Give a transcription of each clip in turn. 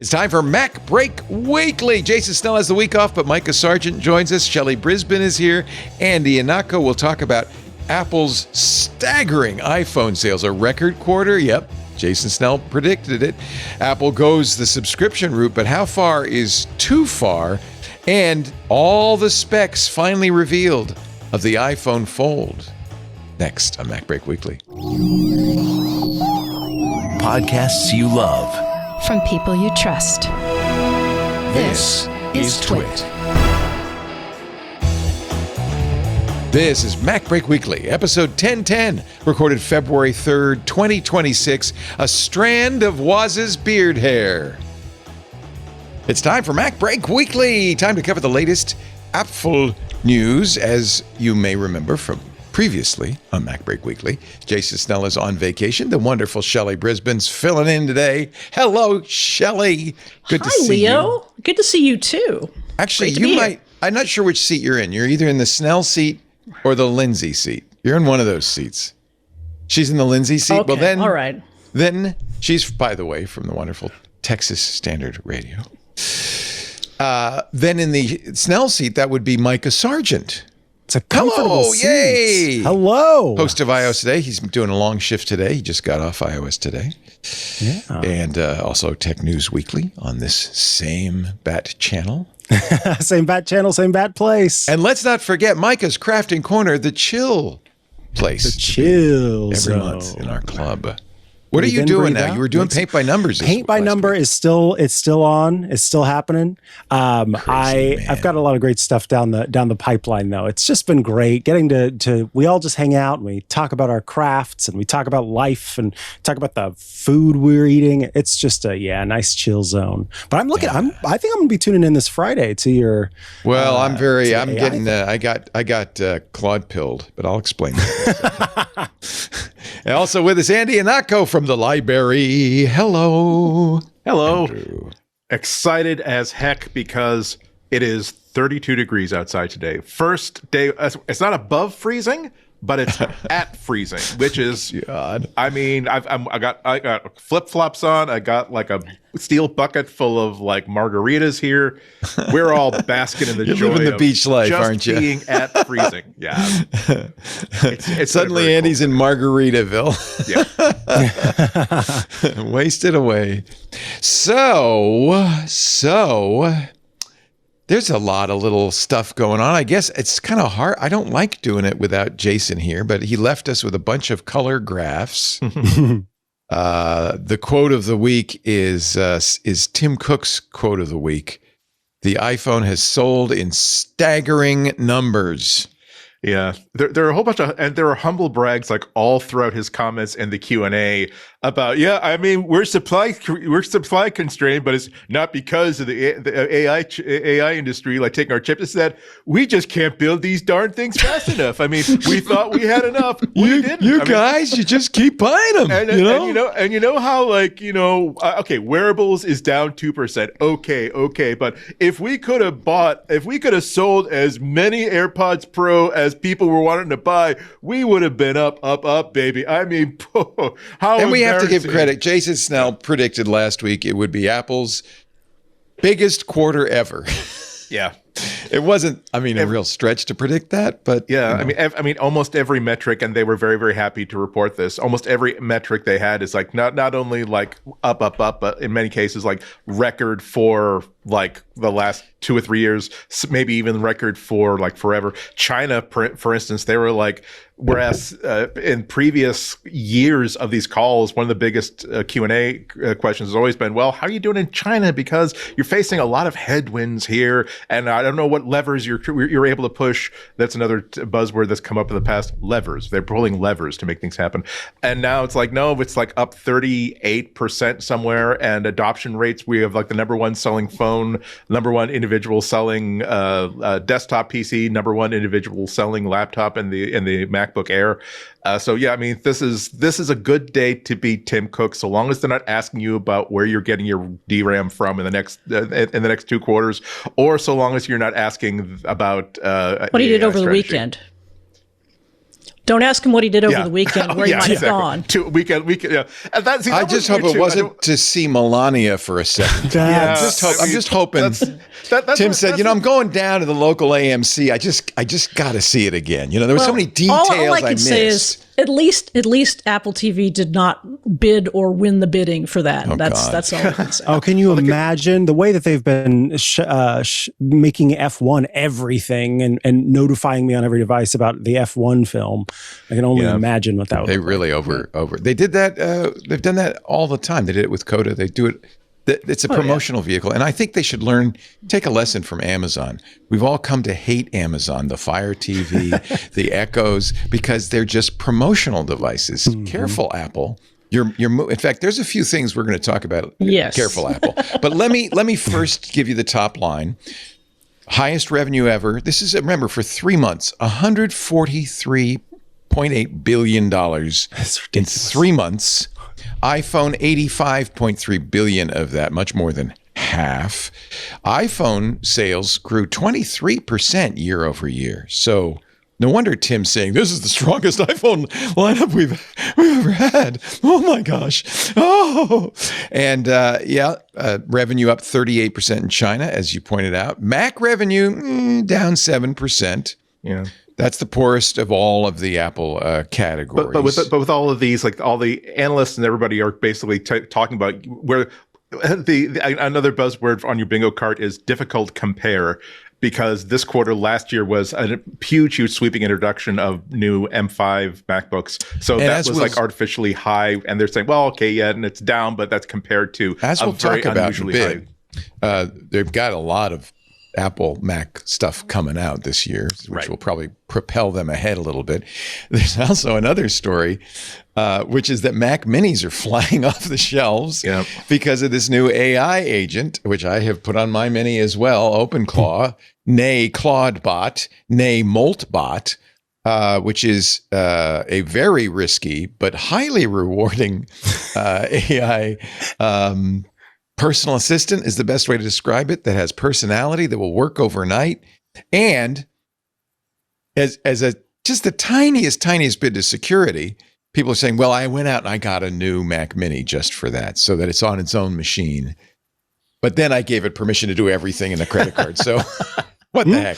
It's time for MacBreak Weekly. Jason Snell has the week off, but Micah Sargent joins us. Shelley Brisbane is here. Andy Anako will talk about Apple's staggering iPhone sales. A record quarter? Yep. Jason Snell predicted it. Apple goes the subscription route, but how far is too far? And all the specs finally revealed of the iPhone Fold. Next on MacBreak Weekly. Podcasts you love. From people you trust. This is Twit. This is MacBreak Weekly, episode 1010, recorded February 3rd, 2026, a strand of Woz's beard hair. It's time for MacBreak Weekly, time to cover the latest Apple news, as you may remember from previously on MacBreak Weekly. Jason Snell is on vacation. The wonderful Shelley Brisbane's filling in today. Hello, Shelley. Good to see you. Hi, Leo. Good to see you too. Actually, you might, I'm not sure which seat you're in. You're either in the Snell seat or the Lindsay seat. You're in one of those seats. She's in the Lindsay seat. Okay, well, then, all right. Then she's, by the way, from the wonderful Texas Standard Radio. Then in the Snell seat, that would be Micah Sargent. It's a comfortable seat. Yay! Hello. Host of iOS Today. He's doing a long shift today. He just got off iOS Today. Yeah. And also Tech News Weekly on this same bat channel. Same bat channel, same bat place. And let's not forget Micah's Crafting Corner, the chill place. The chill every zone. month in our club. What are you doing now? You were doing paint by numbers. Paint by number is still on. It's still happening. I've got a lot of great stuff down the pipeline though. It's just been great getting to we all just hang out and we talk about our crafts and we talk about life and talk about the food we're eating. It's just a nice chill zone. But I think I'm gonna be tuning in this Friday to your. Well, I got Claude pilled, but I'll explain that. And also with us, Andy Anako from the library. Hello. Andrew. Excited as heck because it is 32 degrees outside today. First day, it's not above freezing, but it's at freezing, which is, God. I mean, I got flip-flops on. I got like a steel bucket full of like margaritas here. We're all basking in the joy living the of beach life, just aren't you? being at freezing. Yeah. It's Suddenly Andy's in Margaritaville. Yeah. Wasted away. So there's a lot of little stuff going on. I guess it's kind of hard. I don't like doing it without Jason here, but he left us with a bunch of color graphs. The quote of the week is Tim Cook's quote of the week. The iPhone has sold in staggering numbers. Yeah, there are a whole bunch of, and there are humble brags like all throughout his comments in the Q&A about, I mean, we're supply constrained, but it's not because of the AI industry like taking our chips. It's that we just can't build these darn things fast enough. I mean, we thought we had enough. We didn't. You guys just keep buying them. And you know how okay, Wearables is down 2%. Okay, but if we could have sold as many AirPods Pro as people were wanting to buy, we would have been up, baby. I mean, how. And we have to give credit. Jason Snell predicted last week it would be Apple's biggest quarter ever. Yeah. It wasn't, a real stretch to predict that, but yeah, I mean, almost every metric, and they were very, very happy to report this. Almost every metric they had is like not only like up, but in many cases like record for like the last 2 or 3 years, maybe even record for like forever. China, for instance, they were like, whereas in previous years of these calls, one of the biggest Q&A questions has always been, well, how are you doing in China? Because you're facing a lot of headwinds here, and I don't know what levers you're able to push. That's another buzzword that's come up in the past. Levers. They're pulling levers to make things happen. And now it's like, no, it's like up 38% somewhere, and adoption rates. We have like the number one selling phone, number one individual selling desktop PC, number one individual selling laptop in the MacBook Air. So yeah, I mean, this is a good day to be Tim Cook, so long as they're not asking you about where you're getting your DRAM from in the next 2 quarters, or so long as you're not asking about what you did over the weekend. Don't ask him what he did over the weekend, where he might have gone. Weekend. Yeah. And I just hope it wasn't to see Melania for a second. I'm just hoping. Tim said, I'm going down to the local AMC. I just got to see it again. There were so many details all I could say missed. is at least Apple TV did not bid or win the bidding for that. That's all I can say. Oh, can you imagine the way that they've been making F1 everything and notifying me on every device about the F1 film? I can only imagine what that would They look really like. over. They did that. They've done that all the time. They did it with Coda. They do it. It's a promotional vehicle. And I think they should take a lesson from Amazon. We've all come to hate Amazon, the Fire TV, the Echoes, because they're just promotional devices. Mm-hmm. Careful, Apple. In fact, there's a few things we're going to talk about. Yes. Careful, Apple. But let me first give you the top line. Highest revenue ever. This is, remember, for 3 months, $143.8 billion in 3 months. iPhone, 85.3 billion of that, much more than half. iPhone sales grew 23% year over year. So no wonder Tim's saying this is the strongest iPhone lineup we've ever had. Oh my gosh. Oh, and revenue up 38% in China, as you pointed out. Mac revenue down 7%. Yeah. That's the poorest of all of the Apple categories. But with all of these, like all the analysts and everybody are basically talking about where another buzzword on your bingo card is difficult compare, because this quarter last year was a huge sweeping introduction of new M5 MacBooks. So that was like artificially high, and they're saying, well, okay, yeah, and it's down, but that's compared to as we'll very talk about unusually high. They've got a lot of Apple Mac stuff coming out this year, which will probably propel them ahead a little bit. There's also another story, which is that Mac Minis are flying off the shelves because of this new AI agent, which I have put on my Mini as well, OpenClaw, nay ClaudeBot, nay MoltBot, which is a very risky but highly rewarding AI personal assistant is the best way to describe it, that has personality, that will work overnight. And as just the tiniest bit of security, people are saying, well, I went out and I got a new Mac Mini just for that, so that it's on its own machine. But then I gave it permission to do everything in the credit card. So what the heck?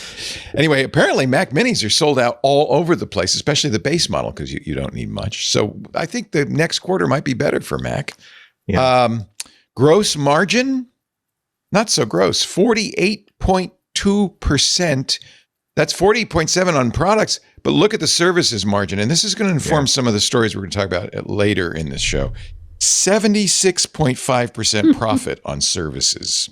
Anyway, apparently Mac Minis are sold out all over the place, especially the base model, because you don't need much. So I think the next quarter might be better for Mac. Yeah. Gross margin, not so gross, 48.2%. That's 40.7% on products, but look at the services margin. And this is going to inform some of the stories we're going to talk about later in this show. 76.5% profit on services.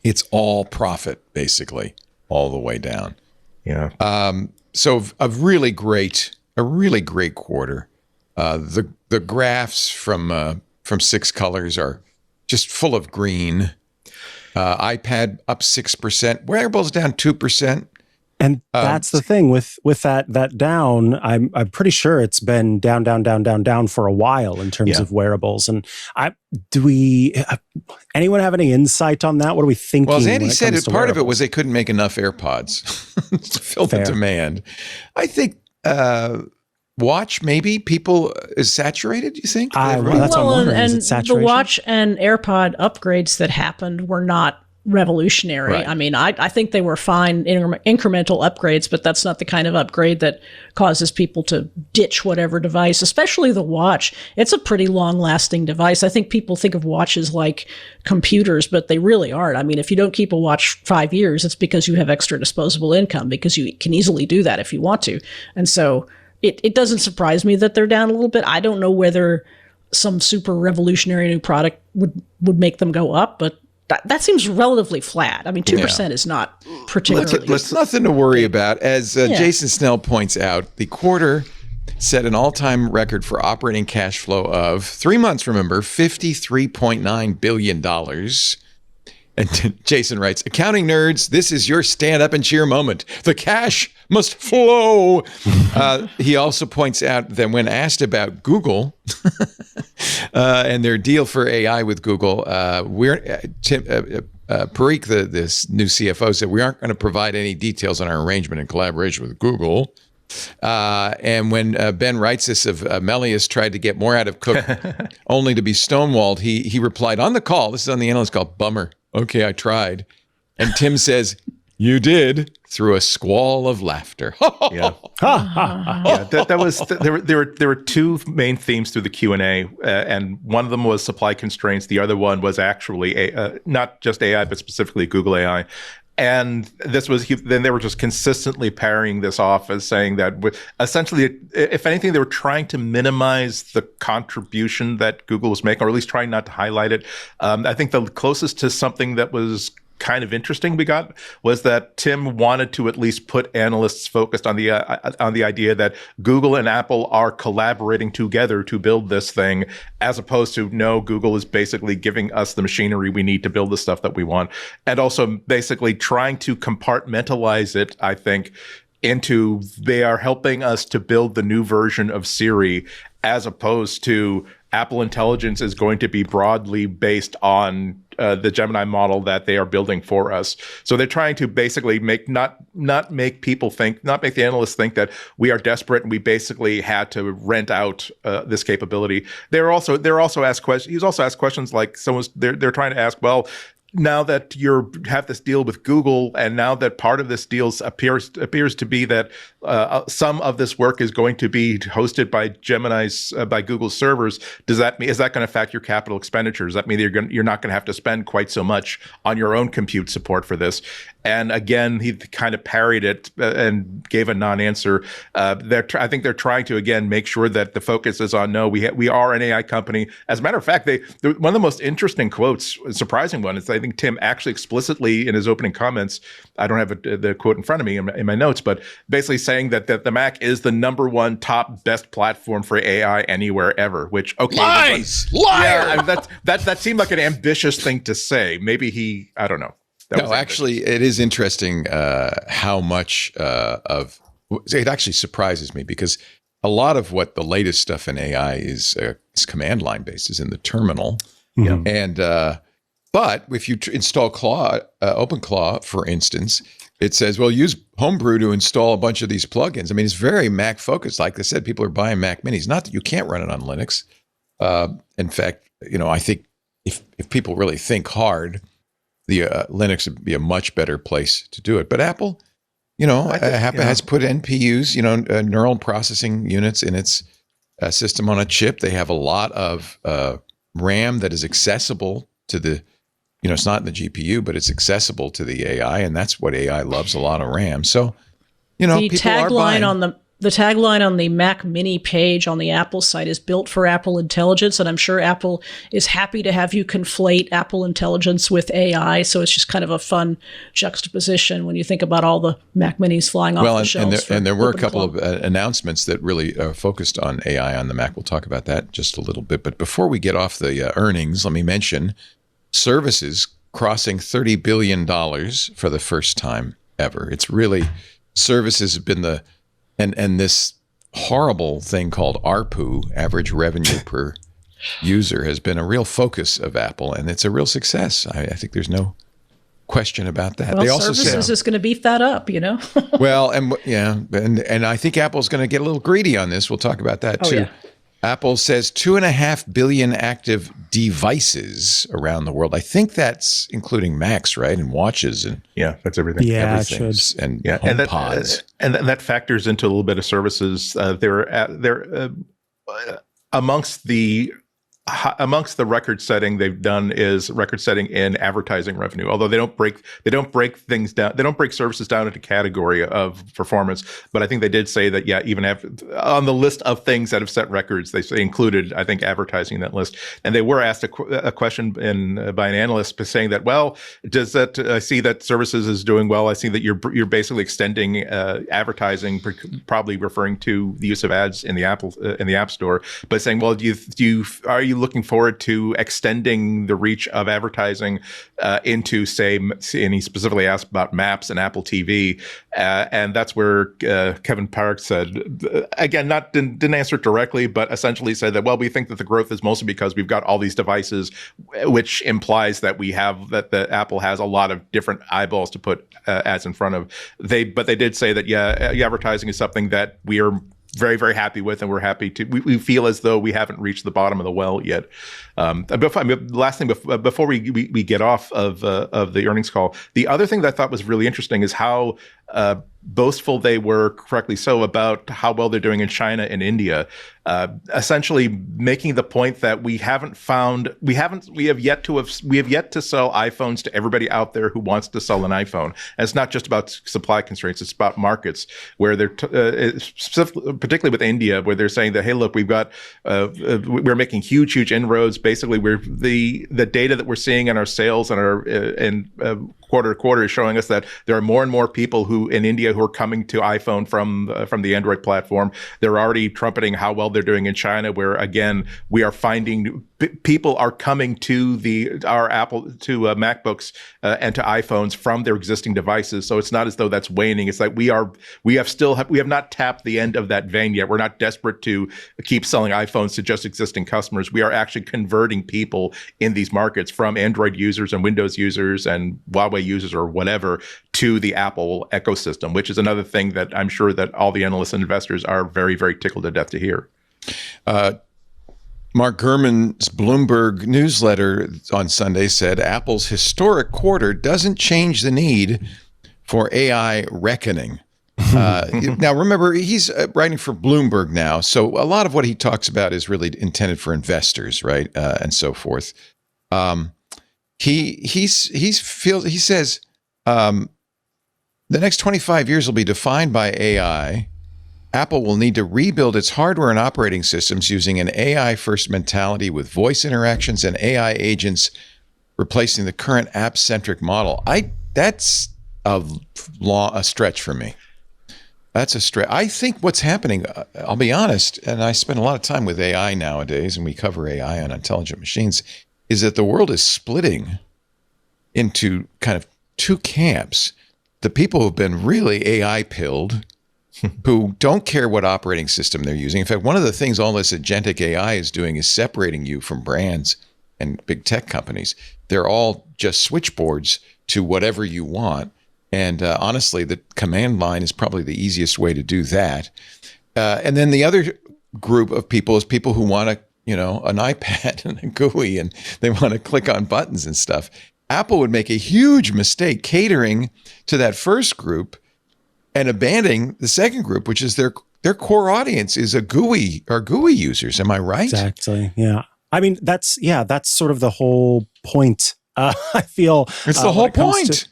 It's all profit, basically, all the way down. Yeah. So a really great quarter. The graphs from 6 Colors are just full of green. iPad up 6%, Wearables down 2%. And that's the thing with that down. I'm pretty sure it's been down for a while in terms of Wearables. And anyone have any insight on that? What are we thinking? Well, as Andy said, part of it was they couldn't make enough AirPods to fill the demand. I think Watch, maybe people is saturated, you think? That's what I'm wondering. And is it saturation? The Watch and AirPod upgrades that happened were not revolutionary. Right. I mean, I think they were fine incremental upgrades, but that's not the kind of upgrade that causes people to ditch whatever device, especially the Watch. It's a pretty long-lasting device. I think people think of watches like computers, but they really aren't. I mean, if you don't keep a watch 5 years, it's because you have extra disposable income, because you can easily do that if you want to. And so it doesn't surprise me that they're down a little bit. I don't know whether some super revolutionary new product would make them go up, but that seems relatively flat. I mean, 2% is not particularly. It's nothing to worry about. As Jason Snell points out, the quarter set an all-time record for operating cash flow of 3 months, remember, $53.9 billion. And Jason writes, accounting nerds, this is your stand up and cheer moment. The cash must flow. He also points out that when asked about Google and their deal for AI with Google, Parikh, this new CFO, said we aren't going to provide any details on our arrangement and collaboration with Google. And when Ben writes this of Melius tried to get more out of Cook, only to be stonewalled, he replied on the call, this is on the analyst call, bummer. Okay, I tried. And Tim says, you did, through a squall of laughter. Yeah, that was there were two main themes through the Q&A, and one of them was supply constraints. The other one was actually not just AI, but specifically Google AI. And this was then they were just consistently parrying this off as saying that essentially, if anything, they were trying to minimize the contribution that Google was making, or at least trying not to highlight it. I think the closest to something that was kind of interesting we got was that Tim wanted to at least put analysts focused on the idea that Google and Apple are collaborating together to build this thing, as opposed to no, Google is basically giving us the machinery we need to build the stuff that we want, and also basically trying to compartmentalize it, I think, into they are helping us to build the new version of Siri, as opposed to Apple Intelligence is going to be broadly based on the Gemini model that they are building for us. So they're trying to basically not make the analysts think that we are desperate and we basically had to rent out this capability. They're also asked questions. He's also asked questions like they're trying to ask, well, now that you have this deal with Google, and now that part of this deal appears to be that some of this work is going to be hosted by by Google's servers, is that going to affect your capital expenditures? Does that mean you're not going to have to spend quite so much on your own compute support for this? And again, he kind of parried it and gave a non-answer. I think they're trying to, again, make sure that the focus is on, no, we are an AI company. As a matter of fact, one of the most interesting quotes, surprising one, is I think Tim actually explicitly in his opening comments, I don't have the quote in front of me in my notes, but basically saying that the Mac is the number one top best platform for AI anywhere ever, which, okay. Lies! Liar! Yeah, I mean, that seemed like an ambitious thing to say. Maybe I don't know. No, actually, it is interesting how much it actually surprises me, because a lot of what the latest stuff in AI is command line based, is in the terminal. Yeah. And but if you install OpenClaw, for instance, it says, well, use Homebrew to install a bunch of these plugins. I mean, it's very Mac focused. Like I said, people are buying Mac Minis. Not that you can't run it on Linux. In fact, I think if people really think hard, the Linux would be a much better place to do it. But Apple, has put NPUs, neural processing units in its system on a chip. They have a lot of RAM that is accessible to the, it's not in the GPU, but it's accessible to the AI, and that's what AI loves, a lot of RAM. So, the tagline on the Mac Mini page on the Apple site is built for Apple Intelligence, and I'm sure Apple is happy to have you conflate Apple Intelligence with AI. So it's just kind of a fun juxtaposition when you think about all the Mac Minis flying off the shelves. And there were a couple of announcements that really focused on AI on the Mac. We'll talk about that just a little bit. But before we get off the earnings, let me mention services crossing $30 billion for the first time ever. It's really, services have been and this horrible thing called ARPU, average revenue per user, has been a real focus of Apple, and it's a real success. I think there's no question about that. Well, they also services is going to beef that up, Well, and I think Apple's going to get a little greedy on this. We'll talk about that too. Yeah. Apple says 2.5 billion active devices around the world. I think that's including Macs, right? And watches and that's everything. Yeah, everything. It should. And HomePods. And that factors into a little bit of services. They're amongst the record setting they've done is record setting in advertising revenue. Although they don't break things down, they don't break services down into category of performance. But I think they did say that even on the list of things that have set records, they included, I think, advertising in that list. And they were asked a question by an analyst saying that, well, does that I see that services is doing well? I see that you're basically extending advertising, probably referring to the use of ads in the App Store, but saying, well, are you looking forward to extending the reach of advertising into, say, and he specifically asked about Maps and Apple TV, and that's where Kevin Park said, again, didn't answer it directly, but essentially said that, well, we think that the growth is mostly because we've got all these devices, which implies that the Apple has a lot of different eyeballs to put ads in front of. But they did say that, advertising is something that we are very, very happy with, and we're happy to. We feel as though we haven't reached the bottom of the well yet. Last thing before we get off of the earnings call, the other thing that I thought was really interesting is how boastful they were, correctly so, about how well they're doing in China and India, essentially making the point that we have yet to sell iPhones to everybody out there who wants to sell an iPhone. And it's not just about supply constraints; it's about markets where they're particularly with India, where they're saying that, hey, look, we're making huge inroads. Basically, the data that we're seeing in our sales and our quarter to quarter is showing us that there are more and more people who in India who are coming to iPhone from the Android platform. They're already trumpeting how well they're doing in China, where again we are finding people are coming to our MacBooks and to iPhones from their existing devices. So it's not as though that's waning. It's like we have not tapped the end of that vein yet. We're not desperate to keep selling iPhones to just existing customers. We are actually converting people in these markets from Android users and Windows users and Huawei users or whatever to the Apple ecosystem, which is another thing that I'm sure that all the analysts and investors are very, very tickled to death to hear. Mark Gurman's Bloomberg newsletter on Sunday said Apple's historic quarter doesn't change the need for AI reckoning. Now, remember, he's writing for Bloomberg now, so a lot of what he talks about is really intended for investors, right, and so forth. He says the next 25 years will be defined by AI. Apple will need to rebuild its hardware and operating systems using an AI-first mentality with voice interactions and AI agents replacing the current app-centric model. That's a stretch for me. That's a stretch. I think what's happening, I'll be honest, and I spend a lot of time with AI nowadays, and we cover AI on Intelligent Machines, is that the world is splitting into kind of two camps. The people who've been really AI-pilled, who don't care what operating system they're using. In fact, one of the things all this agentic AI is doing is separating you from brands and big tech companies. They're all just switchboards to whatever you want. And honestly, the command line is probably the easiest way to do that. And then the other group of people is people who want an iPad and a GUI, and they want to click on buttons and stuff. Apple would make a huge mistake catering to that first group and abandoning the second group, which is their core audience is a GUI or GUI users. Am I right? Exactly. Yeah. I mean, that's sort of the whole point. I feel it's the whole point.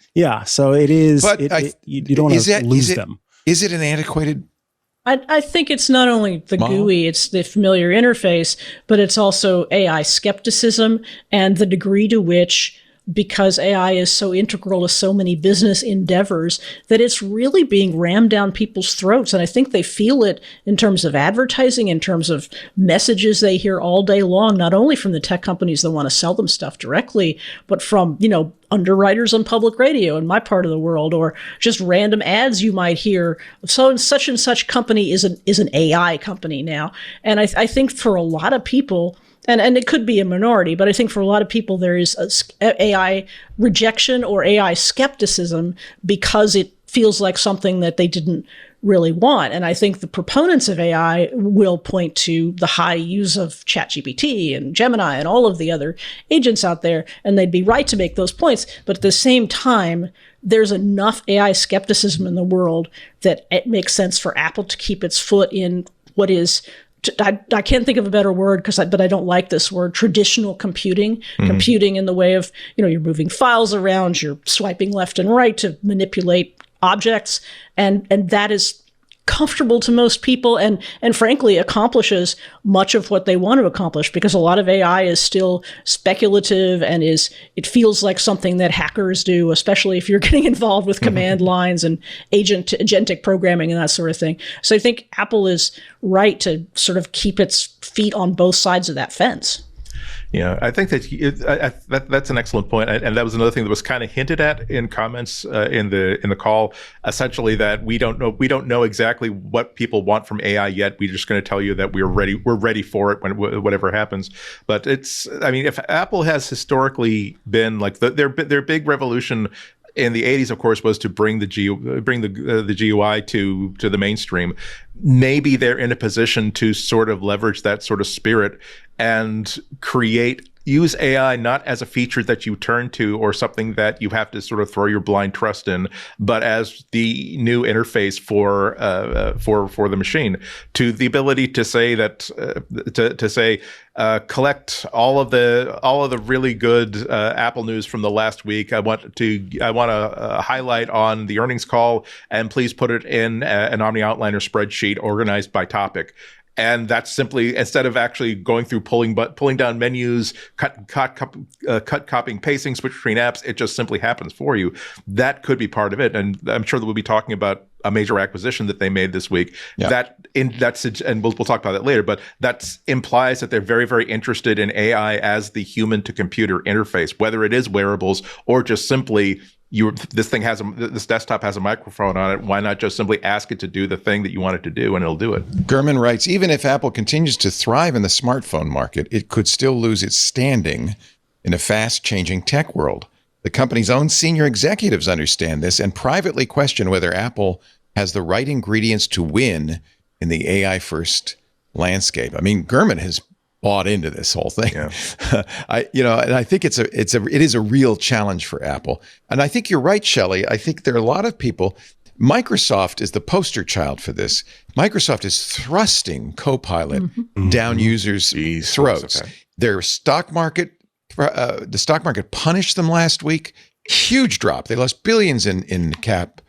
So it is. But you don't want to lose them. Is it an antiquated? I think it's not only the GUI, it's the familiar interface, but it's also AI skepticism and the degree to which, because AI is so integral to so many business endeavors, that it's really being rammed down people's throats. And I think they feel it in terms of advertising, in terms of messages they hear all day long, not only from the tech companies that want to sell them stuff directly, but from, underwriters on public radio in my part of the world, or just random ads you might hear. So such and such company is an AI company now. And I think for a lot of people, and it could be a minority, but I think for a lot of people, there is AI rejection or AI skepticism because it feels like something that they didn't really want. And I think the proponents of AI will point to the high use of ChatGPT and Gemini and all of the other agents out there, and they'd be right to make those points. But at the same time, there's enough AI skepticism in the world that it makes sense for Apple to keep its foot in what is, I can't think of a better word but I don't like this word, traditional computing, computing in the way of, you're moving files around, you're swiping left and right to manipulate objects, and that is comfortable to most people and frankly accomplishes much of what they want to accomplish, because a lot of AI is still speculative and it feels like something that hackers do, especially if you're getting involved with command lines and agentic programming and that sort of thing. So I think Apple is right to sort of keep its feet on both sides of that fence. Yeah, I think that's an excellent point, and that was another thing that was kind of hinted at in comments in the call. Essentially, that we don't know exactly what people want from AI yet. We're just going to tell you that we're ready for it when whatever happens. But I mean, if Apple has historically been like their big revolution in the 80s, of course, was to bring the GUI to the mainstream. Maybe they're in a position to sort of leverage that sort of spirit and use AI not as a feature that you turn to or something that you have to sort of throw your blind trust in, but as the new interface for the machine, to the ability to say that collect all of the really good Apple news from the last week. I want to highlight on the earnings call, and please put it in an Omni Outliner spreadsheet organized by topic. And that's simply, instead of actually going through pulling down menus, copying, pasting, switch between apps, it just simply happens for you. That could be part of it. And I'm sure that we'll be talking about a major acquisition that they made this week. Yeah. And we'll talk about that later. But that implies that they're very, very interested in AI as the human to computer interface, whether it is wearables or just simply this desktop has a microphone on it. Why not just simply ask it to do the thing that you want it to do, and it'll do it? Gurman writes, even if Apple continues to thrive in the smartphone market, it could still lose its standing in a fast-changing tech world. The company's own senior executives understand this and privately question whether Apple has the right ingredients to win in the AI-first landscape. I mean, Gurman has bought into this whole thing. Yeah. And I think it is a real challenge for Apple. And I think you're right, Shelley. I think there are a lot of people. Microsoft is the poster child for this. Microsoft is thrusting Copilot down users' throats. Okay. Their stock market, the stock market punished them last week. Huge drop. They lost billions in cap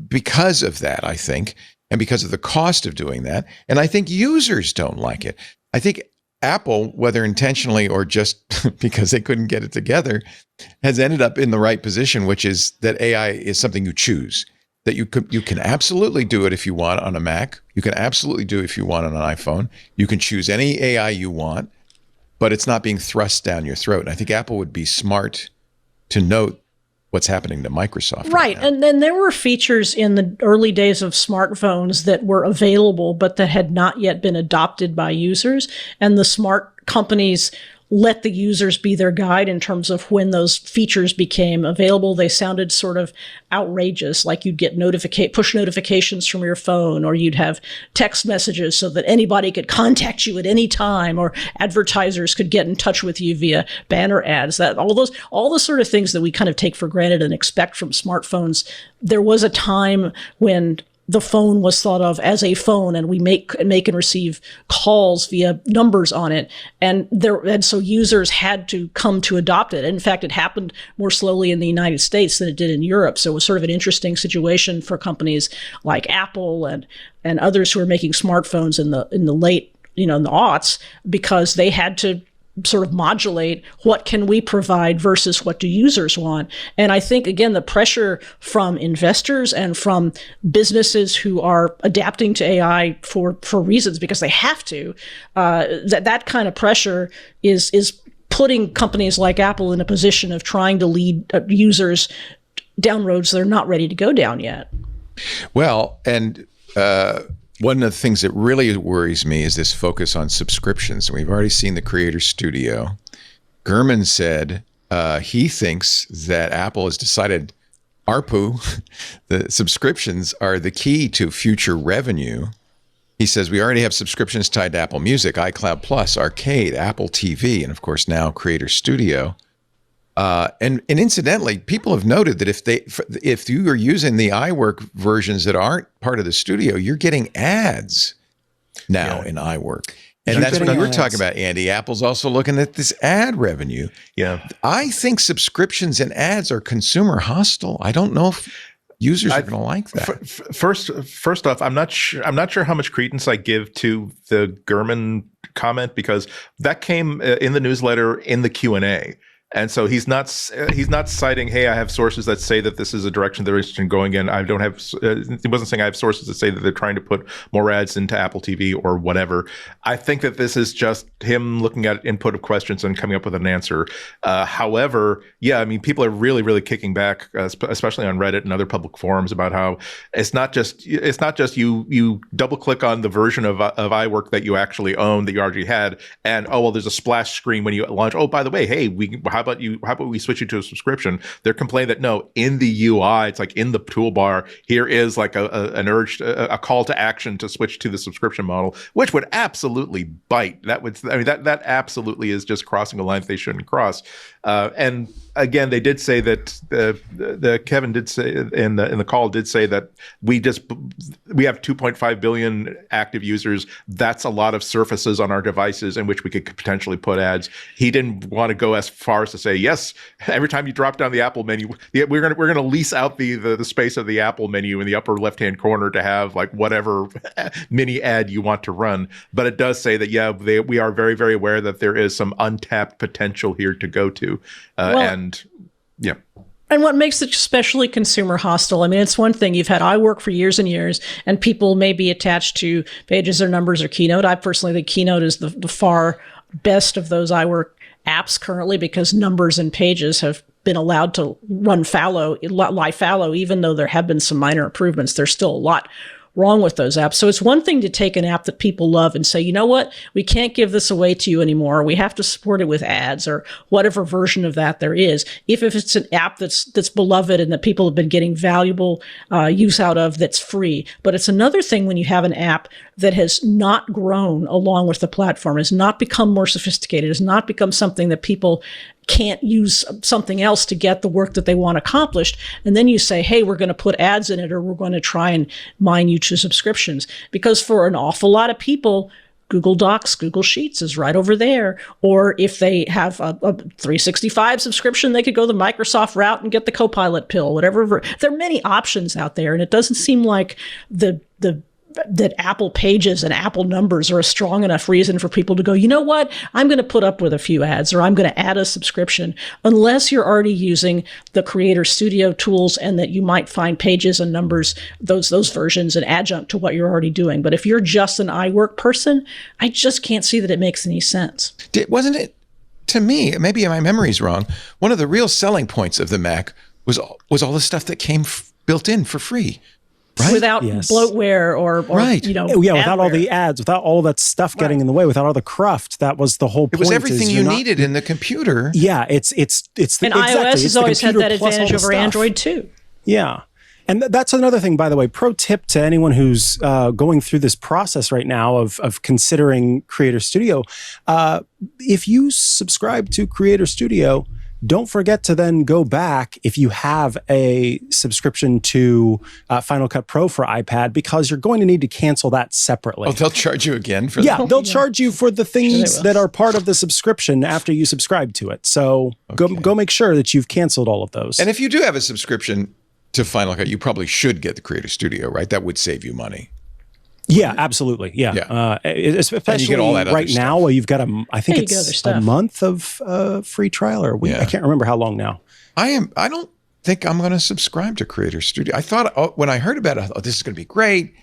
because of that, I think, and because of the cost of doing that. And I think users don't like it. I think Apple, whether intentionally or just because they couldn't get it together, has ended up in the right position, which is that AI is something you choose. That you can absolutely do it if you want on a Mac. You can absolutely do it if you want on an iPhone. You can choose any AI you want, but it's not being thrust down your throat. And I think Apple would be smart to note what's happening to Microsoft. Right. And then there were features in the early days of smartphones that were available, but that had not yet been adopted by users. And the smart companies let the users be their guide in terms of when those features became available. They sounded sort of outrageous, like you'd get push notifications from your phone, or you'd have text messages so that anybody could contact you at any time, or advertisers could get in touch with you via banner ads. All the sort of things that we kind of take for granted and expect from smartphones. There was a time when the phone was thought of as a phone, and we make and receive calls via numbers on it. And so users had to come to adopt it. In fact, it happened more slowly in the United States than it did in Europe. So it was sort of an interesting situation for companies like Apple and others who were making smartphones in the late, in the aughts, because they had to sort of modulate what can we provide versus what do users want. And I think, again, the pressure from investors and from businesses who are adapting to AI for reasons because they have to, that kind of pressure is putting companies like Apple in a position of trying to lead users down roads they're not ready to go down yet. Well, and one of the things that really worries me is this focus on subscriptions. We've already seen the Creator Studio. Gurman said he thinks that Apple has decided ARPU, the subscriptions, are the key to future revenue. He says we already have subscriptions tied to Apple Music, iCloud Plus, Arcade, Apple TV, and of course now Creator Studio. And incidentally, people have noted that if you are using the iWork versions that aren't part of the studio, you're getting ads now in iWork. And that's what you were talking about, Andy. Apple's also looking at this ad revenue. Yeah. I think subscriptions and ads are consumer hostile. I don't know if users are going to like that. First off, I'm not sure how much credence I give to the Gurman comment, because that came in the newsletter in the Q&A. And so he's not citing, hey, I have sources that say that this is a direction they're interested in going in. I don't have. He wasn't saying I have sources that say that they're trying to put more ads into Apple TV or whatever. I think that this is just him looking at input of questions and coming up with an answer. However, yeah, I mean, people are really, really kicking back, especially on Reddit and other public forums, about how it's not just you double click on the version of iWork that you actually own, that you already had, and oh well, there's a splash screen when you launch. Oh, by the way, hey, how about we switch you to a subscription? They're complaining that no, in the UI, it's like in the toolbar, here is like a call to action to switch to the subscription model, which would absolutely bite. That absolutely is just crossing a line they shouldn't cross. And again, they did say that the Kevin did say in the call did say that we have 2.5 billion active users. That's a lot of surfaces on our devices in which we could potentially put ads. He didn't want to go as far as to say, yes, every time you drop down the Apple menu, we're gonna lease out the space of the Apple menu in the upper left hand corner to have like whatever mini ad you want to run. But it does say that we are very, very aware that there is some untapped potential here to go to. And what makes it especially consumer hostile, I mean, it's one thing, you've had iWork for years and years, and people may be attached to Pages or Numbers or Keynote. I personally think Keynote is the far best of those iWork apps currently, because Numbers and Pages have been allowed to lie fallow, even though there have been some minor improvements. There's still a lot wrong with those apps. So it's one thing to take an app that people love and say, you know what, we can't give this away to you anymore. We have to support it with ads or whatever version of that there is. If it's an app that's beloved and that people have been getting valuable use out of, that's free. But it's another thing when you have an app that has not grown along with the platform, has not become more sophisticated, has not become something that people can't use something else to get the work that they want accomplished. And then you say, hey, we're going to put ads in it, or we're going to try and mine you to subscriptions. Because for an awful lot of people, Google Docs, Google Sheets is right over there. Or if they have a 365 subscription, they could go the Microsoft route and get the Copilot pill, whatever. There are many options out there. And it doesn't seem like that Apple Pages and Apple Numbers are a strong enough reason for people to go, you know what, I'm going to put up with a few ads, or I'm going to add a subscription, unless you're already using the Creator Studio tools and that you might find Pages and Numbers, those versions, an adjunct to what you're already doing. But if you're just an iWork person, I just can't see that it makes any sense. Wasn't it, to me, maybe my memory's wrong, one of the real selling points of the Mac was all the stuff that came built in for free. Right? Without bloatware or right. Without all the ads, without all that stuff getting in the way, without all the cruft. That was the whole point. It was everything you needed in the computer. Yeah, it's and iOS has always had that advantage over Android too. Yeah. And that's another thing, by the way, pro tip to anyone who's going through this process right now of considering Creator Studio. If you subscribe to Creator Studio, don't forget to then go back if you have a subscription to Final Cut Pro for iPad, because you're going to need to cancel that separately. Oh, they'll charge you again for that? Yeah, they'll charge you for the things that are part of the subscription after you subscribe to it. So go make sure that you've canceled all of those. And if you do have a subscription to Final Cut, you probably should get the Creator Studio, right? That would save you money. Yeah, absolutely. Yeah. Especially right now, you've got I think it's a month of free trial, or I can't remember how long now. I don't think I'm going to subscribe to Creator Studio. I thought when I heard about it, I thought, this is going to be great.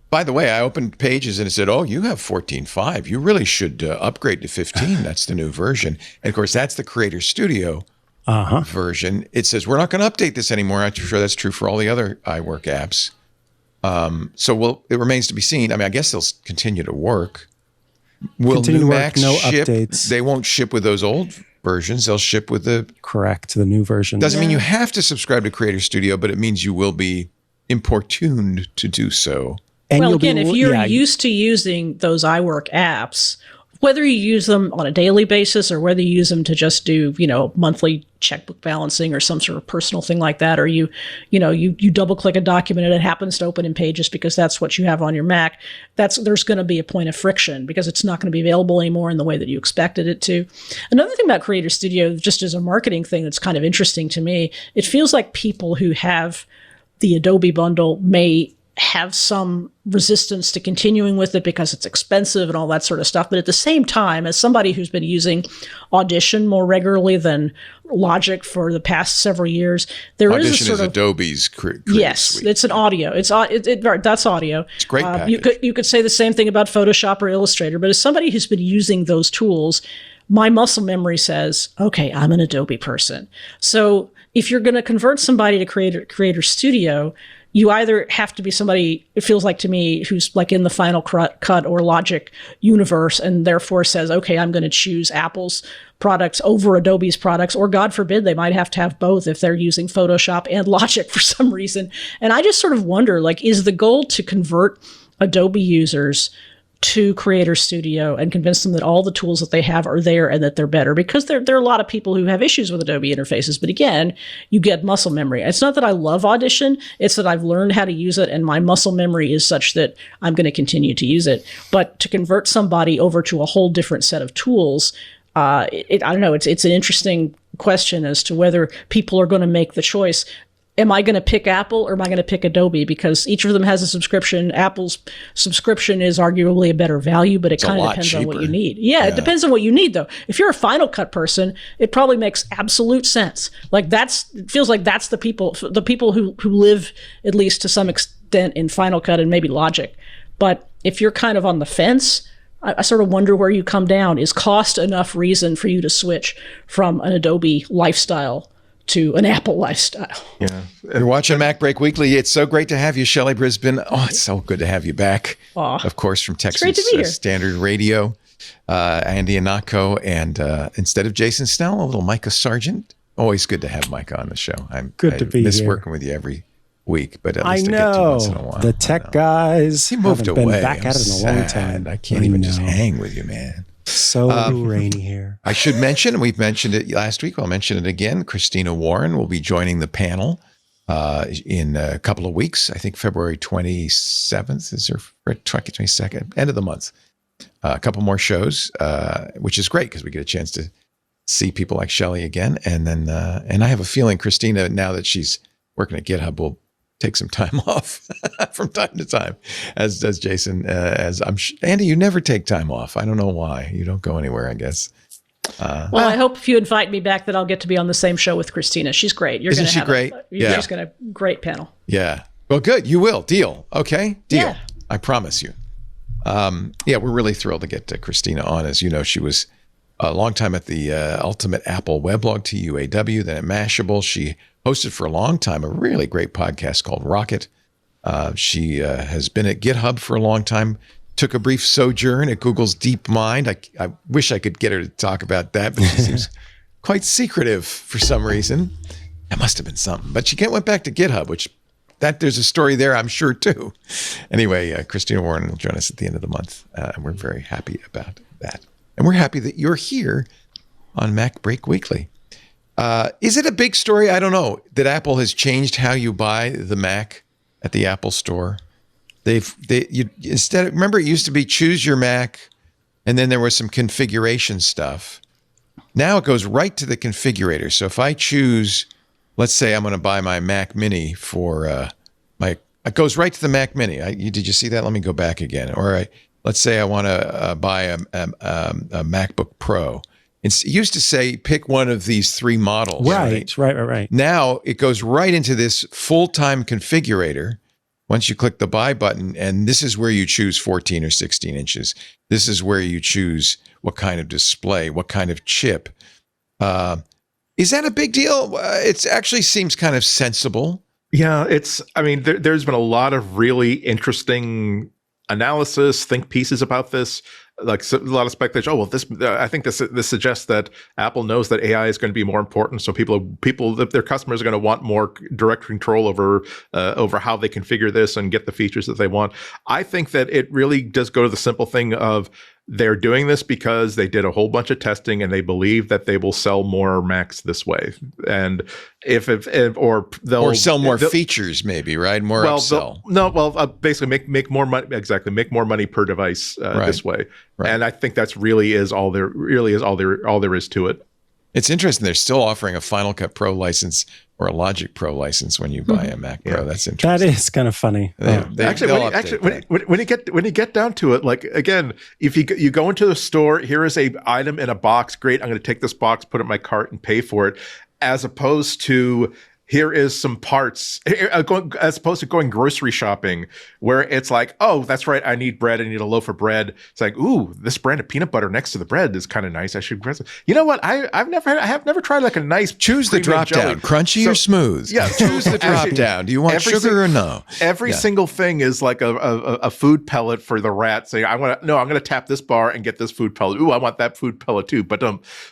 By the way, I opened Pages and it said, oh, you have 14.5. You really should upgrade to 15. That's the new version. And of course, that's the Creator Studio version. It says, we're not going to update this anymore. I'm sure that's true for all the other iWork apps. It remains to be seen. I mean, I guess they'll continue to work. Will new Macs ship? Updates. They won't ship with those old versions. They'll ship with the new version. Doesn't mean you have to subscribe to Creator Studio, but it means you will be importuned to do so. And again, if you're used to using those iWork apps, whether you use them on a daily basis or whether you use them to just do, monthly checkbook balancing or some sort of personal thing like that, or you double click a document and it happens to open in Pages because that's what you have on your Mac, there's going to be a point of friction because it's not going to be available anymore in the way that you expected it to. Another thing about Creator Studio, just as a marketing thing that's kind of interesting to me, it feels like people who have the Adobe bundle may have some resistance to continuing with it because it's expensive and all that sort of stuff. But at the same time, as somebody who's been using Audition more regularly than Logic for the past several years, Audition is Adobe's yes, suite. it's an audio. That's audio. It's a great package. You could say the same thing about Photoshop or Illustrator, but as somebody who's been using those tools, my muscle memory says, okay, I'm an Adobe person. So if you're going to convert somebody to Creator Studio, you either have to be somebody, it feels like to me, who's like in the Final Cut or Logic universe and therefore says, okay, I'm going to choose Apple's products over Adobe's products, or God forbid, they might have to have both if they're using Photoshop and Logic for some reason. And I just sort of wonder, like, is the goal to convert Adobe users to Creator Studio and convince them that all the tools that they have are there and that they're better? Because there are a lot of people who have issues with Adobe interfaces, but again, you get muscle memory. It's not that I love Audition, it's that I've learned how to use it and my muscle memory is such that I'm going to continue to use it. But to convert somebody over to a whole different set of tools, I don't know, it's an interesting question as to whether people are going to make the choice. Am I going to pick Apple or am I going to pick Adobe? Because each of them has a subscription. Apple's subscription is arguably a better value, but it kind of depends on what you need. Yeah, it depends on what you need, though. If you're a Final Cut person, it probably makes absolute sense. Like it feels like that's the people who live, at least to some extent, in Final Cut and maybe Logic. But if you're kind of on the fence, I sort of wonder where you come down. Is cost enough reason for you to switch from an Adobe lifestyle to an Apple lifestyle? Yeah. You're watching MacBreak Weekly. It's so great to have you, Shelley Brisbane. Oh, it's so good to have you back. Aw. Of course, from Texas great to be here. Standard Radio, Andy Anako, and instead of Jason Snell, a little Micah Sargent. Always good to have Micah on the show. I miss working with you every week, but at least I get to once in a while. The tech guys he moved haven't away. been back at it in a long time. I can't even just hang with you, man. So rainy here. I should mention, and we've mentioned it last week, I'll mention it again, Christina Warren will be joining the panel in a couple of weeks. I think February 27th is her 22nd, end of the month. A couple more shows, which is great because we get a chance to see people like Shelley again. And then, and I have a feeling Christina, now that she's working at GitHub, will take some time off from time to time, as does Jason. Andy, you never take time off. I don't know why. You don't go anywhere, I guess. Well, I hope if you invite me back that I'll get to be on the same show with Christina. She's great. Isn't she great? You're just going to great panel. Yeah. Well, good. You will. Deal. Okay. Deal. Yeah. I promise you. Yeah, we're really thrilled to get Christina on. As you know, she was a long time at the Ultimate Apple Weblog, TUAW, then at Mashable. She hosted for a long time a really great podcast called Rocket. She has been at GitHub for a long time, took a brief sojourn at Google's DeepMind. I wish I could get her to talk about that, but she seems quite secretive for some reason. That must have been something. But she went back to GitHub, which there's a story there, I'm sure, too. Anyway, Christina Warren will join us at the end of the month. And we're very happy about that. And we're happy that you're here on MacBreak Weekly. Is it a big story? I don't know. That Apple has changed how you buy the Mac at the Apple Store. Remember, it used to be choose your Mac, and then there was some configuration stuff. Now it goes right to the configurator. So if I choose, let's say I'm going to buy my Mac Mini for it goes right to the Mac Mini. Did you see that? Let me go back again. Or let's say I want to buy a MacBook Pro. It used to say, pick one of these three models. Right. Now it goes right into this full-time configurator once you click the buy button, and this is where you choose 14 or 16 inches. This is where you choose what kind of display, what kind of chip. Is that a big deal? It actually seems kind of sensible. Yeah, there's been a lot of really interesting analysis, think pieces about this. Like a lot of speculation. Oh well, I think this suggests that Apple knows that AI is going to be more important. So their customers are going to want more direct control over how they configure this and get the features that they want. I think that it really does go to the simple thing of they're doing this because they did a whole bunch of testing and they believe that they will sell more Macs this way. And they'll sell more features, maybe, right? More upsell. Basically make more money. Exactly, make more money per device this way. Right. And I think that's really all there is to it. It's interesting. They're still offering a Final Cut Pro license or a Logic Pro license when you buy a Mac Pro. That's interesting. That is kind of funny. When you get down to it, like again, if you go into the store, here is a item in a box. Great, I'm going to take this box, put it in my cart, and pay for it, as opposed to here is some parts, as opposed to going grocery shopping, where it's like, oh, that's right, I need bread, I need a loaf of bread. It's like, ooh, this brand of peanut butter next to the bread is kind of nice. I should, you know what? I have never tried like a nice. Choose the drop down, crunchy or smooth. Yeah, choose the drop down. Do you want sugar or no? Every single thing is like a food pellet for the rat. Saying, I'm gonna tap this bar and get this food pellet. Ooh, I want that food pellet too. But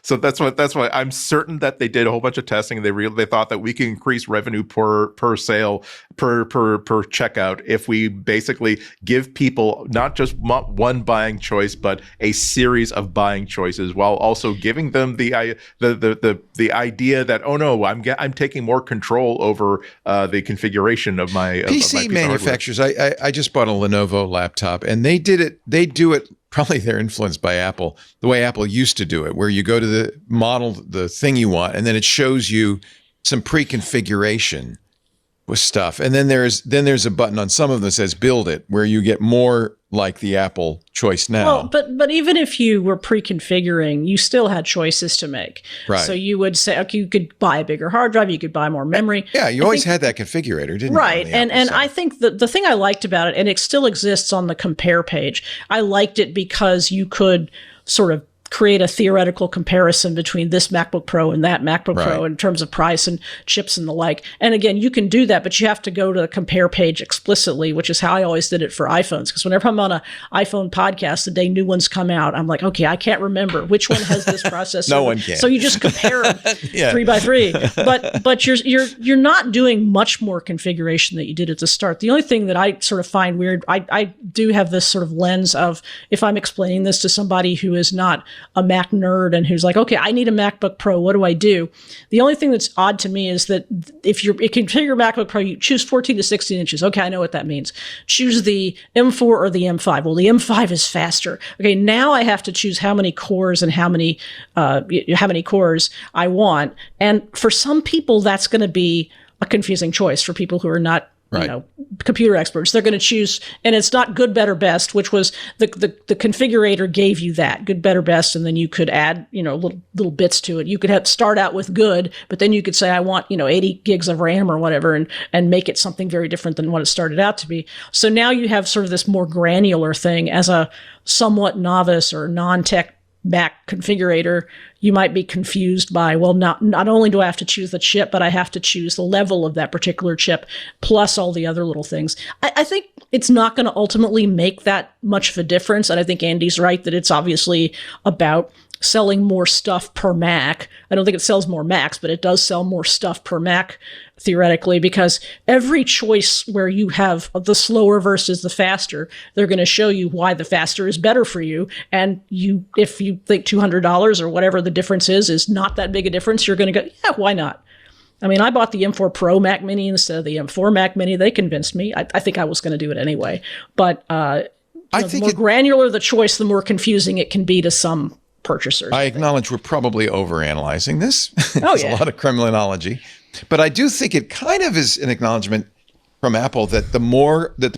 so that's why I'm certain that they did a whole bunch of testing and they thought that we can increase revenue per sale per checkout if we basically give people not just one buying choice but a series of buying choices, while also giving them the idea that, oh no, I'm taking more control over the configuration of my PC manufacturers. I just bought a Lenovo laptop and they do it. Probably they're influenced by Apple, the way Apple used to do it, where you go to the model, the thing you want, and then it shows you some pre-configuration with stuff. And then there's a button on some of them that says build it, where you get more like the Apple choice now. Well, but even if you were pre-configuring, you still had choices to make. Right. So you would say, okay, you could buy a bigger hard drive, you could buy more memory. Yeah, you always had that configurator, didn't you? Right. And I think the thing I liked about it, and it still exists on the compare page, I liked it because you could sort of create a theoretical comparison between this MacBook Pro and that MacBook Pro in terms of price and chips and the like. And again, you can do that, but you have to go to the compare page explicitly, which is how I always did it for iPhones. Because whenever I'm on an iPhone podcast, the day new ones come out, I'm like, okay, I can't remember which one has this processor. No one can. So you just compare them 3 by 3. But you're not doing much more configuration that you did at the start. The only thing that I sort of find weird, I do have this sort of lens of, if I'm explaining this to somebody who is not a Mac nerd and who's like, okay, I need a MacBook Pro. What do I do? The only thing that's odd to me is that if you configure MacBook Pro, you choose 14 to 16 inches. Okay, I know what that means. Choose the M4 or the M5. Well, the M5 is faster. Okay, now I have to choose how many cores and how many cores I want. And for some people, that's going to be a confusing choice for people who are not computer experts. They're going to choose, and it's not good, better, best, which was the configurator gave you that good, better, best, and then you could add little bits to it. You could start out with good, but then you could say I want 80 gigs of RAM or whatever, and make it something very different than what it started out to be. So now you have sort of this more granular thing. As a somewhat novice or non-tech Mac configurator, you might be confused by, well, not only do I have to choose the chip, but I have to choose the level of that particular chip, plus all the other little things. I think it's not going to ultimately make that much of a difference. And I think Andy's right that it's obviously about selling more stuff per Mac. I don't think it sells more Macs, but it does sell more stuff per Mac, theoretically, because every choice where you have the slower versus the faster, they're going to show you why the faster is better for you. And if you think $200 or whatever the difference is not that big a difference, you're going to go, yeah, why not? I mean, I bought the M4 Pro Mac Mini instead of the M4 Mac Mini. They convinced me. I think I was going to do it anyway. But I think the more granular the choice, the more confusing it can be to some purchasers. I acknowledge we're probably overanalyzing this. There's a lot of criminology. But I do think it kind of is an acknowledgement from Apple that the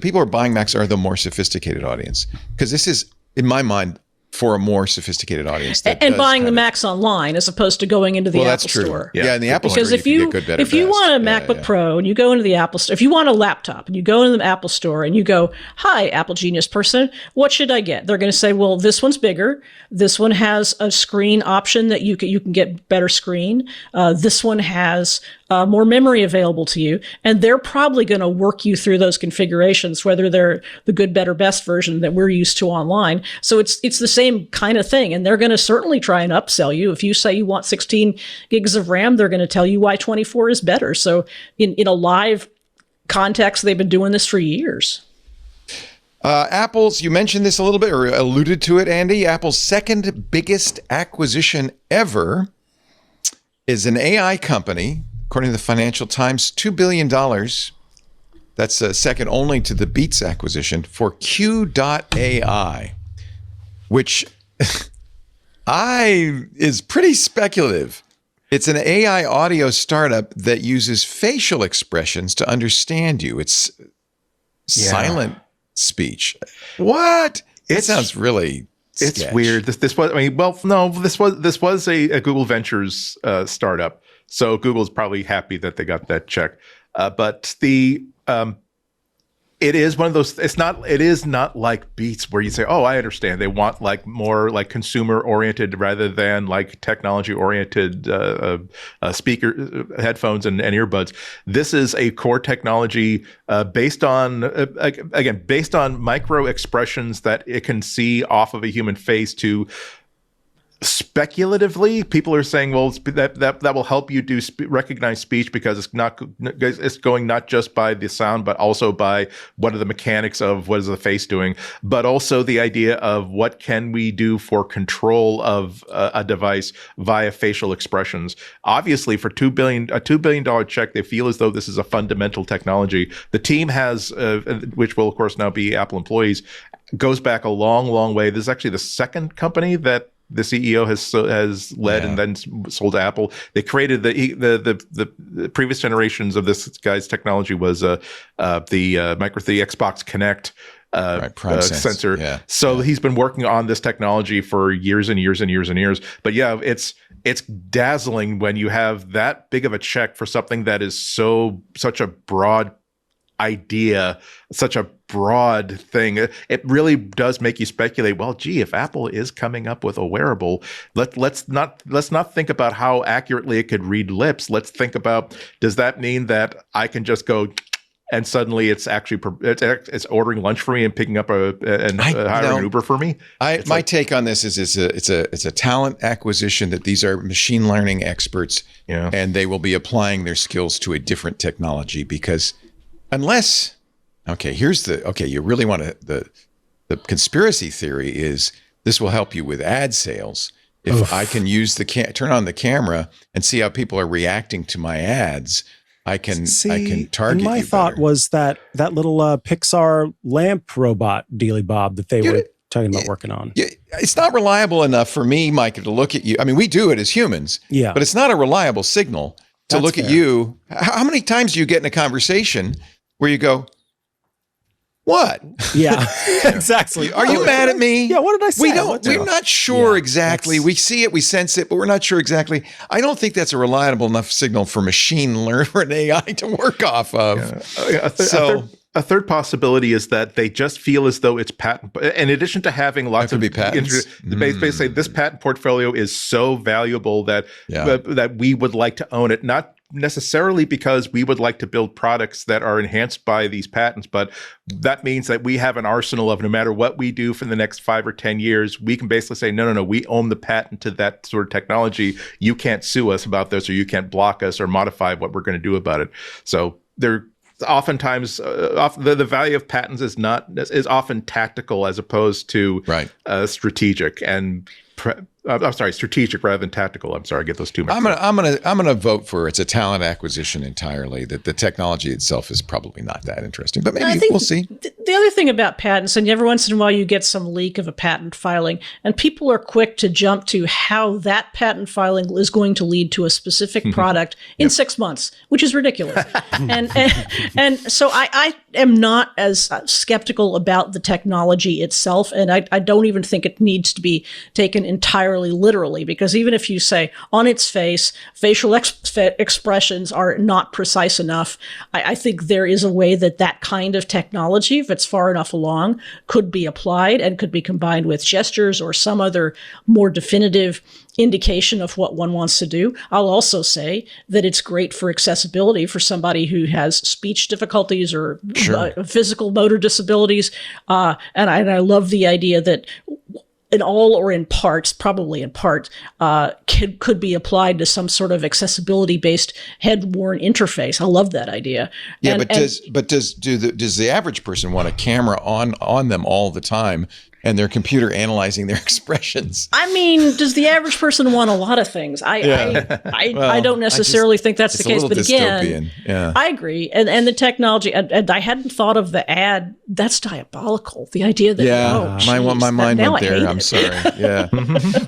people who are buying Macs are the more sophisticated audience. Because this is, in my mind, for a more sophisticated audience. And buying the Macs online as opposed to going into the Apple Store. Yeah, in the Apple Store, if you want a MacBook Pro and you go into the Apple Store, if you want a laptop and you go into the Apple Store and you go, hi, Apple Genius person, what should I get? They're going to say, well, this one's bigger. This one has a screen option that you can get better screen. This one has more memory available to you. And they're probably going to work you through those configurations, whether they're the good, better, best version that we're used to online. So it's the same kind of thing. And they're going to certainly try and upsell you. If you say you want 16 gigs of RAM, they're going to tell you why 24 is better. So in a live context, they've been doing this for years. Apple's, you mentioned this a little bit or alluded to it, Andy. Apple's second biggest acquisition ever is an AI company. According to the Financial Times, $2 billion. That's second only to the Beats acquisition for Q.ai, which is pretty speculative. It's an AI audio startup that uses facial expressions to understand you. It's silent speech. What? It sounds really It's sketch. weird. This was, I mean, well, no, this was a Google Ventures startup. So Google's probably happy that they got that check. But it is one of those. It is not like Beats where you say, "Oh, I understand." They want like more like consumer oriented rather than like technology oriented speaker headphones and earbuds. This is a core technology based on again based on micro expressions that it can see off of a human face to. Speculatively, people are saying, well, that will help you recognize speech because it's going not just by the sound, but also by what are the mechanics of what is the face doing, but also the idea of what can we do for control of a device via facial expressions. Obviously, for a $2 billion check, they feel as though this is a fundamental technology. The team has, which will of course now be Apple employees, goes back a long, long way. This is actually the second company that the CEO has led and then sold to Apple. They created the previous generations of this guy's technology was the Xbox Kinect sensor. Yeah. So he's been working on this technology for years and years and years and years. But yeah, it's dazzling when you have that big of a check for something that is such a broad idea, such a broad thing. It really does make you speculate, well, gee, if Apple is coming up with a wearable, let's not think about how accurately it could read lips. Let's think about, does that mean that I can just go and suddenly it's actually it's ordering lunch for me and picking up hiring an Uber for me? My take on this is it's a talent acquisition that these are machine learning experts, and they will be applying their skills to a different technology because unless, you really want to, the conspiracy theory is this will help you with ad sales. If I can use turn on the camera and see how people are reacting to my ads, I can target you. My thought was that little Pixar lamp robot dealy bob that they were talking about working on. It's not reliable enough for me, Micah, to look at you. I mean, we do it as humans, but it's not a reliable signal to look at you. How many times do you get in a conversation where you go, what? Yeah, exactly. Are you mad at me? Yeah, what did I say? We're not sure exactly. We see it, we sense it, but we're not sure exactly. I don't think that's a reliable enough signal for machine learning for an AI to work off of. A third possibility is that they just feel as though it's patent. In addition to having lots of patents, basically this patent portfolio is so valuable that we would like to own it. Not necessarily because we would like to build products that are enhanced by these patents, but that means that we have an arsenal of no matter what we do for the next 5 or 10 years, we can basically say, no, we own the patent to that sort of technology. You can't sue us about this, or you can't block us or modify what we're going to do about it. So they're oftentimes the value of patents is often tactical as opposed to strategic and strategic rather than tactical. I'm sorry, I get those two mixed up. I'm gonna vote for it's a talent acquisition entirely. That the technology itself is probably not that interesting, but maybe we'll see. The other thing about patents, and every once in a while you get some leak of a patent filing, and people are quick to jump to how that patent filing is going to lead to a specific product in 6 months, which is ridiculous. and so I am not as skeptical about the technology itself, and I don't even think it needs to be taken entirely literally, because even if you say on its face, facial expressions are not precise enough, I think there is a way that kind of technology, if it's far enough along, could be applied and could be combined with gestures or some other more definitive indication of what one wants to do. I'll also say that it's great for accessibility for somebody who has speech difficulties or physical motor disabilities. And I love the idea that in all or in parts, probably in part, could be applied to some sort of accessibility-based head-worn interface. I love that idea. Yeah, does the average person want a camera on them all the time and their computer analyzing their expressions. I mean, does the average person want a lot of things? I don't necessarily think that's the case. But again, I agree. And the technology, and I hadn't thought of the ad. That's diabolical. The idea that my mind went there. I'm sorry. Yeah.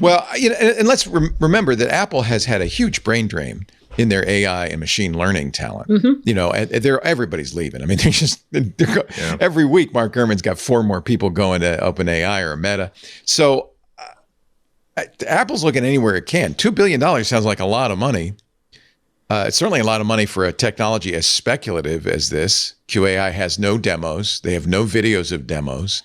Well, and let's remember that Apple has had a huge brain drain in their AI and machine learning talent. And everybody's leaving. I mean, every week, Mark Gurman's got 4 more people going to OpenAI or Meta. So Apple's looking anywhere it can. $2 billion sounds like a lot of money. It's certainly a lot of money for a technology as speculative as this. Q.ai has no demos. They have no videos of demos.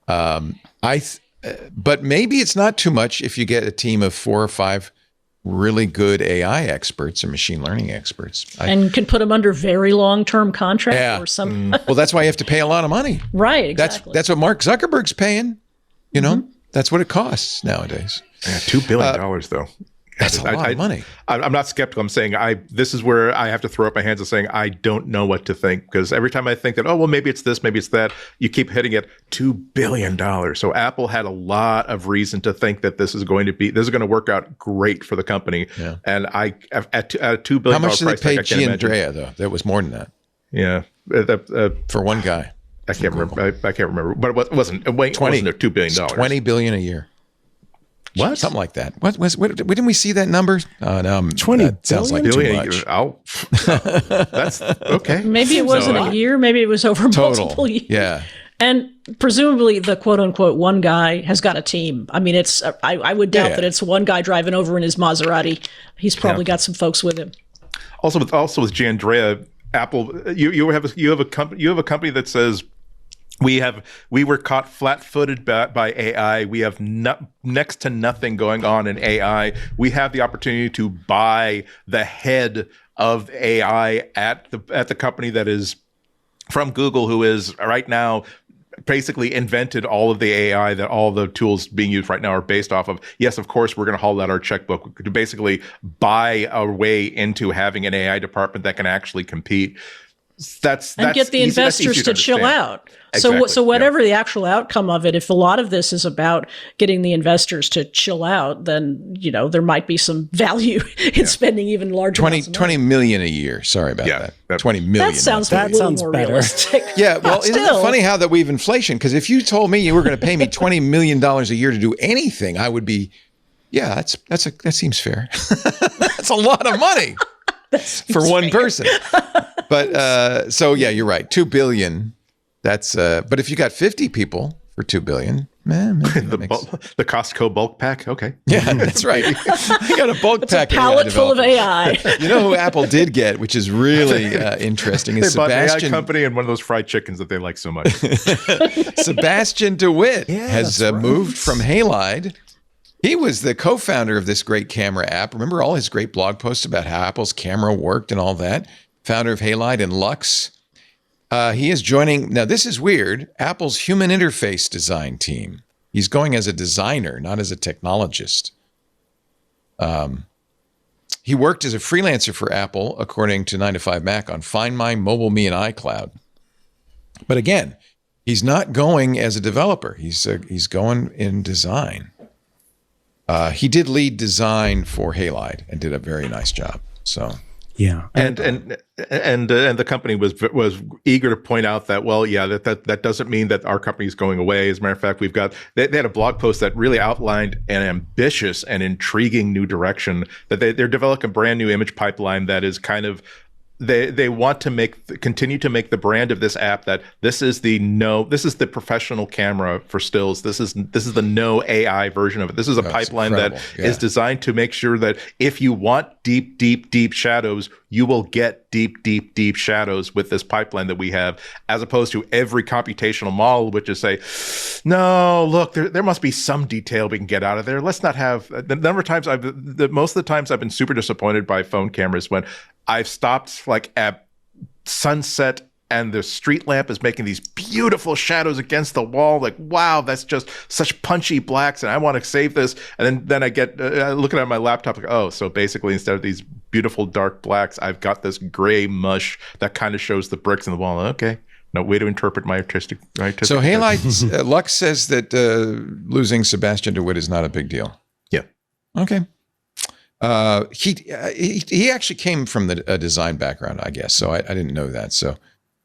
But maybe it's not too much if you get a team of 4 or 5 really good AI experts and machine learning experts. And can put them under very long-term contract or some. Well, that's why you have to pay a lot of money. Right, exactly. That's what Mark Zuckerberg's paying. That's what it costs nowadays. Yeah, $2 billion though. That's a lot of money. I'm not skeptical. I'm saying this is where I have to throw up my hands and saying I don't know what to think, because every time I think that, maybe it's this, maybe it's that, you keep hitting it. $2 billion. So Apple had a lot of reason to think that this is going to work out great for the company. Yeah. And at $2 billion, how much did they pay Giandrea though? That was more than that. Yeah, for one guy. I can't remember. I can't remember, but it wasn't. It wasn't $2 billion. $20 billion a year. What? Something like that. What didn't we see that number? No, 20 that sounds like too much. That's okay. Maybe it wasn't a year. Maybe it was over multiple years. Yeah. And presumably the quote unquote one guy has got a team. I mean, I would doubt that it's one guy driving over in his Maserati. He's probably got some folks with him. Also with Giandrea, Apple, you have a company that says, we were caught flat-footed by AI. We have next to nothing going on in AI. We have the opportunity to buy the head of AI at the company that is from Google, who is right now basically invented all of the AI that all the tools being used right now are based off of. Yes, of course, we're going to haul out our checkbook to basically buy our way into having an AI department that can actually compete. And get the investors to chill out. Exactly. So whatever the actual outcome of it, if a lot of this is about getting the investors to chill out, then there might be some value in spending even larger amounts of money. $20 million a year. Sorry about that. $20 million. That sounds more better. Realistic. Yeah, well, isn't it funny how that we've inflation? Because if you told me you were going to pay me $20 million a year to do anything, I would be, that seems fair. That's a lot of money for one person. But you're right. $2 billion. That's but if you got 50 people for $2 billion, man, the Costco bulk pack. Okay. Yeah, that's right. I got a bulk pack. A pallet full of AI. You know who Apple did get, which is really interesting, is Sebastian. Bought an AI company and one of those fried chickens that they like so much. Sebastian DeWitt has moved from Halide. He was the co-founder of this great camera app. Remember all his great blog posts about how Apple's camera worked and all that? Founder of Halide and Lux. He is joining, now this is weird, Apple's human interface design team. He's going as a designer, not as a technologist. He worked as a freelancer for Apple, according to 9to5Mac, on Find My, Mobile Me, and iCloud. But again, he's not going as a developer. He's going in design. He did lead design for Halide and did a very nice job. So yeah, and the company was eager to point out that that doesn't mean that our company is going away. As a matter of fact, they had a blog post that really outlined an ambitious and intriguing new direction that they're developing a brand new image pipeline that is kind of. They want to continue to make the brand of this app that this is the professional camera for stills. This is the no AI version of it. This is a pipeline that is designed to make sure that if you want deep shadows, you will get deep shadows with this pipeline that we have, as opposed to every computational model, which is say, no, look, there must be some detail we can get out of there. Let's not have the number of times most of the times I've been super disappointed by phone cameras when I've stopped like at sunset and the street lamp is making these beautiful shadows against the wall. Like, wow, that's just such punchy blacks, and I want to save this. And then I get looking at my laptop, like, oh, so basically instead of these beautiful dark blacks, I've got this gray mush that kind of shows the bricks in the wall. Okay, No way to interpret my artistic. So Halide, Lux says that losing Sebastian DeWitt is not a big deal. Yeah. Okay. He actually came from a design background, I guess. So I didn't know that. So,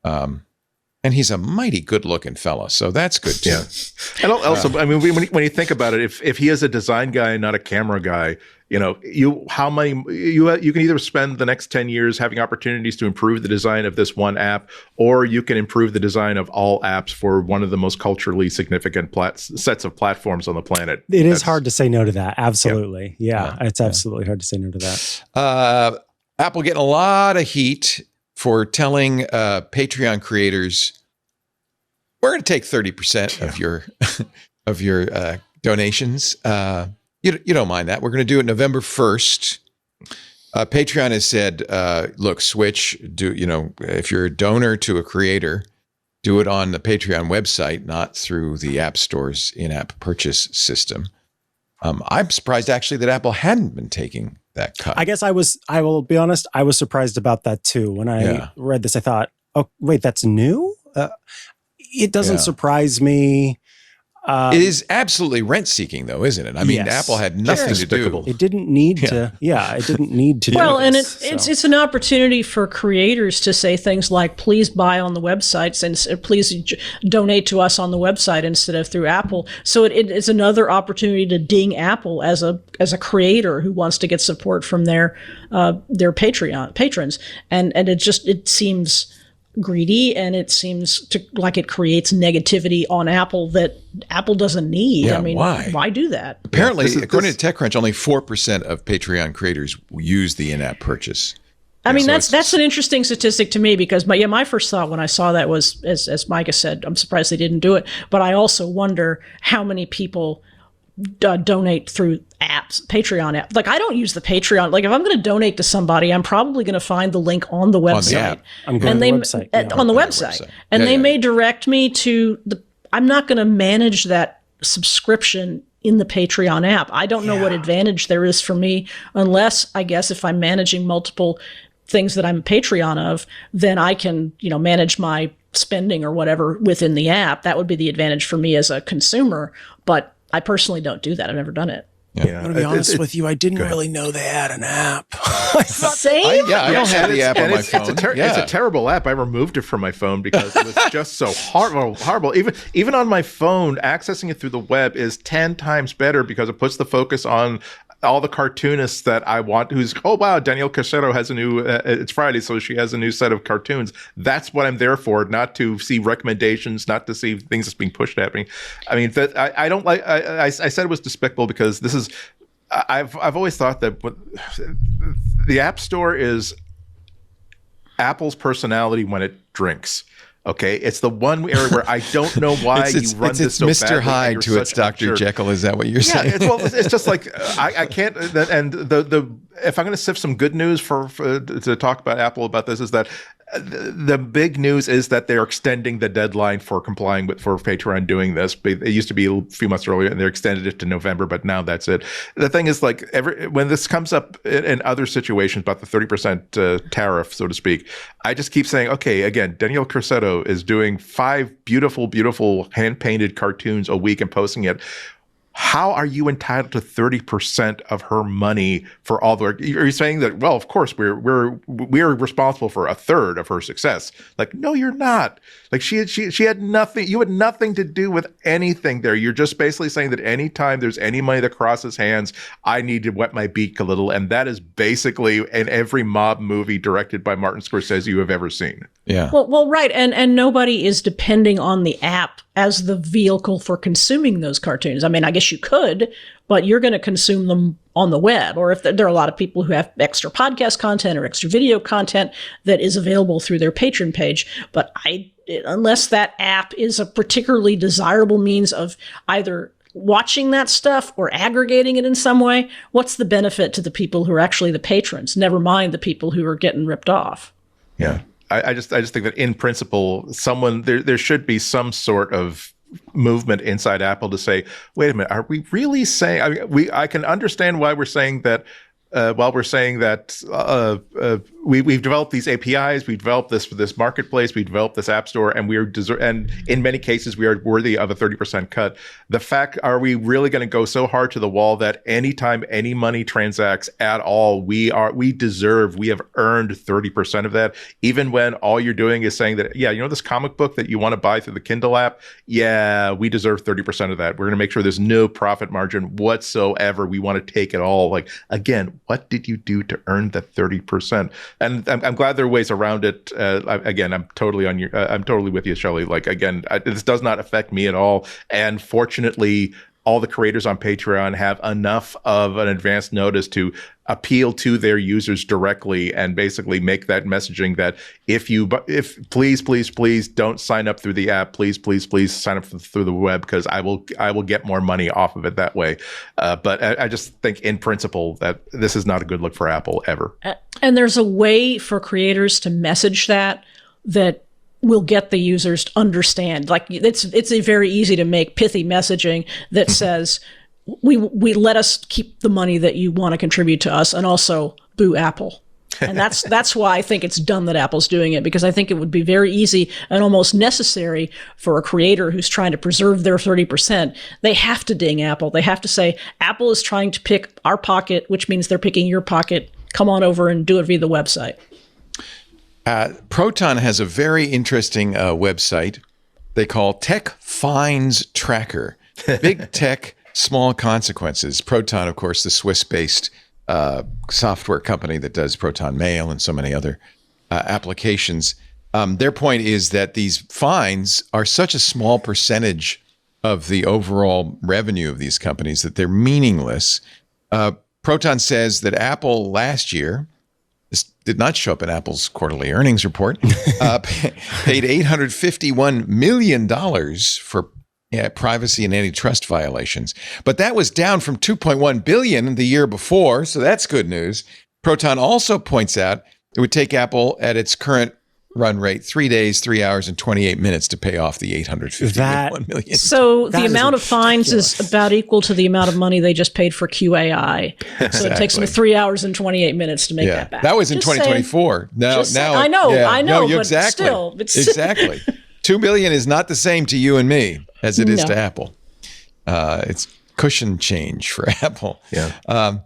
and he's a mighty good looking fella. So that's good too. Yeah. And also, I mean, when you think about it, if he is a design guy, not a camera guy, you can either spend the next 10 years having opportunities to improve the design of this one app, or you can improve the design of all apps for one of the most culturally significant sets of platforms on the planet. It is hard to say no to that. Absolutely. Yeah, it's absolutely hard to say no to that. Apple getting a lot of heat for telling Patreon creators, we're going to take 30% of your donations. You don't mind that. We're going to do it November 1st. Patreon has said, look, switch. If you're a donor to a creator, do it on the Patreon website, not through the App Store's in-app purchase system. I'm surprised actually that Apple hadn't been taking that cut. I guess I will be honest, I was surprised about that too. When I read this, I thought, oh, wait, that's new? It doesn't surprise me. It is absolutely rent-seeking, though, isn't it? I mean, Apple had nothing to do. It didn't need to. Yeah, it didn't need to. Well, and it's an opportunity for creators to say things like, "Please buy on the websites and please donate to us on the website instead of through Apple." So it's another opportunity to ding Apple as a creator who wants to get support from their Patreon patrons, and it seems greedy, and it seems like it creates negativity on Apple that Apple doesn't need. Yeah, I mean, why do that? Apparently, according to TechCrunch, only 4% of Patreon creators use the in-app purchase. I mean, that's an interesting statistic to me, because my first thought when I saw that was, as Micah said, I'm surprised they didn't do it. But I also wonder how many people donate through apps, Patreon app. Like, I don't use the Patreon. Like, if I'm going to donate to somebody, I'm probably going to find the link on the website. I'm going to the website. On the website. And they may direct me to I'm not going to manage that subscription in the Patreon app. I don't know what advantage there is for me, unless, I guess, if I'm managing multiple things that I'm a Patreon of, then I can, manage my spending or whatever within the app. That would be the advantage for me as a consumer. But I personally don't do that. I've never done it. Yeah. I'm going to be honest with you. I didn't really know they had an app. Same? I don't have the app on my phone. It's a terrible app. I removed it from my phone because it was just so horrible. Even on my phone, accessing it through the web is 10 times better because it puts the focus on all the cartoonists that I want, Danielle Casero has a new, it's Friday, so she has a new set of cartoons. That's what I'm there for, not to see recommendations, not to see things that's being pushed at me. I mean, I don't like, I said it was despicable because this is, I've always thought that the App Store is Apple's personality when it drinks. Okay, it's the one area where I don't know why you run this so badly. It's Mr. Hyde to its Dr. Jekyll. Is that what you're saying? It's just like I can't. And if I'm going to sift some good news to talk about Apple about this, is that the big news is that they're extending the deadline for complying for Patreon doing this. It used to be a few months earlier, and they extended it to November, but now that's it. The thing is, like, when this comes up in other situations about the 30% tariff, so to speak, I just keep saying, okay, again, Danielle Corsetto is doing 5 beautiful, beautiful hand-painted cartoons a week and posting it. How are you entitled to 30% of her money for all the? Are you saying that? Well, of course we're responsible for a third of her success. Like, no, you're not. Like she had nothing. You had nothing to do with anything there. You're just basically saying that anytime there's any money that crosses hands, I need to wet my beak a little, and that is basically in every mob movie directed by Martin Scorsese you have ever seen. Yeah. Well, right, and nobody is depending on the app as the vehicle for consuming those cartoons. I mean, I guess you could, but you're going to consume them on the web. Or if there are a lot of people who have extra podcast content or extra video content that is available through their Patreon page. But unless that app is a particularly desirable means of either watching that stuff or aggregating it in some way, what's the benefit to the people who are actually the patrons? Never mind the people who are getting ripped off. Yeah. I just think that in principle, there should be some sort of movement inside Apple to say, wait a minute, are we really saying? I can understand why we're saying that while we're saying that we've developed these APIs, we've developed this marketplace, we developed this app store, and and in many cases we are worthy of a 30% cut. The fact, are we really going to go so hard to the wall that anytime any money transacts at all, we have earned 30% of that, even when all you're doing is saying that, yeah, this comic book that you want to buy through the Kindle app, yeah, we deserve 30% of that. We're going to make sure there's no profit margin whatsoever. We want to take it all. Like, again, what did you do to earn that 30%? And I'm glad there are ways around it. I'm totally with you, Shelley. Like, again, this does not affect me at all. And fortunately, all the creators on Patreon have enough of an advance notice to appeal to their users directly and basically make that messaging that if please don't sign up through the app, please sign up through the web, because I will get more money off of it that way. But I just think in principle that this is not a good look for Apple ever. And there's a way for creators to message that will get the users to understand. Like, it's a very easy to make pithy messaging that says, we let us keep the money that you want to contribute to us, and also boo Apple. And that's why I think it's dumb that Apple's doing it, because I think it would be very easy and almost necessary for a creator who's trying to preserve their 30%. They have to ding Apple. They have to say, Apple is trying to pick our pocket, which means they're picking your pocket. Come on over and do it via the website. Proton has a very interesting website they call Tech Fines Tracker. Big tech, small consequences. Proton, of course, the Swiss-based software company that does Proton Mail and so many other applications. Their point is that these fines are such a small percentage of the overall revenue of these companies that they're meaningless. Proton says that Apple last year, this did not show up in Apple's quarterly earnings report, paid $851 million for privacy and antitrust violations. But that was down from $2.1 billion the year before, so that's good news. Proton also points out it would take Apple at its current run rate 3 days, 3 hours, and 28 minutes to pay off the $851 million. So the amount of fines is about equal to the amount of money they just paid for Q.ai. So it takes them 3 hours and 28 minutes to make that back. That was in 2024. Now, I know, no, but exactly. still. Exactly. $2 billion is not the same to you and me as it is to Apple. It's cushion change for Apple. Yeah.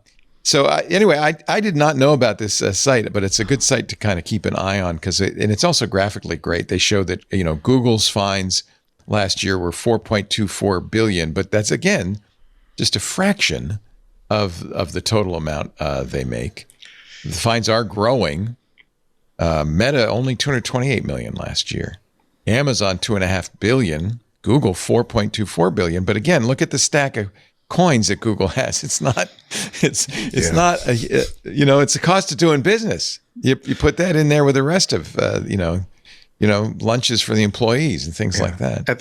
So anyway, I did not know about this site, but it's a good site to kind of keep an eye on, and it's also graphically great. They show that Google's fines last year were $4.24 billion, but that's again just a fraction of the total amount they make. The fines are growing. Meta only $228 million last year. Amazon $2.5 billion. Google $4.24 billion. But again, look at the stack of coins that Google has. It's not it's a cost of doing business. You put that in there with the rest of lunches for the employees and things like that. At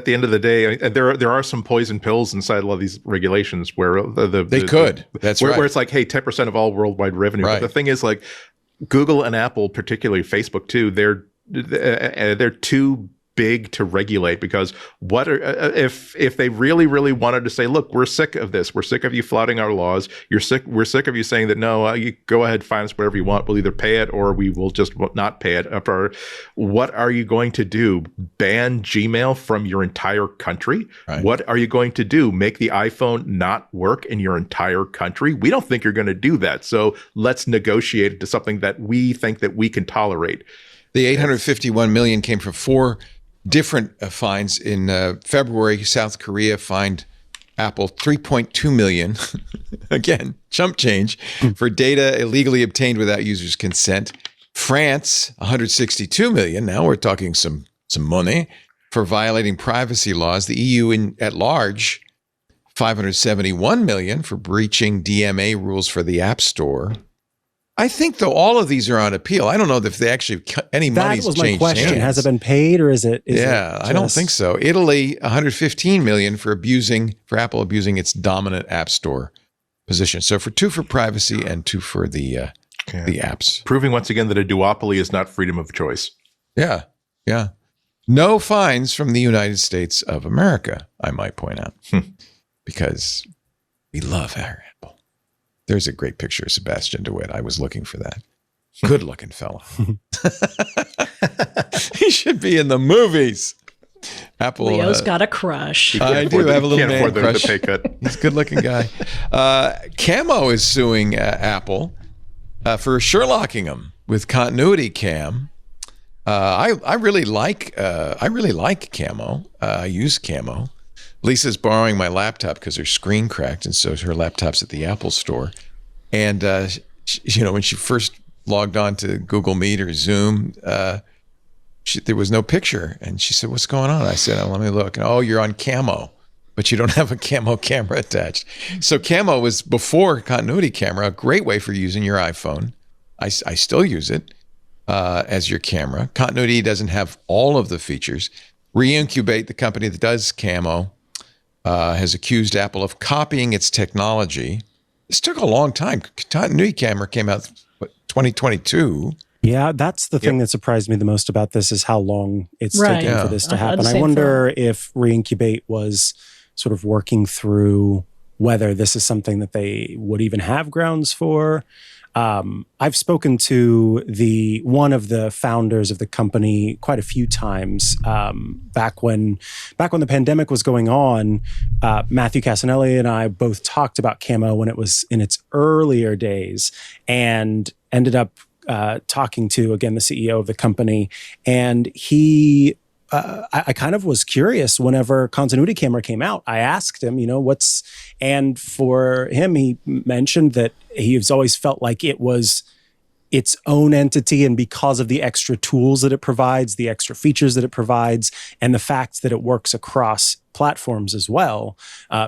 the end of the day, there are some poison pills inside a lot of these regulations where where it's like, hey, 10% of all worldwide revenue. Right. But the thing is, like, Google and Apple, particularly Facebook too, they're too big to regulate, because if they really wanted to say, look, we're sick of this, we're sick of you flouting our laws, we're sick of you saying that no, you go ahead, fine us whatever you want, we'll either pay it or we will just not pay it. What are you going to do? Ban Gmail from your entire country? Right. What are you going to do? Make the iPhone not work in your entire country? We don't think you're going to do that, so let's negotiate it to something that we think that we can tolerate. The $851 million came from 4 different fines. In February, South Korea fined Apple $3.2 million, again, chump change, for data illegally obtained without users' consent. France, $162 million, now we're talking some money, for violating privacy laws. The EU at large, $571 million for breaching DMA rules for the App Store. I think, though, all of these are on appeal. I don't know if they actually any money's changed. That was my question. Hands. Has it been paid, or is it? I don't think so. Italy, $115 million for Apple abusing its dominant App Store position. So for 2 for privacy and 2 for the apps. Proving once again that a duopoly is not freedom of choice. Yeah. No fines from the United States of America, I might point out, because we love our Apple. There's a great picture of Sebastian DeWitt. I was looking for that. Good looking fella. He should be in the movies. Apple. Leo's got a crush. I do have a little man crush. The pay cut. He's a good looking guy. Camo is suing Apple for Sherlocking them with Continuity Cam. I really like Camo. I use Camo. Lisa's borrowing my laptop because her screen cracked, and so her laptop's at the Apple store. And when she first logged on to Google Meet or Zoom, there was no picture, and she said, "What's going on?" I said, "Let me look." And, "Oh, you're on Camo, but you don't have a Camo camera attached." So Camo was before Continuity Camera, a great way for using your iPhone. I still use it as your camera. Continuity doesn't have all of the features. Reincubate, the company that does Camo, has accused Apple of copying its technology. This took a long time. Continuity Camera came out 2022. Yeah, that's the thing that surprised me the most about this is how long it's taken for this to happen. I wonder if Reincubate was sort of working through whether this is something that they would even have grounds for. I've spoken to one of the founders of the company quite a few times. Back when the pandemic was going on, Matthew Casanelli and I both talked about Camo when it was in its earlier days, and ended up talking to, again, the CEO of the company. And I kind of was curious whenever Continuity Camera came out. I asked him, and for him, he mentioned that he's always felt like it was its own entity, and because of the extra tools that it provides, the extra features that it provides, and the fact that it works across platforms as well,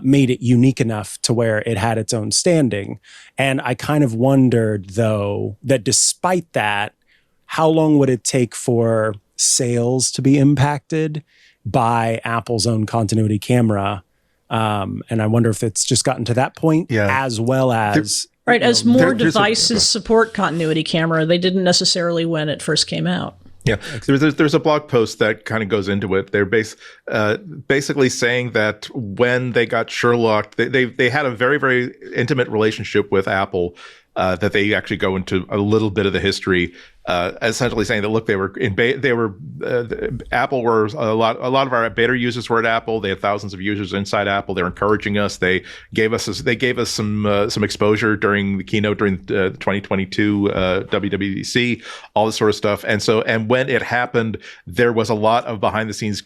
made it unique enough to where it had its own standing. And I kind of wondered, though, that despite that, how long would it take for sales to be impacted by Apple's own Continuity Camera? And I wonder if it's just gotten to that point, as well as... Right, as more devices support Continuity Camera, they didn't necessarily when it first came out. Yeah, there's a blog post that kind of goes into it. They're basically saying that when they got Sherlocked, they had a very, very intimate relationship with Apple. That they actually go into a little bit of the history, essentially saying that, look, Apple were a lot of our beta users were at Apple. They had thousands of users inside Apple. They're encouraging us. They gave us some exposure during the keynote during the 2022 WWDC, all this sort of stuff. And when it happened, there was a lot of behind the scenes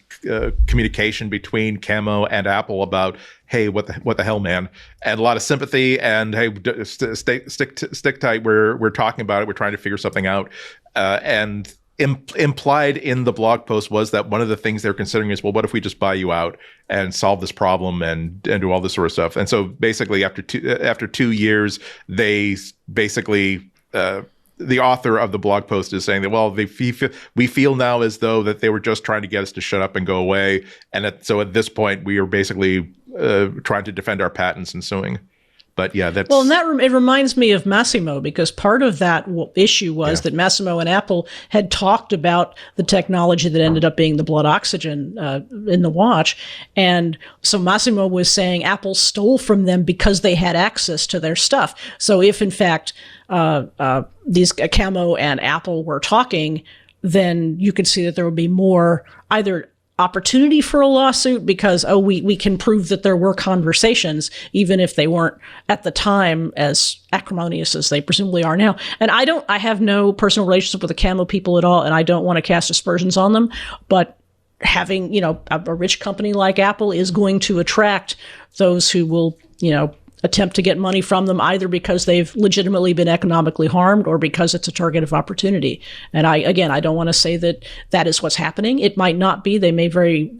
communication between Camo and Apple about, hey, what the hell, man, and a lot of sympathy, and hey, stick tight. We're talking about it. We're trying to figure something out. And implied in the blog post was that one of the things they're considering is, well, what if we just buy you out and solve this problem and do all this sort of stuff? And so basically, after 2 years, they basically. The author of the blog post is saying that, well, we feel now as though that they were just trying to get us to shut up and go away. And so at this point, we are basically trying to defend our patents and suing. But yeah, that's... Well, and it reminds me of Massimo, because part of that issue was that Massimo and Apple had talked about the technology that ended up being the blood oxygen in the watch. And so Massimo was saying Apple stole from them because they had access to their stuff. So if, in fact, these Camo and Apple were talking, then you could see that there would be more either opportunity for a lawsuit because, we can prove that there were conversations, even if they weren't at the time as acrimonious as they presumably are now. And I have no personal relationship with the Camo people at all, and I don't want to cast aspersions on them, but having, a rich company like Apple is going to attract those who will, attempt to get money from them, either because they've legitimately been economically harmed or because it's a target of opportunity. And I don't want to say that is what's happening. It might not be.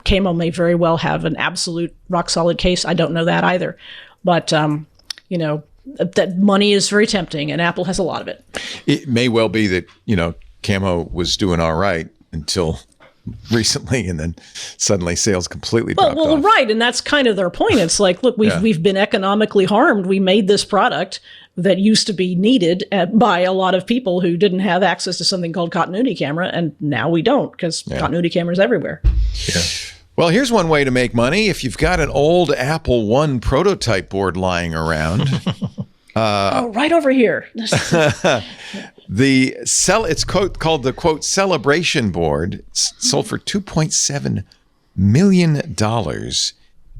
Camo may very well have an absolute rock solid case. I don't know that either. But, that money is very tempting, and Apple has a lot of it. It may well be that, Camo was doing all right until recently, and then suddenly sales completely dropped off. Right, and that's kind of their point. It's like, look, we've been economically harmed. We made this product that used to be needed by a lot of people who didn't have access to something called Continuity Camera, and now we don't, because Continuity Camera is everywhere. Yeah. Well, here's one way to make money. If you've got an old Apple I prototype board lying around, Right over here. It's called the quote celebration board. Sold for $2.7 million.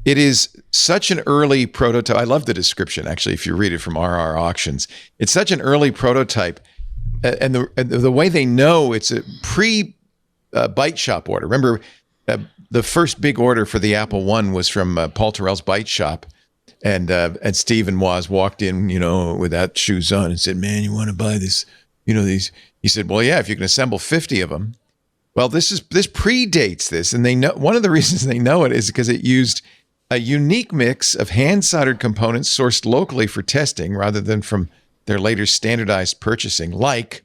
It is such an early prototype. I love the description, actually, if you read it from RR Auctions. It's such an early prototype. And the way they know it's a pre-Byte Shop order. Remember, the first big order for the Apple One was from Paul Terrell's Byte Shop. And Steve and Woz walked in, without shoes on and said, "Man, you want to buy this, these?" He said, "Well, yeah, if you can assemble 50 of them." Well, this predates this. And they know one of the reasons they know it is because it used a unique mix of hand-soldered components sourced locally for testing rather than from their later standardized purchasing, like,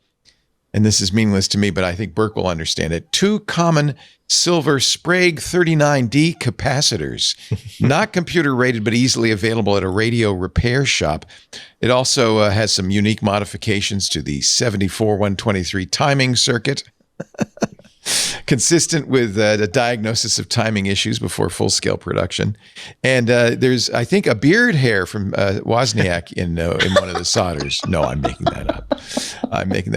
and this is meaningless to me, but I think Burke will understand it, 2 common silver Sprague 39D capacitors, not computer rated, but easily available at a radio repair shop. It also has some unique modifications to the 74-123 timing circuit, consistent with the diagnosis of timing issues before full-scale production. And there's, I think, a beard hair from Wozniak in one of the solders. No, I'm making that up.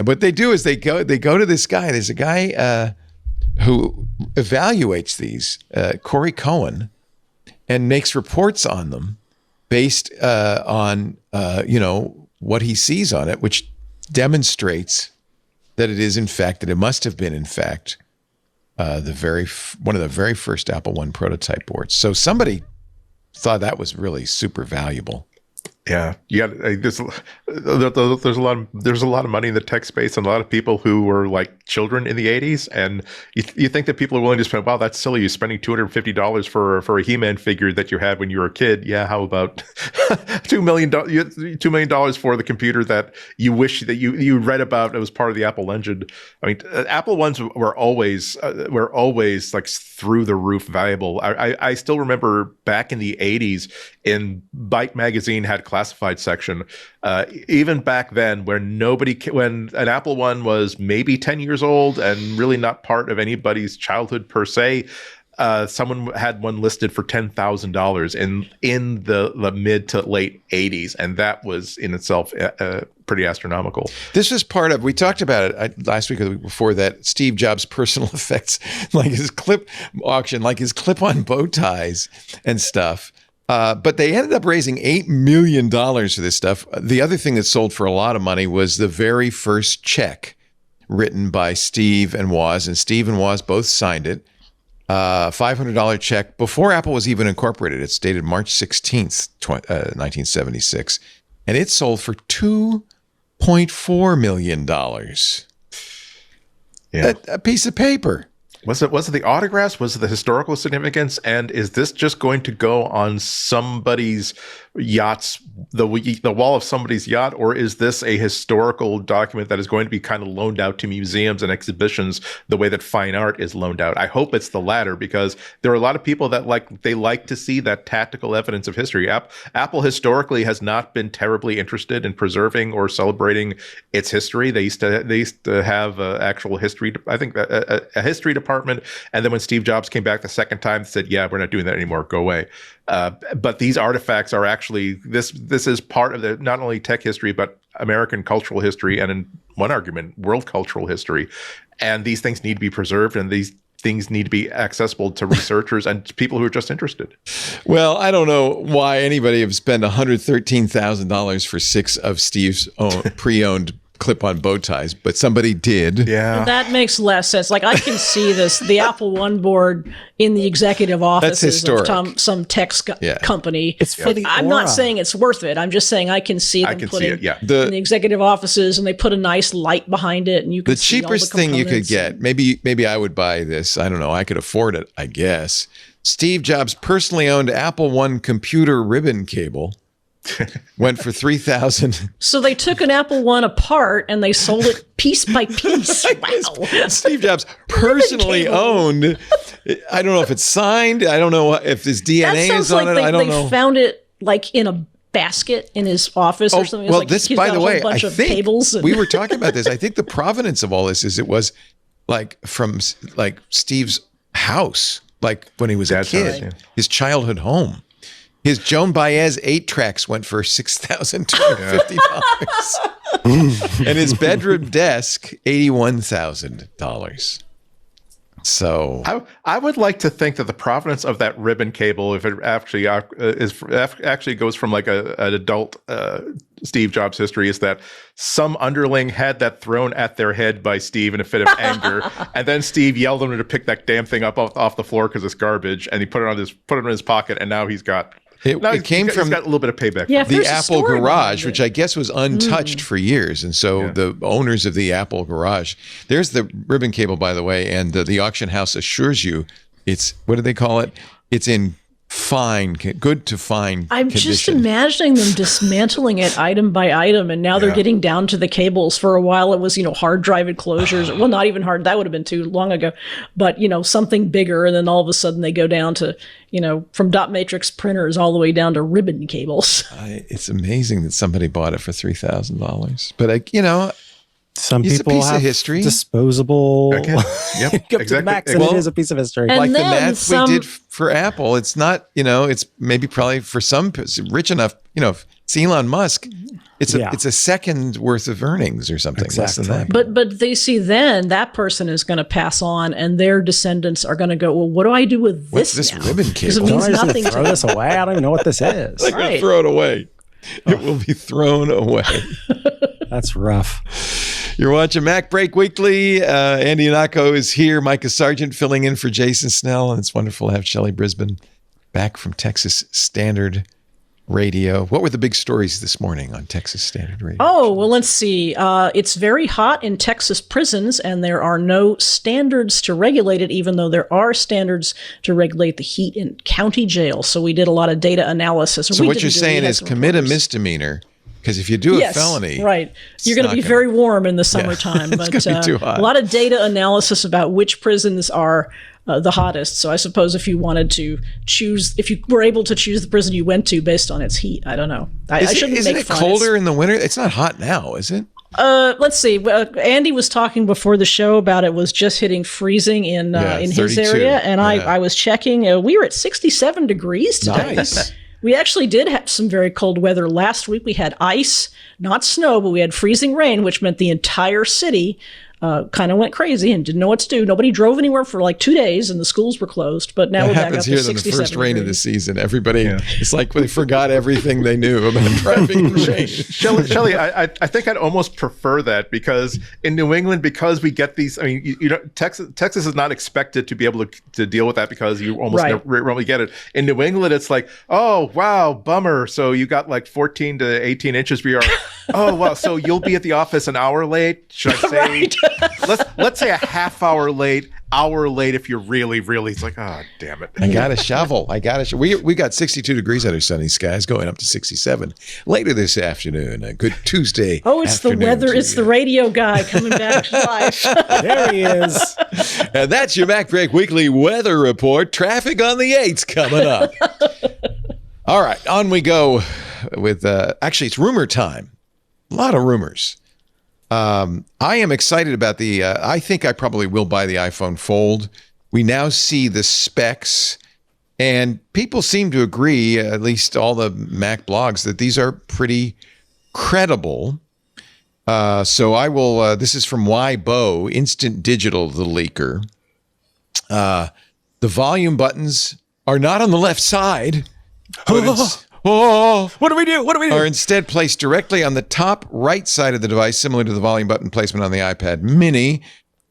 What they do is they go to this guy. There's a guy who evaluates these, Corey Cohen, and makes reports on them based on what he sees on it, which demonstrates that it must have been in fact one of the very first Apple I prototype boards. So somebody thought that was really super valuable. Yeah, there's a lot of money in the tech space, and a lot of people who were like children in the 80s, and you think that people are willing to spend, wow, that's silly, you're spending $250 for a He-Man figure that you had when you were a kid. Yeah, how about $2 million for the computer that you wish that you read about? It was part of the Apple engine. I mean, Apple ones were always like through the roof valuable. I still remember back in the 80s, in Byte magazine had classified section. Even back then, when an Apple One was maybe 10 years old and really not part of anybody's childhood per se, someone had one listed for $10,000 in the mid to late 80s, and that was in itself pretty astronomical. This was part of, we talked about it last week or the week before, that Steve Jobs' personal effects, like his clip auction, like his clip-on bow ties and stuff. But they ended up raising $8 million for this stuff. The other thing that sold for a lot of money was the very first check written by Steve and Woz, and Steve and Woz both signed it. $500 check before Apple was even incorporated. It's dated March 16th, 1976. And it sold for $2.4 million. Yeah. A piece of paper. Was it the autographs? Was it the historical significance? And is this just going to go on somebody's yacht's, the wall of somebody's yacht, or is this a historical document that is going to be kind of loaned out to museums and exhibitions the way that fine art is loaned out? I hope it's the latter, because there are a lot of people that like to see that tactical evidence of history. Apple historically has not been terribly interested in preserving or celebrating its history. They used to have actual history, I think, a history department. And then when Steve Jobs came back the second time, they said, "Yeah, we're not doing that anymore. Go away." But these artifacts are actually, this is part of the not only tech history, but American cultural history, and in one argument, world cultural history. And these things need to be preserved, and these things need to be accessible to researchers and to people who are just interested. Well, I don't know why anybody would spend $113,000 for 6 of Steve's pre-owned clip-on bow ties, but somebody did. Yeah, that makes less sense. Like, I can see the Apple One board in the executive offices of some tech company. It's for the I'm aura. not saying it's worth it. I'm just saying I can see them putting it, yeah. in the executive offices, and they put a nice light behind it, and you can the see cheapest all the thing you could components. get. Maybe I would buy this. I don't know. I could afford it, I guess. Steve Jobs' personally owned Apple One computer ribbon cable. Went for $3,000. So they took an Apple One apart and they sold it piece by piece. Wow. Steve Jobs personally owned. I don't know if it's signed. I don't know if his DNA is on it. I don't know. They found it like in a basket in his office or something. Well, like this, he's by got the a way, whole bunch I of think cables we were talking about this. I think the provenance of all this is it was like from like Steve's house, like when he was a kid, his childhood home. His Joan Baez 8 tracks went for $6,250. And his bedroom desk, $81,000. So I would like to think that the provenance of that ribbon cable, if it actually actually goes from like an adult Steve Jobs history, is that some underling had that thrown at their head by Steve in a fit of anger, and then Steve yelled at him to pick that damn thing up off the floor because it's garbage, and he put it in his pocket, and now he's got. It came from he's got a little bit of payback. Yeah, from the there's a Apple story garage, behind which it. I guess was untouched for years. And so the owners of the Apple garage, there's the ribbon cable, by the way, and the auction house assures you it's, what do they call it? It's in good to fine I'm condition. just imagining them dismantling it item by item, and now they're getting down to the cables. For a while, it was, hard drive enclosures. Well, not even hard. That would have been too long ago. But, something bigger, and then all of a sudden they go down to, from dot matrix printers all the way down to ribbon cables. It's amazing that somebody bought it for $3,000. But, Some it's a people piece of have history. disposable. Yep, Up to the max, and Well, it is a piece of history. And like the then math we did for Apple, it's not, it's maybe probably for some rich enough, if it's Elon Musk, it's a second worth of earnings or something less than that. But they see then that person is going to pass on, and their descendants are going to go, well, what do I do with What's this this now? ribbon Because it cable? means Don't I just nothing throw to this away? I don't even know what this is. Like, Right. throw it away. It will be thrown away. That's rough. You're watching MacBreak Weekly. Andy Anako is here. Micah Sargent filling in for Jason Snell. And it's wonderful to have Shelley Brisbane back from Texas Standard Radio. What were the big stories this morning on Texas Standard Radio? Oh, well, let's see. It's very hot in Texas prisons, and there are no standards to regulate it, even though there are standards to regulate the heat in county jails. So we did a lot of data analysis. So what you're saying is commit a misdemeanor, because if you do a felony, right, you're going to be very warm in the summertime. It's But gonna be too hot. a lot of data analysis about which prisons are the hottest. So I suppose if you wanted to choose, if you were able to choose the prison you went to based on its heat, I don't know. I shouldn't isn't make it fun. colder in the winter? It's not hot now, is it? Let's see. Andy was talking before the show about it was just hitting freezing in his 32. area, and Yeah. I was checking. We were at 67 degrees today. Nice. We actually did have some very cold weather last week. We had ice, not snow, but we had freezing rain, which meant the entire city kind of went crazy and didn't know what to do. Nobody drove anywhere for like 2 days, and the schools were closed. But now That we're back up happens to here in the 67 first rain of the degrees. season. Everybody, it's like they forgot everything they knew about driving in rain. Shelley, I think I'd almost prefer that, because in New England, because we get these, I mean, Texas is not expected to be able to deal with that, because you almost never really get it. In New England, it's like, oh, wow, bummer. So you got like 14 to 18 inches per year. Oh, wow. So you'll be at the office an hour late. Should I say, let's say a half hour late if you're really, it's like, oh, damn it. I got a shovel. We got 62 degrees under sunny skies, going up to 67 later this afternoon. A good Tuesday. Oh, it's the weather. It's the radio guy coming back to life. There he is. And that's your MacBreak Weekly weather report. Traffic on the 8s coming up. All right, on we go with, actually, it's rumor time. A lot of rumors. I am excited about I think I probably will buy the iPhone Fold. We now see the specs, and people seem to agree, at least all the Mac blogs, that these are pretty credible. So I will, this is from YBO, Instant Digital, the leaker. The volume buttons are not on the left side. What do we do? Are instead placed directly on the top right side of the device, similar to the volume button placement on the iPad Mini,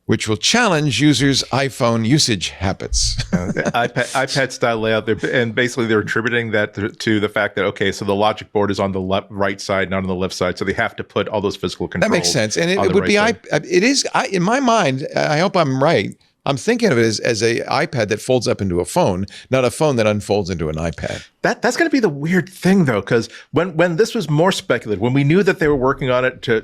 which will challenge users' iPhone usage habits. iPad style layout, and basically they're attributing that to the fact that, okay, so the logic board is on the right side, not on the left side, so they have to put all those physical controls. That makes sense, and it would right be it is in my mind. I hope I'm right. I'm thinking of it as a iPad that folds up into a phone, not a phone that unfolds into an iPad. That's going to be the weird thing, though, because when this was more speculative, when we knew that they were working on it to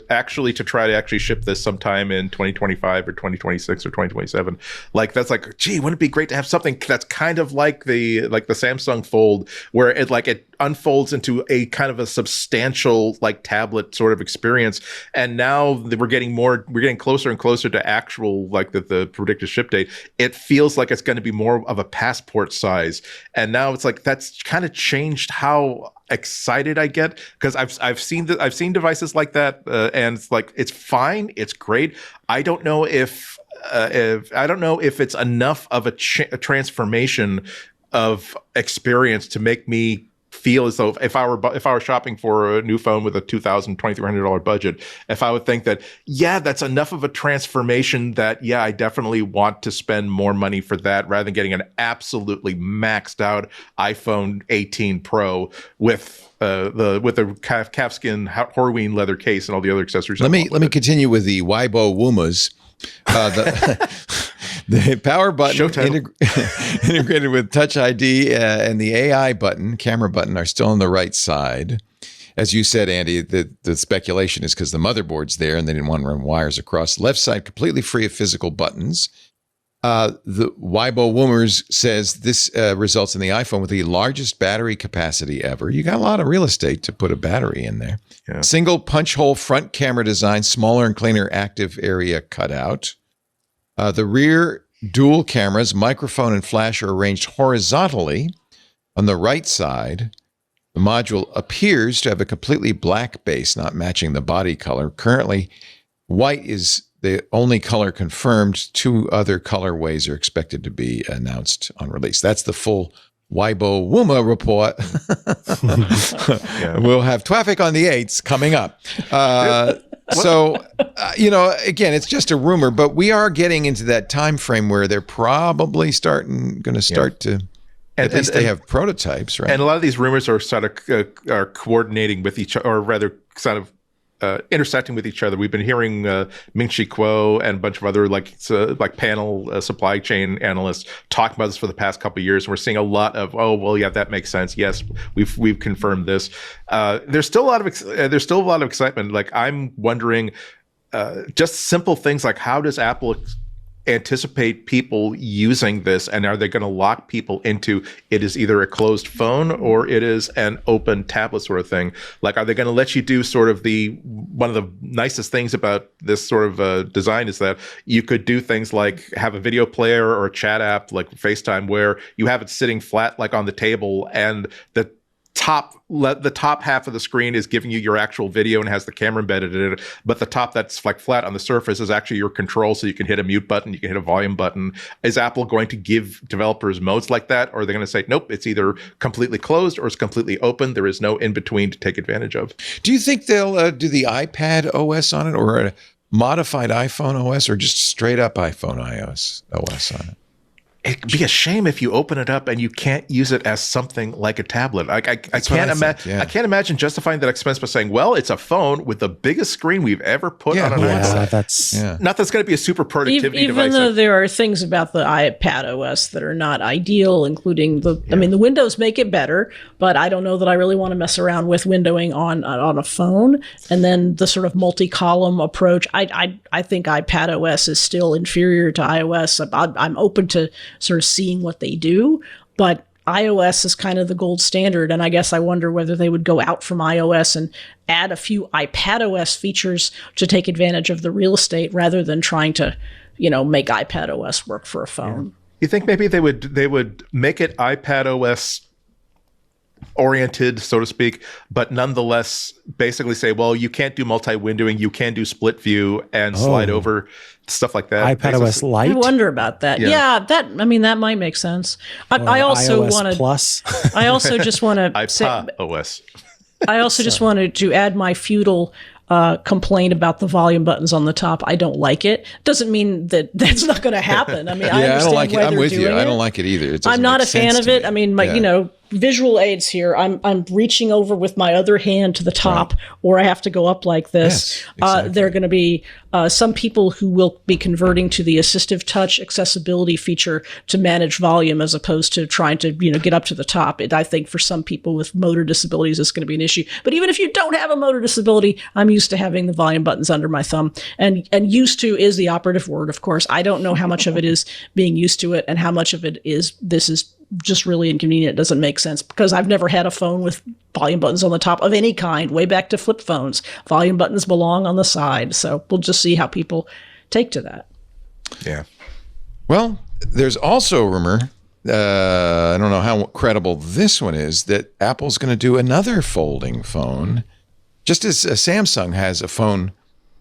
try to ship this sometime in 2025 or 2026 or 2027, like that's like, gee, wouldn't it be great to have something that's kind of like the Samsung Fold, where it unfolds into a kind of a substantial like tablet sort of experience. And now we're getting closer and closer to actual like the predicted ship ship date, it feels like it's going to be more of a passport size. And now it's like that's kind of changed how excited I get, because I've seen devices like that, and it's like it's fine, it's great. I don't know if it's enough of a transformation of experience to make me feel as though if I were shopping for a new phone with a $2,000-$2,300 budget, if I would think that, yeah, that's enough of a transformation that, yeah, I definitely want to spend more money for that rather than getting an absolutely maxed out iPhone 18 Pro with the calfskin Horween leather case and all the other accessories. Let me continue with the Weibo Wumas. The power button integrated with Touch ID and the AI button, camera button, are still on the right side. As you said, Andy, the speculation is because the motherboard's there and they didn't want to run wires across. Left side completely free of physical buttons. The Weibo Woomers says this results in the iPhone with the largest battery capacity ever. You got a lot of real estate to put a battery in there. Yeah. Single punch hole front camera design, smaller and cleaner active area cutout. The rear dual cameras, microphone and flash, are arranged horizontally on the right side. The module appears to have a completely black base, not matching the body color. Currently, white is the only color confirmed. 2 other colorways are expected to be announced on release. That's the full Weibo Wuma report. Yeah. We'll have traffic on the 8s coming up. Again, it's just a rumor, but we are getting into that time frame where they're probably going to start to. At least they have prototypes, right? And a lot of these rumors are sort of are coordinating with each other, or rather, sort of intersecting with each other. We've been hearing Ming-Chi Kuo and a bunch of other like panel supply chain analysts talk about this for the past couple of years. And we're seeing a lot of, oh, well, yeah, that makes sense. Yes, we've confirmed this. There's still a lot of excitement. Like, I'm wondering, just simple things like, how does Apple anticipate people using this, and are they going to lock people into it is either a closed phone or it is an open tablet sort of thing? Like, are they going to let you do sort of one of the nicest things about this sort of design is that you could do things like have a video player or a chat app like FaceTime where you have it sitting flat like on the table, and the top half of the screen is giving you your actual video and has the camera embedded in it, but the top that's like flat on the surface is actually your control, so you can hit a mute button, you can hit a volume button. Is Apple going to give developers modes like that, or are they going to say, nope, it's either completely closed or it's completely open, there is no in between to take advantage of? Do you think they'll do the iPad OS on it, or a modified iPhone OS, or just straight up iPhone OS on it? It'd be a shame if you open it up and you can't use it as something like a tablet. I can't imagine justifying that expense by saying, well, it's a phone with the biggest screen we've ever put on an iPhone. Not that's going to be a super productivity device. Even though there are things about the iPad OS that are not ideal, including the Windows make it better, but I don't know that I really want to mess around with windowing on a phone. And then the sort of multi-column approach, I think iPad OS is still inferior to iOS. I'm open to sort of seeing what they do, but iOS is kind of the gold standard, and I guess I wonder whether they would go out from iOS and add a few iPadOS features to take advantage of the real estate rather than trying to, make iPadOS work for a phone. Yeah. You think maybe they would make it iPadOS oriented, so to speak, but nonetheless basically say, well, you can't do multi-windowing, you can do split view and slide over, stuff like that. iPadOS Lite? I wonder about that. Yeah, that might make sense. I also wanted Plus. I also just want to say OS. I also just wanted to add my feudal complaint about the volume buttons on the top. I don't like it. Doesn't mean that that's not going to happen. I mean, I understand don't like why it. I'm they're with you. doing I it. don't like it either. I'm not a fan of it. I mean, my visual aids here. I'm reaching over with my other hand to the top, or I have to go up like this. Yes, exactly. There are going to be some people who will be converting to the assistive touch accessibility feature to manage volume as opposed to trying to get up to the top. I think for some people with motor disabilities, it's going to be an issue. But even if you don't have a motor disability, I'm used to having the volume buttons under my thumb, and used to is the operative word. Of course, I don't know how much of it is being used to it and how much of it is this is just really inconvenient. It doesn't make sense because I've never had a phone with volume buttons on the top of any kind. Way back to flip phones, volume buttons belong on the side. So we'll just see how people take to that. Yeah. Well, there's also a rumor, I don't know how credible this one is, that Apple's going to do another folding phone. Just as Samsung has a phone.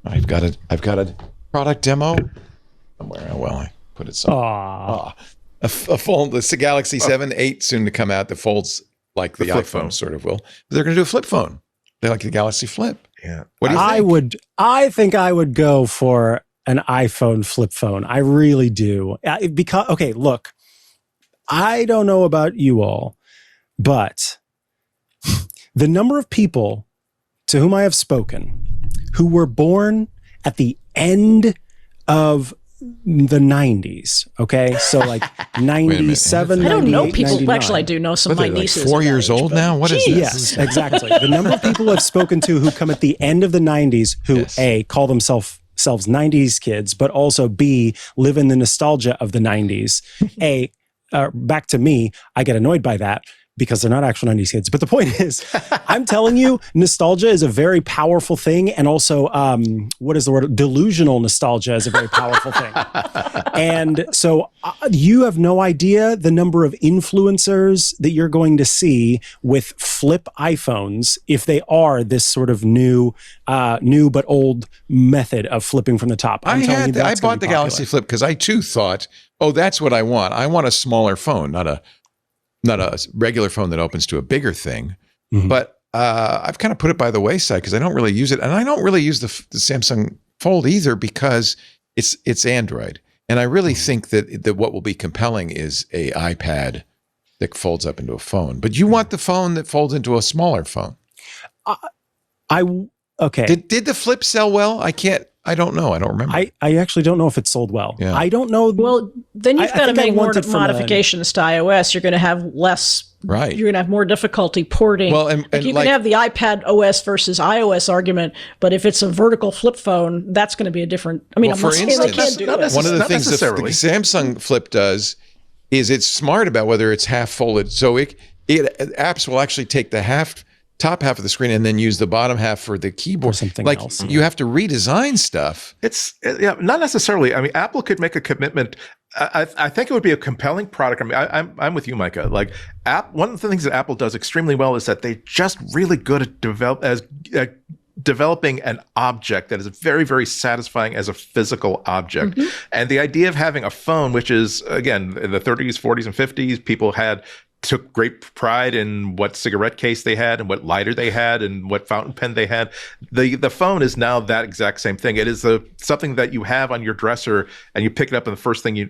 I've got a product demo somewhere. Oh, well, I put it somewhere. A fold, it's the Galaxy 7, 8 soon to come out that folds like the iPhone phone sort of will. But they're going to do a flip phone. They like the Galaxy Flip. Yeah. What do you think? I think I would go for an iPhone flip phone. I really do. Because, okay, look, I don't know about you all, but the number of people to whom I have spoken who were born at the end of the 90s, okay? So like 97, I don't know 98, people. 99. Actually, I do know some of my Like nieces. 4 are that years age, old but- now? What is this? Yes, exactly. The number of people I've spoken to who come at the end of the 90s who, Yes. A, call themselves 90s kids, but also B, live in the nostalgia of the 90s. Back to me, I get annoyed by that because they're not actual 90s kids. But the point is, I'm telling you, nostalgia is a very powerful thing. And also, what is the word? Delusional nostalgia is a very powerful thing. And so you have no idea the number of influencers that you're going to see with flip iPhones if they are this sort of new but old method of flipping from the top. I bought the Galaxy Flip because I too thought, oh, that's what I want. I want a smaller phone, not a regular phone that opens to a bigger thing. Mm-hmm. But I've kind of put it by the wayside because I don't really use it. And I don't really use the Samsung Fold either because it's Android. And I really think that what will be compelling is a iPad that folds up into a phone. But you want the phone that folds into a smaller phone. Okay. Did the Flip sell well? I don't know. I don't remember. I actually don't know if it sold well. Yeah. I don't know. Well, then you've got to make more modifications to iOS. You're going to have less. Right. You're going to have more difficulty porting. Well, and you can have the iPad OS versus iOS argument, but if it's a vertical flip phone, that's going to be a different. I mean, for instance, they can't do it. one of the things that the Samsung Flip does is it's smart about whether it's half folded. So apps will actually take the top half of the screen and then use the bottom half for the keyboard. Or something like else. You have to redesign stuff. Not necessarily. I mean, Apple could make a commitment. I think it would be a compelling product. I mean, I'm with you, Micah. Like, one of the things that Apple does extremely well is that they're just really good at developing an object that is very, very satisfying as a physical object. Mm-hmm. And the idea of having a phone, which is, again, in the 30s, 40s, and 50s, people took great pride in what cigarette case they had and what lighter they had and what fountain pen they had. The phone is now that exact same thing. It is something that you have on your dresser and you pick it up and the first thing you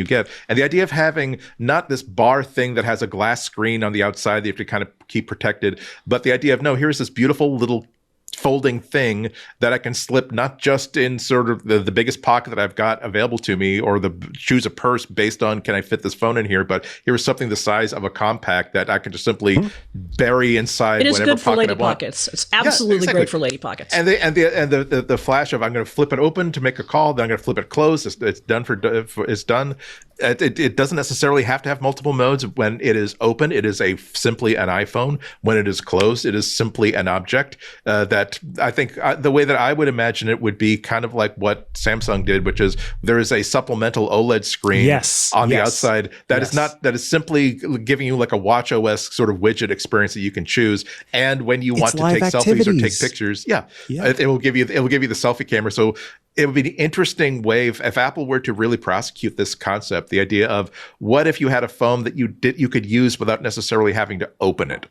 get. And the idea of having not this bar thing that has a glass screen on the outside that you have to kind of keep protected, but the idea of, no, here's this beautiful little folding thing that I can slip not just in sort of the biggest pocket that I've got available to me or choose a purse based on can I fit this phone in here, but here's something the size of a compact that I can just simply bury inside whatever pocket I want. It is good for lady pockets. It's absolutely great for lady pockets. And the flash of I'm going to flip it open to make a call, then I'm going to flip it closed. It's done it's done. It doesn't necessarily have to have multiple modes. When it is open, it is simply an iPhone. When it is closed, it is simply an object. That I think the way that I would imagine it would be kind of like what Samsung did, which is there is a supplemental OLED screen on the outside that is simply giving you like a watchOS sort of widget experience that you can choose. And when you want to take selfies or take pictures, it will give you the selfie camera. So it would be an interesting way if Apple were to really prosecute this concept, the idea of what if you had a phone that you could use without necessarily having to open it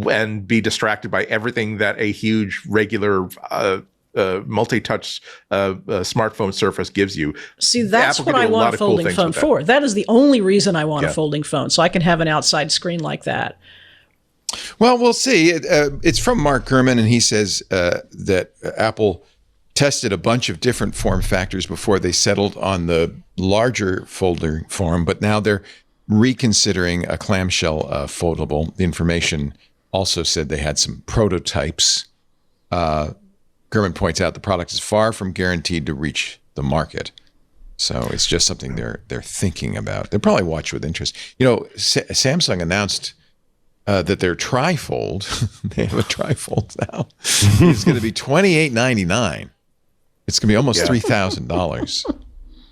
and be distracted by everything that a huge regular multi-touch smartphone surface gives you. See, that's what I want a folding phone for. That is the only reason I want a folding phone, so I can have an outside screen like that. Well, we'll see. It's from Mark Gurman, and he says that Apple tested a bunch of different form factors before they settled on the larger folder form, but now they're reconsidering a clamshell foldable. The information also said they had some prototypes. Gurman points out the product is far from guaranteed to reach the market. So it's just something they're thinking about. They'll probably watch with interest. You know, Samsung announced that their trifold, they have a trifold now, it's going to be $28.99. It's going to be almost $3,000.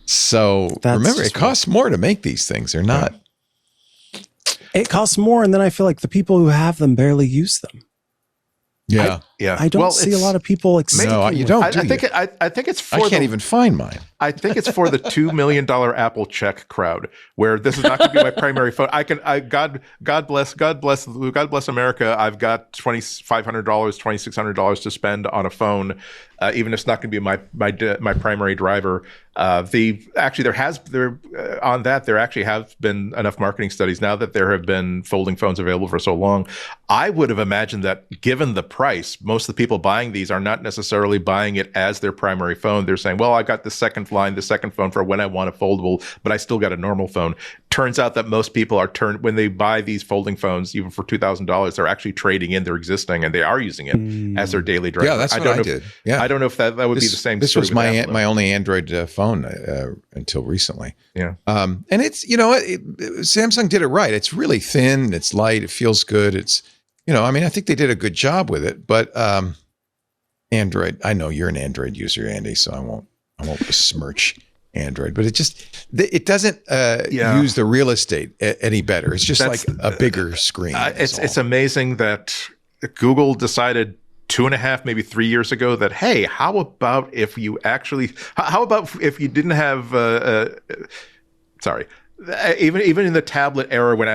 So That's remember, it just costs more to make these things. They're not. It costs more, and then I feel like the people who have them barely use them. Yeah. Yeah, I don't see a lot of people. No, you don't. I do think you? I think it's for I can't even find mine. I think it's for the $2 million Apple check crowd, where this is not going to be my primary phone. God bless America. I've got $2,500, $2,600 to spend on a phone, even if it's not going to be my primary driver. There actually have been enough marketing studies now that there have been folding phones available for so long. I would have imagined that given the price, most of the people buying these are not necessarily buying it as their primary phone. They're saying, well, I got the second phone for when I want a foldable, but I still got a normal phone. Turns out that most people when they buy these folding phones, even for $2,000, they're actually trading in their existing, and they are using it as their daily driver. Yeah, that's what I did. Yeah. I don't know if that would be the same. This was my only Android phone until recently. Yeah. And it's, Samsung did it right. It's really thin. It's light. It feels good. It's, I think they did a good job with it, but Android, I know you're an Android user, Andy, so I won't besmirch Android, but it doesn't use the real estate any better. It's just like a bigger screen. It's amazing that Google decided 2.5, maybe 3 years ago that, hey, how about if you didn't have even in the tablet era, when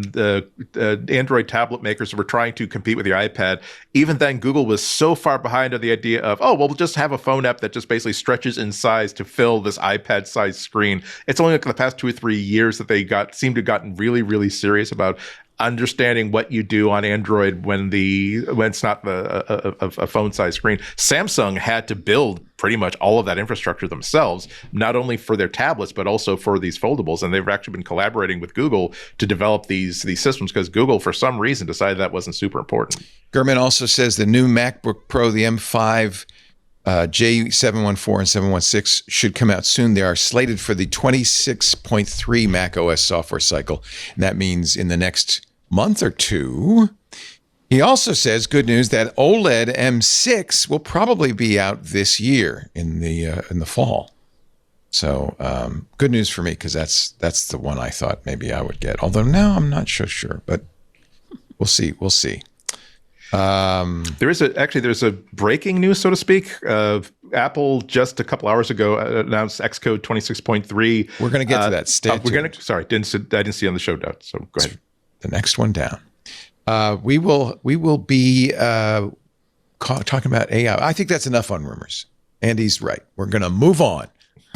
the Android tablet makers were trying to compete with the iPad, even then Google was so far behind on the idea of, we'll just have a phone app that just basically stretches in size to fill this iPad-sized screen. It's only like the past 2 or 3 years that they seem to have gotten really, really serious about understanding what you do on Android when it's not a phone-sized screen. Samsung had to build pretty much all of that infrastructure themselves, not only for their tablets but also for these foldables. And they've actually been collaborating with Google to develop these systems because Google, for some reason, decided that wasn't super important. Gurman also says the new MacBook Pro, the M5, J714 and 716 should come out soon. They are slated for the 26.3 Mac OS software cycle, and that means in the next month or two. He also says, good news, that OLED M6 will probably be out this year in the fall. So good news for me, because that's the one I thought maybe I would get. Although now I'm not so sure, but we'll see. We'll see. There's a breaking news, so to speak. Apple just a couple hours ago announced Xcode 26.3. We're going to get to that. Stay tuned. Sorry, I didn't see on the show notes. So go ahead. The next one down. We will be talking about AI. I think that's enough on rumors. Andy's right. We're going to move on.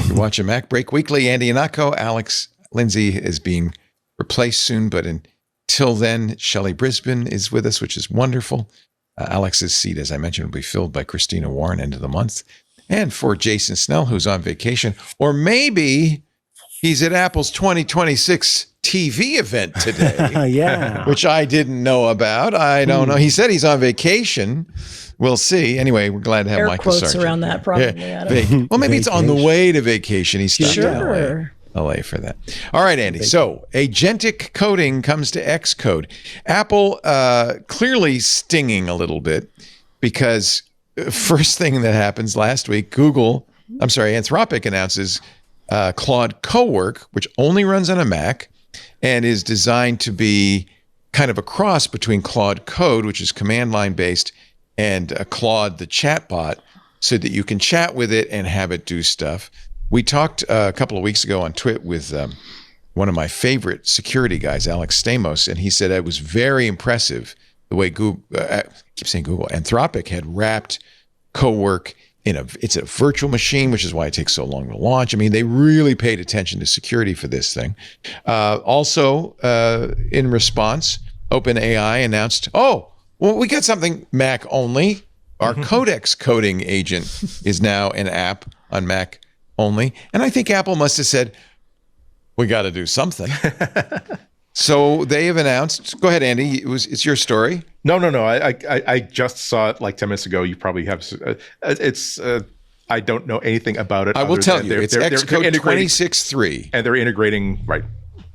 You're watching MacBreak Weekly. Andy Ihnatko, Alex Lindsay is being replaced soon, but until then, Shelley Brisbane is with us, which is wonderful. Alex's seat, as I mentioned, will be filled by Christina Warren end of the month. And for Jason Snell, who's on vacation, or maybe he's at Apple's 2026 TV event today. Yeah. Which I didn't know about. I don't know. He said he's on vacation. We'll see. Anyway, we're glad to have Michael quotes Sargent around that, probably. Yeah. Well, maybe it's on the way to vacation. He's stuck in LA for that. All right, Andy. So agentic coding comes to Xcode. Apple clearly stinging a little bit because first thing that happens last week, Anthropic announces Claude Cowork, which only runs on a Mac and is designed to be kind of a cross between Claude Code, which is command line based, and Claude, the chatbot, so that you can chat with it and have it do stuff. We talked a couple of weeks ago on Twit with one of my favorite security guys, Alex Stamos, and he said it was very impressive the way Anthropic had wrapped Cowork it's a virtual machine, which is why it takes so long to launch. I mean, they really paid attention to security for this thing. Also, in response, OpenAI announced, we got something Mac only. Our Codex coding agent is now an app on Mac only. And I think Apple must have said, we got to do something. So they have announced. Go ahead, Andy. It's your story. No. I just saw it like 10 minutes ago. You probably have. I don't know anything about it. I will tell you. It's Xcode 26.3, and they're integrating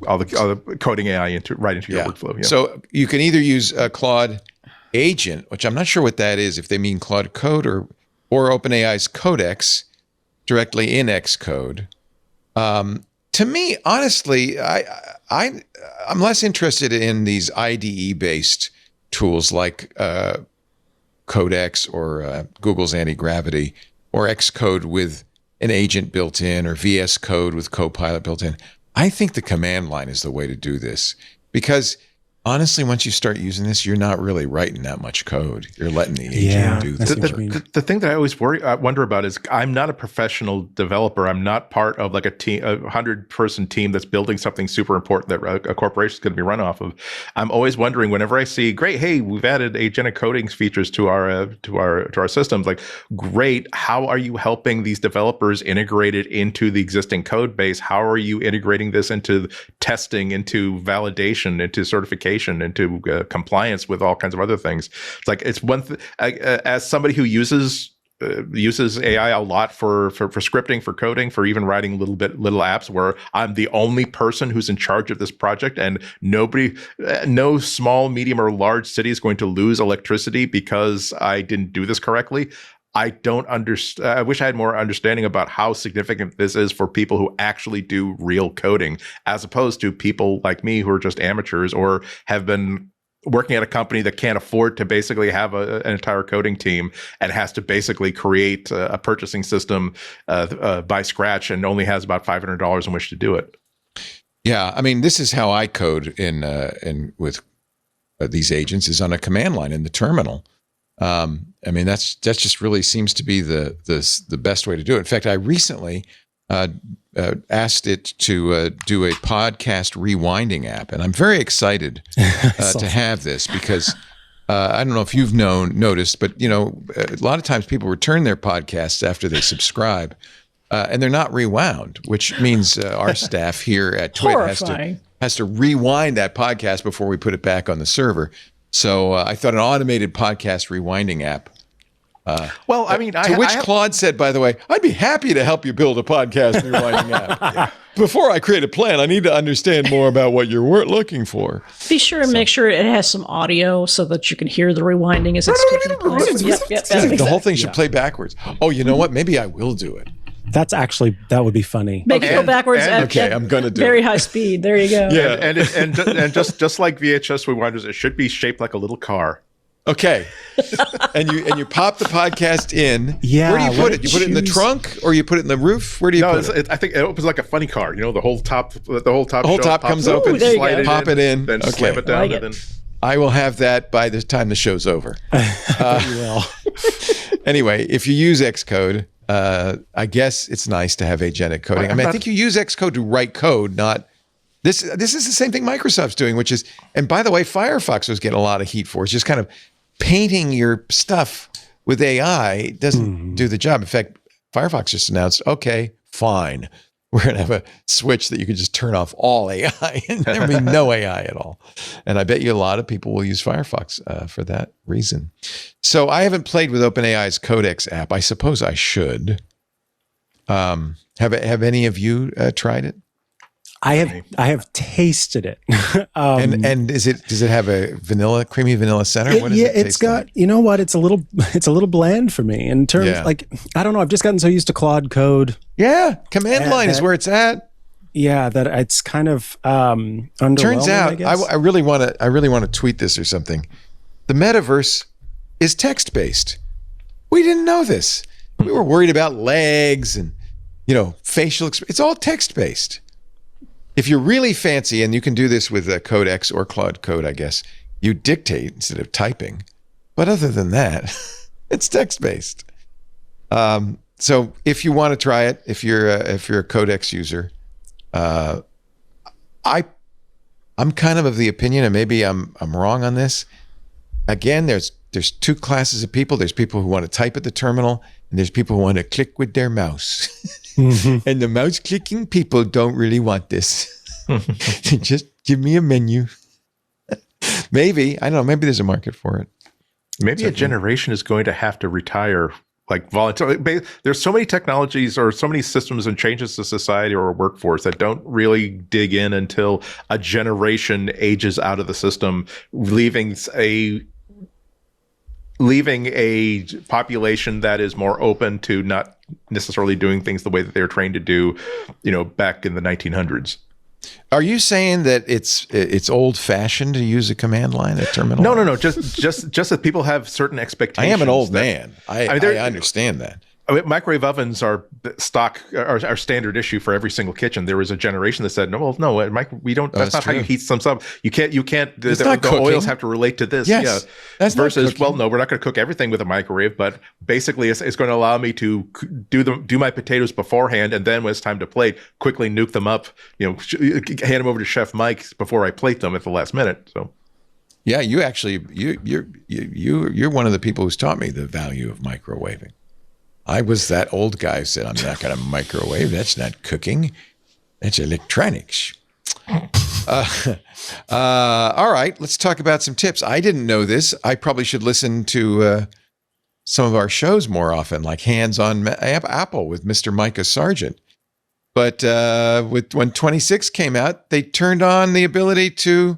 all the coding AI into your workflow. Yeah. So you can either use a Claude agent, which I'm not sure what that is, if they mean Claude Code or OpenAI's Codex directly in Xcode. To me, honestly, I'm less interested in these IDE-based tools like Codex or Google's Anti-Gravity or Xcode with an agent built in or VS Code with Copilot built in. I think the command line is the way to do this because honestly, once you start using this, you're not really writing that much code. You're letting the agent do the The thing that I always wonder about is I'm not a professional developer. I'm not part of like a 100-person team that's building something super important that a corporation is going to be run off of. I'm always wondering whenever I see, great, hey, we've added agentic coding features to our systems. Like, great, how are you helping these developers integrate it into the existing code base? How are you integrating this into testing, into validation, into certification? Into compliance with all kinds of other things. It's like it's one as somebody who uses AI a lot for scripting, for coding, for even writing little apps where I'm the only person who's in charge of this project, and no small, medium, or large city is going to lose electricity because I didn't do this correctly. I don't understand. I wish I had more understanding about how significant this is for people who actually do real coding, as opposed to people like me who are just amateurs or have been working at a company that can't afford to basically have an entire coding team and has to basically create a purchasing system by scratch and only has about $500 in which to do it. Yeah, I mean, this is how I code in with these agents is on a command line in the terminal. I mean, that's just really seems to be the best way to do it. In fact, I recently asked it to do a podcast rewinding app, and I'm very excited to have this because I don't know if you've noticed, but a lot of times people return their podcasts after they subscribe, and they're not rewound, which means our staff here at Twit has to rewind that podcast before we put it back on the server. So I thought an automated podcast rewinding app. Well, I mean, Claude said, by the way, I'd be happy to help you build a podcast rewinding app. Yeah. Before I create a plan, I need to understand more about what you're looking for. Be sure and make sure it has some audio so that you can hear the rewinding as it's taking place. Yep. The whole thing should play backwards. Oh, you know what? Maybe I will do it. That would be funny. Make it go backwards I'm going to do very it. high speed. There you go. Yeah. And just like VHS rewinders, it should be shaped like a little car. Okay. and you pop the podcast in. Yeah. Where do you put it? You put it in the trunk or you put it in the roof? Where do you put it? I think it opens like a funny car. The whole top comes open. Pop it in. Then slam it down. And then I will have that by the time the show's over. You will. Anyway, if you use Xcode, I guess it's nice to have agentic coding. I think you use Xcode to write code, not this. This is the same thing Microsoft's doing, which is, and by the way, Firefox was getting a lot of heat for. It's just kind of painting your stuff with AI doesn't do the job. In fact, Firefox just announced, okay, fine. We're going to have a switch that you can just turn off all AI and there will be no AI at all. And I bet you a lot of people will use Firefox for that reason. So I haven't played with OpenAI's Codex app. I suppose I should. Have any of you tried it? I have tasted it. And does it have a creamy vanilla center? What does it it's got, like? You know what? It's a little bland for me in terms I don't know. I've just gotten so used to Claude code. Yeah. Command line is where it's at. Yeah. That it's kind of, underwhelming. Turns out I guess. I really want to tweet this or something. The metaverse is text-based. We didn't know this. We were worried about legs and, facial expression. It's all text-based. If you're really fancy, and you can do this with Codex or Claude Code, I guess, you dictate instead of typing. But other than that, it's text-based. So if you want to try it, if you're a Codex user, I'm kind of the opinion, and maybe I'm wrong on this. Again, there's two classes of people. There's people who want to type at the terminal, and there's people who want to click with their mouse. Mm-hmm. And the mouse clicking people don't really want this. Just give me a menu. Maybe, I don't know, maybe there's a market for it. Maybe a generation is going to have to retire like voluntarily. There's so many technologies or so many systems and changes to society or workforce that don't really dig in until a generation ages out of the system, leaving leaving a population that is more open to not necessarily doing things the way that they were trained to do, back in the 1900s. Are you saying that it's old fashioned to use a command line, a terminal? No. Just that people have certain expectations. I am an old man. I understand that. Microwave ovens are standard issue for every single kitchen. There was a generation that said, no, we don't. That's not true. how you heat some stuff. You can't. The cooking. oils have to relate to this. Yes, yeah. that's versus, well, no, we're not going to cook everything with a microwave, but basically, it's going to allow me to do my potatoes beforehand, and then when it's time to plate, quickly nuke them up. Hand them over to Chef Mike before I plate them at the last minute. So. Yeah, you're one of the people who's taught me the value of microwaving. I was that old guy who said, I'm not going to microwave. That's not cooking. That's electronics. All right, let's talk about some tips. I didn't know this. I probably should listen to some of our shows more often, like Hands on Apple with Mr. Micah Sargent. But when 26 came out, they turned on the ability to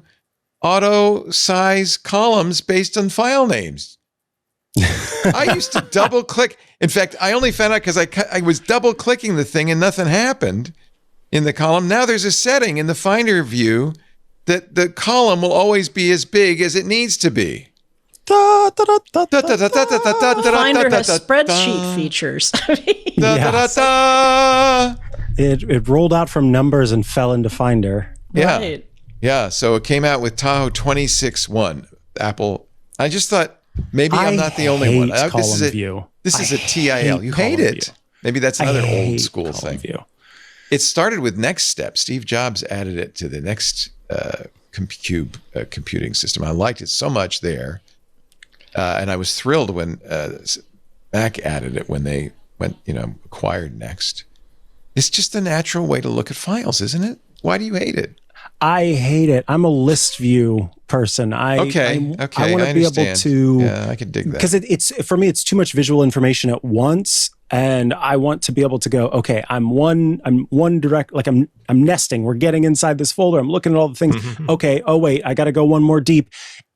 auto-size columns based on file names. I used to double click. In fact, I only found out because I was double clicking the thing and nothing happened in the column. Now there's a setting in the Finder view that the column will always be as big as it needs to be. Finder has spreadsheet features. It rolled out from Numbers and fell into Finder. Yeah. Right. Yeah. So it came out with Tahoe 26.1. Apple. I just thought, maybe I'm not the only one. This is a TIL. You hate it. Maybe that's another old school thing. It started with Next Step. Steve Jobs added it to the Next computing system. I liked it so much there. And I was thrilled when Mac added it when they acquired Next. It's just a natural way to look at files, isn't it? Why do you hate it? I hate it. I'm a list view person. I want to be able to. Yeah, I can dig that. Because it's for me, it's too much visual information at once, and I want to be able to go. Okay, I'm one direct. Like I'm nesting. We're getting inside this folder. I'm looking at all the things. Okay. Oh wait, I got to go one more deep.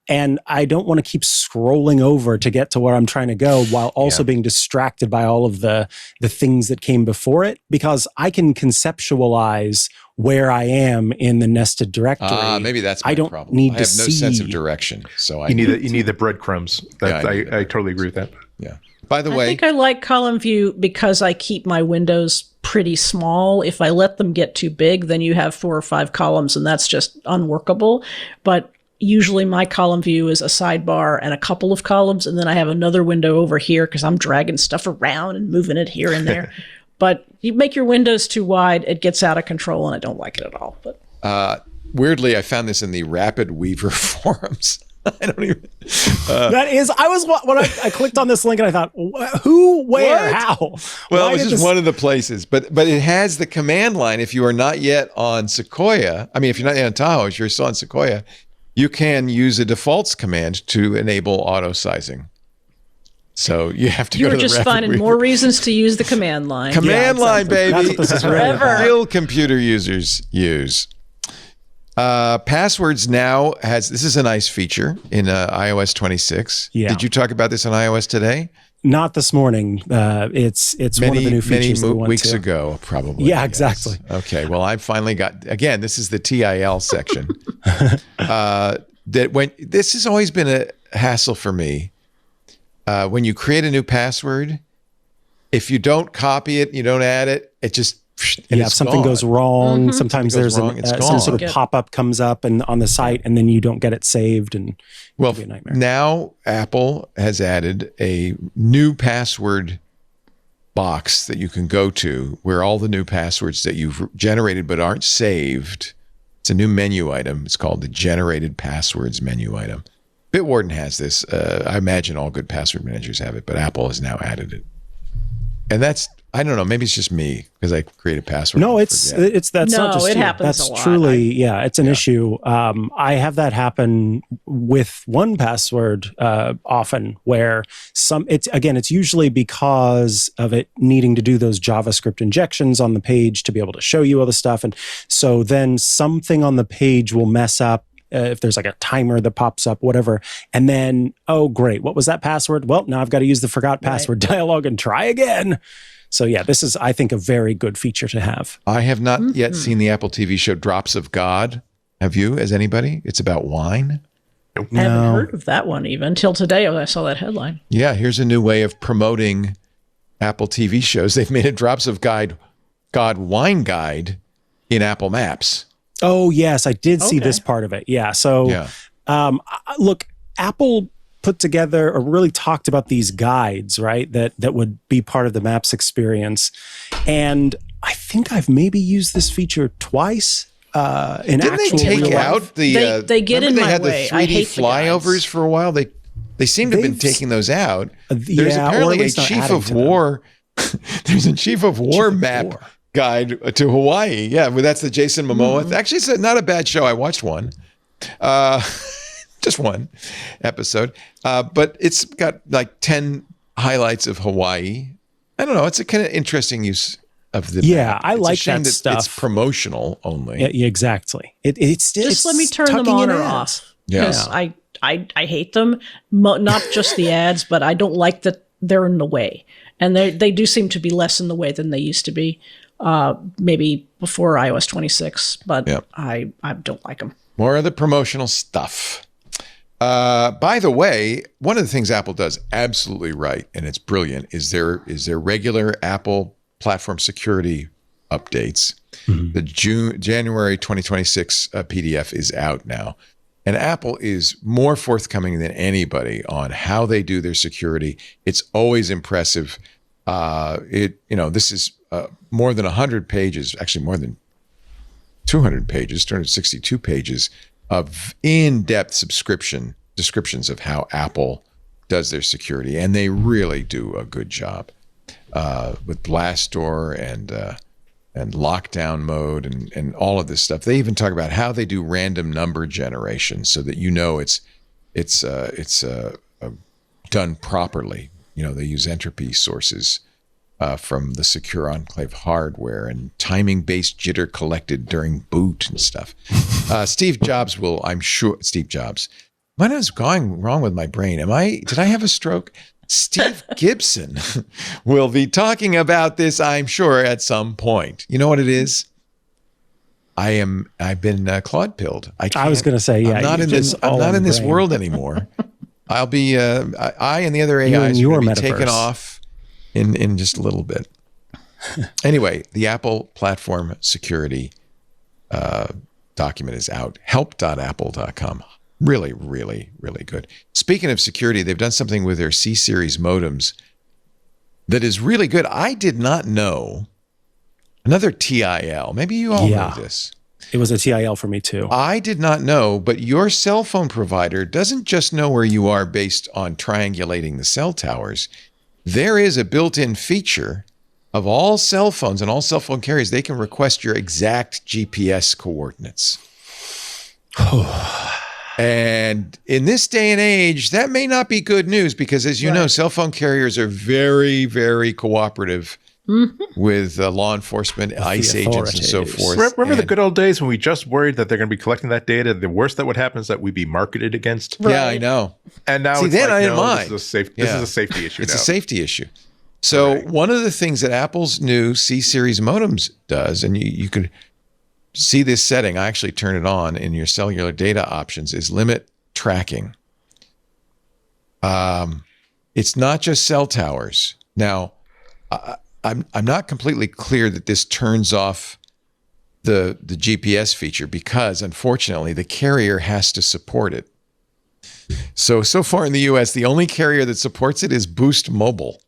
And I don't want to keep scrolling over to get to where I'm trying to go while also being distracted by all of the things that came before it, because I can conceptualize where I am in the nested directory. Maybe that's my problem. I have no sense of direction. So you need the breadcrumbs. I totally agree with that. Yeah. By the way, I think I like column view because I keep my windows pretty small. If I let them get too big, then you have 4 or 5 columns, and that's just unworkable. But usually my column view is a sidebar and a couple of columns, and then I have another window over here because I'm dragging stuff around and moving it here and there. But you make your windows too wide, it gets out of control, and I don't like it at all. But weirdly, I found this in the Rapid Weaver forums. I don't even. When I clicked on this link and I thought, who, where, what? how? Well, Why it was just one of the places, but it has the command line. If you are not yet on Sequoia, if you're not yet on Tahoe, if you're still on Sequoia, you can use a defaults command to enable auto sizing. So you have to go to the You're just finding more reasons to use the command line. Command line, baby. That's what this is really about. Real computer users use. Passwords now this is a nice feature in iOS 26. Yeah. Did you talk about this on iOS today? Not this morning. It's one of the new features many weeks ago, probably. Yeah, exactly. Okay. Well, I finally got, again, this is the TIL section. This has always been a hassle for me. When you create a new password, if you don't copy it, you don't add it, it just if something goes wrong, sometimes there's some sort of pop-up comes up and on the site, and then you don't get it saved, and well, it can be a nightmare. Now Apple has added a new password box that you can go to where all the new passwords that you've generated but aren't saved. It's a new menu item. It's called the Generated Passwords menu item. Bitwarden has this. I imagine all good password managers have it, but Apple has now added it. And that's, I don't know, maybe it's just me because I create a password. No, that's not just it you. happens That's a lot. truly, it's an issue. I have that happen with 1Password often, where it's usually because of it needing to do those JavaScript injections on the page to be able to show you all the stuff. And so then something on the page will mess up, if there's like a timer that pops up, whatever. And then, oh, great. What was that password? Well, now I've got to use the forgot password dialog and try again. So yeah, this is, I think, a very good feature to have. I have not yet seen the Apple TV show Drops of God. Have you, as anybody? It's about wine. I haven't heard of that one even until today when I saw that headline. Yeah, here's a new way of promoting Apple TV shows. They've made a Drops of God wine guide in Apple Maps. Oh, yes, I did see this part of it. Yeah. So, look, Apple put together or really talked about these guides, right? That would be part of the Maps experience. And I think I've maybe used this feature twice. Didn't they take out the? They get in my way. They had the 3D flyovers for a while. They seem to have been taking those out. There's apparently a chief of war. There's a chief of war map guide to Hawaii. Yeah, well, that's the Jason Momoa. Actually, it's not a bad show. I watched one. Just one episode. But it's got like 10 highlights of Hawaii. I don't know. It's a kind of interesting use of the map. I like that stuff. It's promotional only. Yeah, exactly. It's still just let me turn them on or off. Yes. I hate them. Not just the ads, but I don't like that they're in the way. And they do seem to be less in the way than they used to be. Maybe before iOS 26, but I don't like them. More of the promotional stuff. By the way, one of the things Apple does absolutely right, and it's brilliant, is their regular Apple platform security updates. The January 2026 PDF is out now. And Apple is more forthcoming than anybody on how they do their security. It's always impressive. This is more than 100 pages, actually more than 200 pages, 262 pages of in-depth descriptions of how Apple does their security. And they really do a good job with Blast Door and lockdown mode and all of this stuff. They even talk about how they do random number generation so that it's done properly. They use entropy sources from the Secure Enclave hardware and timing-based jitter collected during boot and stuff. Steve Jobs. What is going wrong with my brain? Did I have a stroke? Steve Gibson will be talking about this, I'm sure, at some point. You know what it is? I've been Claude pilled. I was going to say, yeah. I'm not in this world anymore. I'll be, I and the other AIs will be taken off in just a little bit. Anyway, the Apple platform security document is out. Help.apple.com. Really, really, really good. Speaking of security, they've done something with their C-Series modems that is really good. I did not know. Another TIL. Maybe you all know this. It was a TIL for me too. I did not know, but your cell phone provider doesn't just know where you are based on triangulating the cell towers. There is a built-in feature of all cell phones and all cell phone carriers. They can request your exact GPS coordinates. And in this day and age, that may not be good news because, as you know, cell phone carriers are very, very cooperative with law enforcement, ICE agents, and so forth. Remember the good old days when we just worried that they're going to be collecting that data? The worst that would happen is that we'd be marketed against. Right. Yeah, I know. And now it's then like, I didn't mind. This is a safety issue. It's a safety issue. So one of the things that Apple's new C-Series modems does, and you could see this setting, I actually turn it on in your cellular data options, is limit tracking. It's not just cell towers. Now, I'm not completely clear that this turns off the GPS feature because, unfortunately, the carrier has to support it. So far in the US, the only carrier that supports it is Boost Mobile.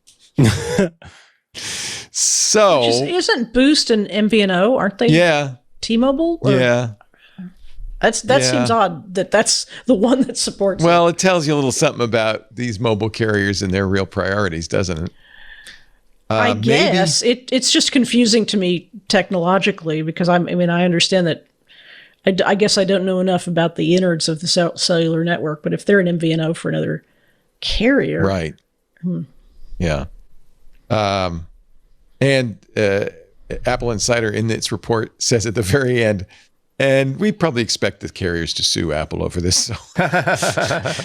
So isn't Boost and MVNO, aren't they? Yeah. T-Mobile? Yeah. That seems odd that that's the one that supports Well, it tells you a little something about these mobile carriers and their real priorities, doesn't it? I guess it's just confusing to me technologically because I understand that. I guess I don't know enough about the innards of the cellular network, but if they're an MVNO for another carrier, right? Yeah. And Apple Insider in its report says at the very end, And we probably expect the carriers to sue Apple over this.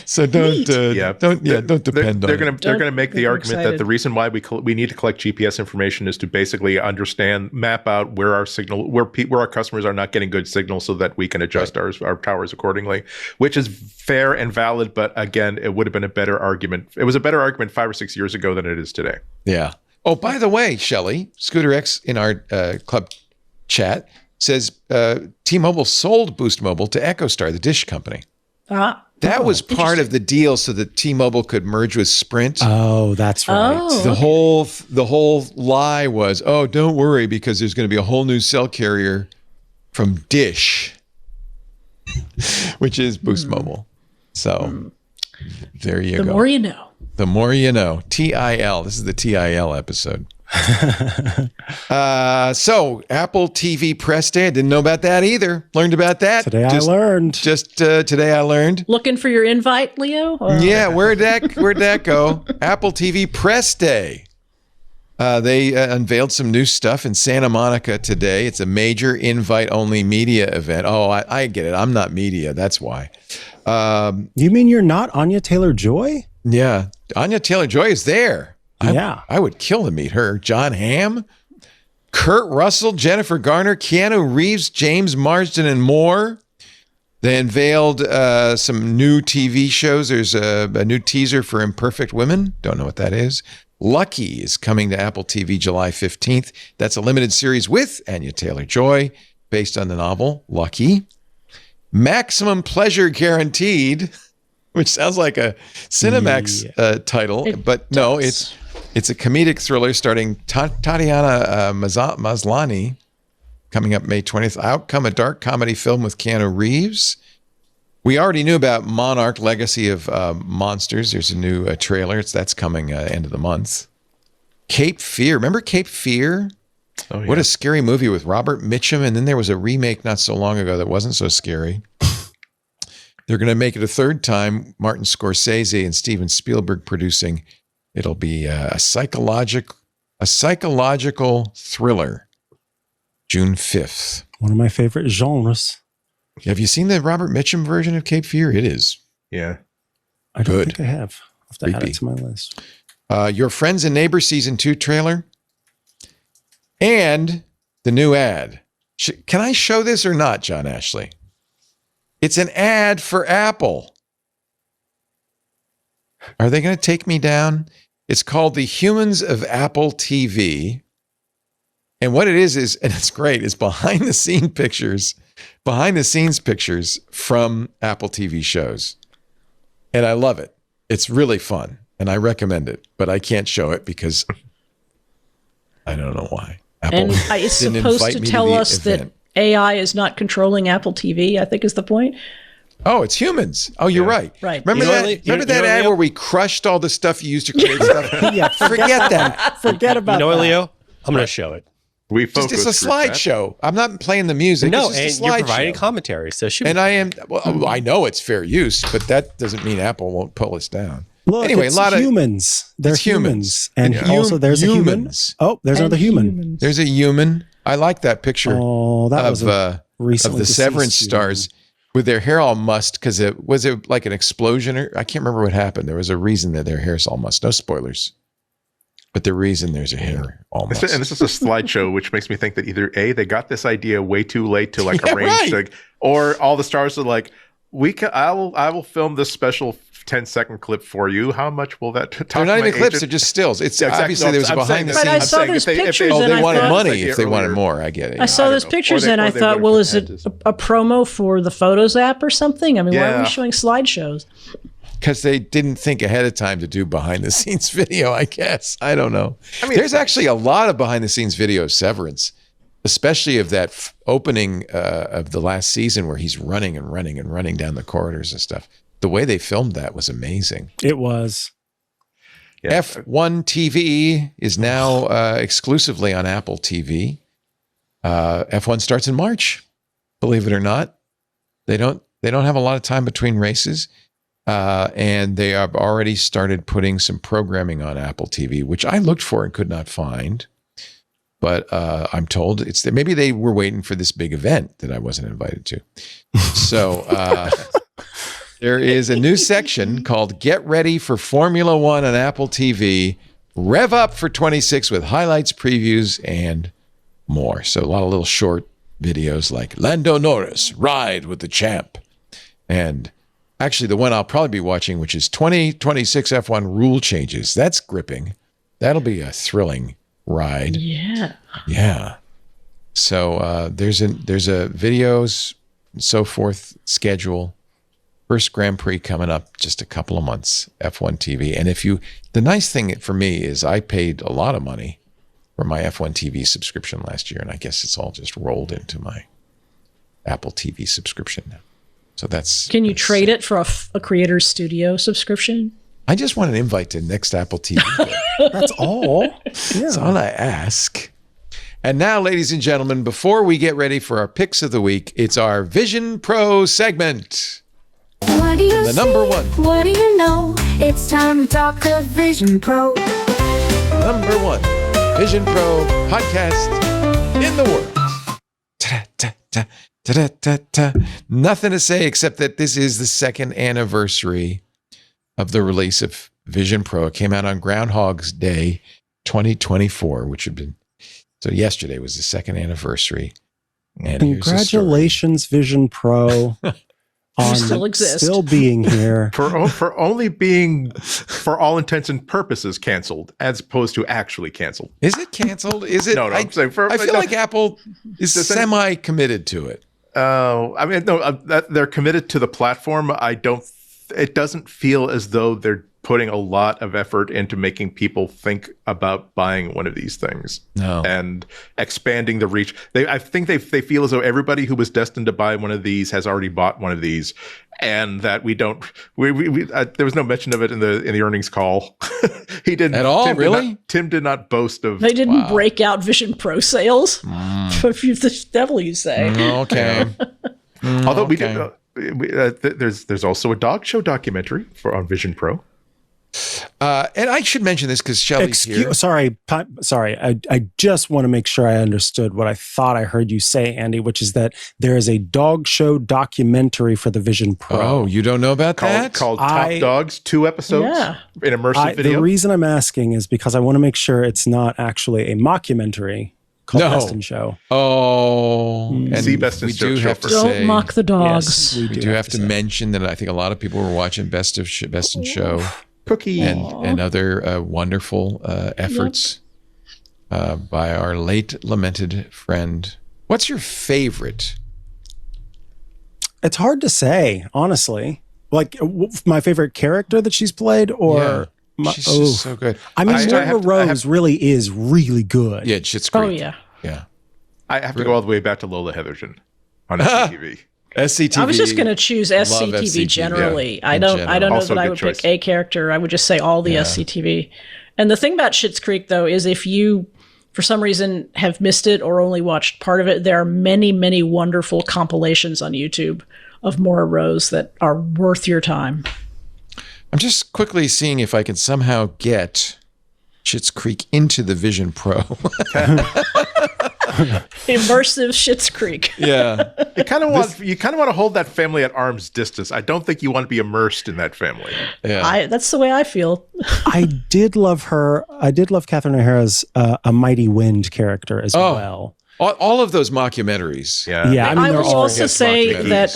So don't depend on it. They're gonna make the argument excited. that the reason why we need to collect GPS information is to basically map out where our signal, where our customers are not getting good signal, so that we can adjust our towers accordingly, which is fair and valid. But again, it would have been a better argument. It was a better argument 5 or 6 years ago than it is today. Yeah. Oh, by the way, Shelley, Scooter X in our club chat says T-Mobile sold Boost Mobile to EchoStar, the Dish company. That was part of the deal so that T-Mobile could merge with Sprint. Oh, that's right. Oh. The whole lie was, oh, don't worry, because there's going to be a whole new cell carrier from Dish, which is Boost Mobile. So there you go. The more you know. The more you know. TIL. This is the TIL episode. So Apple TV Press Day. I didn't know about that either. Learned about that. Today I learned. Today I learned. Looking for your invite, Leo? Or- Yeah, where'd that go? Apple TV Press Day. They unveiled some new stuff in Santa Monica today. It's a major invite-only media event. Oh, I get it. I'm not media. That's why. You mean you're not Anya Taylor-Joy? Yeah. Anya Taylor-Joy is there. I would kill to meet her. John Hamm, Kurt Russell, Jennifer Garner, Keanu Reeves, James Marsden, and more. They unveiled some new TV shows. There's a new teaser for Imperfect Women. Don't know what that is. Lucky is coming to Apple TV July 15th. That's a limited series with Anya Taylor-Joy based on the novel Lucky. Maximum Pleasure Guaranteed, which sounds like a Cinemax title, but no, it's a comedic thriller starring Tatiana Maslany, coming up May 20th. Outcome, a dark comedy film with Keanu Reeves. We already knew about Monarch: Legacy of Monsters. There's a new trailer. That's coming end of the month. Cape Fear. Remember Cape Fear? Oh, yeah. What a scary movie with Robert Mitchum. And then there was a remake not so long ago that wasn't so scary. They're going to make it a third time. Martin Scorsese and Steven Spielberg producing. It'll be a psychological thriller. June 5th. One of my favorite genres. Have you seen the Robert Mitchum version of Cape Fear? It is. Yeah. I don't Good. think I have. I'll have to add it to my list. Your Friends and Neighbors Season 2 trailer. And the new ad. Can I show this or not, John Ashley? It's an ad for Apple. Are they going to take me down? It's called The Humans of Apple TV. And what it is, and it's great, is behind the scenes pictures from Apple TV shows. And I love it. It's really fun. And I recommend it, but I can't show it because I don't know why. Apple And it's didn't supposed invite to me to tell the us event. that AI is not controlling Apple TV, I think is the point. Oh, it's humans. Oh, you're right. Right. Remember You know that? what, Remember that Leo? ad where we crushed all the stuff you used to create stuff? Yeah, Forget that. Forget about You know what, that. Leo? I'm going to show it. We It's focus a slideshow. I'm not playing the music. No, it's and just a you're providing slideshow. commentary. So shoot. And I am. Well, I know it's fair use, but that doesn't mean Apple won't pull us down. Look, Anyway, it's a lot of humans. They're it's humans. And Yeah. also there's Humans. a human. Oh, there's another human. There's a human. I like that picture Oh, that was of a recently the deceased Severance human. stars with their hair all mussed because it was like an explosion or I can't remember what happened. There was a reason that their hair's all mussed. No spoilers, but the reason there's a hair all mussed. And this is a slideshow, which makes me think that either A, they got this idea way too late to like Yeah, arrange, right. or all the stars are like, I will film this special 10-second clip for you. How much will that? They're not even clips; they're just stills. It's Yeah, exactly. obviously No, there was a I'm behind the saying scenes. But I saw those pictures Oh, and they I wanted thought, money if they wanted more. I get it. I saw those know. pictures Or they- and or I they thought, would've well, is it pretended. a promo for the Photos app or something? I mean, why are Yeah. we showing slideshows? Because they didn't think ahead of time to do behind the scenes video, I guess. I don't know. I mean, there's actually a lot of behind the scenes video of Severance, especially of that opening of the last season where he's running and running and running down the corridors and stuff. The way they filmed that was amazing. It was. Yeah. F1 TV is now exclusively on Apple TV. F1 starts in March. Believe it or not, they don't have a lot of time between races, and they have already started putting some programming on Apple TV, which I looked for and could not find. But I'm told it's that maybe they were waiting for this big event that I wasn't invited to. So there is a new section called Get Ready for Formula One on Apple TV. Rev up for 26 with highlights, previews, and more. So a lot of little short videos like Lando Norris, ride with the champ. And actually the one I'll probably be watching, which is 2026 F1 rule changes. That's gripping. That'll be a thrilling ride. Yeah. So there's a videos and so forth schedule. First Grand Prix coming up just a couple of months, F1 TV. And the nice thing for me is I paid a lot of money for my F1 TV subscription last year, and I guess it's all just rolled into my Apple TV subscription now. So Can you trade it for a Creator Studio subscription? I just want an invite to next Apple TV. That's all. Yeah. That's all I ask. And now, ladies and gentlemen, before we get ready for our picks of the week, it's our Vision Pro segment. What do you The number one. What do you know? It's time to talk to Vision Pro. Number one Vision Pro podcast in the world. Ta-da-ta-ta. Nothing to say except that this is the second anniversary of the release of Vision Pro. It came out on Groundhog's Day 2024, which had been, so yesterday was the second anniversry. And congratulations, Vision Pro. On still being here. for only being, for all intents and purposes, canceled, as opposed to actually canceled. Is it canceled? Is it? No, I'm saying I feel like Apple is semi-committed to it. I mean, no, they're committed to the platform. It doesn't feel as though they're putting a lot of effort into making people think about buying one of these things. No. And expanding the reach. I think they feel as though everybody who was destined to buy one of these has already bought one of these, and that there was no mention of it in the earnings call. He didn't at all. Really, Tim did not boast of. They didn't break out Vision Pro sales. The devil, you say? Okay. Although we did. There's also a dog show documentary on Vision Pro. And I should mention this because Shelly's here. Sorry. I just want to make sure I understood what I thought I heard you say, Andy, which is that there is a dog show documentary for the Vision Pro. Oh, you don't know about that? Called Top Dogs, 2 episodes in immersive video. The reason I'm asking is because I want to make sure it's not actually a mockumentary called Best in Show. Oh, and see Best in Show. Don't mock the dogs. Yes, we do have to mention that I think a lot of people were watching Best in Show. Cookie and other wonderful efforts by our late lamented friend. What's your favorite? It's hard to say, honestly. Like my favorite character that she's played, or she's just so good. I mean, Laura Rose really is really good. Yeah, Schitt's Creek. Oh yeah. I have to go all the way back to Lola Heatherton on SCTV. SCTV. I was just going to choose SCTV generally. Yeah, I don't know Also that I would pick a character. I would just say all the SCTV. And the thing about Schitt's Creek, though, is if you, for some reason, have missed it or only watched part of it, there are many, many wonderful compilations on YouTube of Maura Rose that are worth your time. I'm just quickly seeing if I can somehow get Schitt's Creek into the Vision Pro. Immersive Schitt's Creek. Yeah. You kind of want to hold that family at arm's distance. I don't think you want to be immersed in that family. Yeah. That's the way I feel. I did love her. I did love Catherine O'Hara's A Mighty Wind character as well. All of those mockumentaries. Yeah. I mean, I will also say that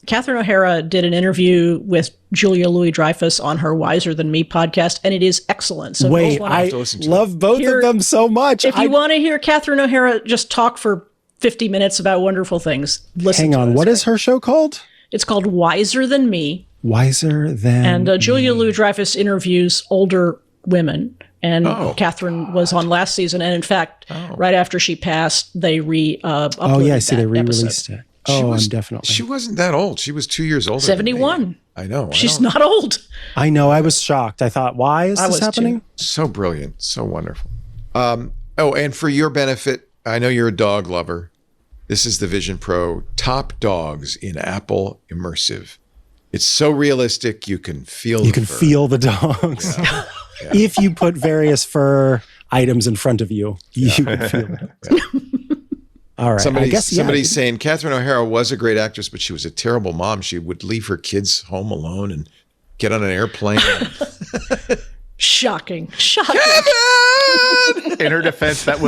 Catherine O'Hara did an interview with Julia Louis-Dreyfus on her Wiser Than Me podcast, and it is excellent. So I love both of them so much. If you want to hear Catherine O'Hara just talk for 50 minutes about wonderful things, listen to it. Hang on, what is her show called? It's called Wiser Than Me. Wiser Than And Julia Louis-Dreyfus interviews older women. And Catherine was on last season. And in fact, right after she passed, they uploaded I see they re-released it. I'm definitely. She wasn't that old. She was 2 years older. 71. I know. She's not old. I know. I was shocked. I thought, why is this happening? So brilliant. So wonderful. And for your benefit, I know you're a dog lover. This is the Vision Pro Top Dogs in Apple Immersive. It's so realistic. You can feel feel the dogs. Yeah. If you put various fur items in front of you, you can feel it. All right. Somebody's saying Catherine O'Hara was a great actress, but she was a terrible mom. She would leave her kids home alone and get on an airplane. Shocking. In her defense, that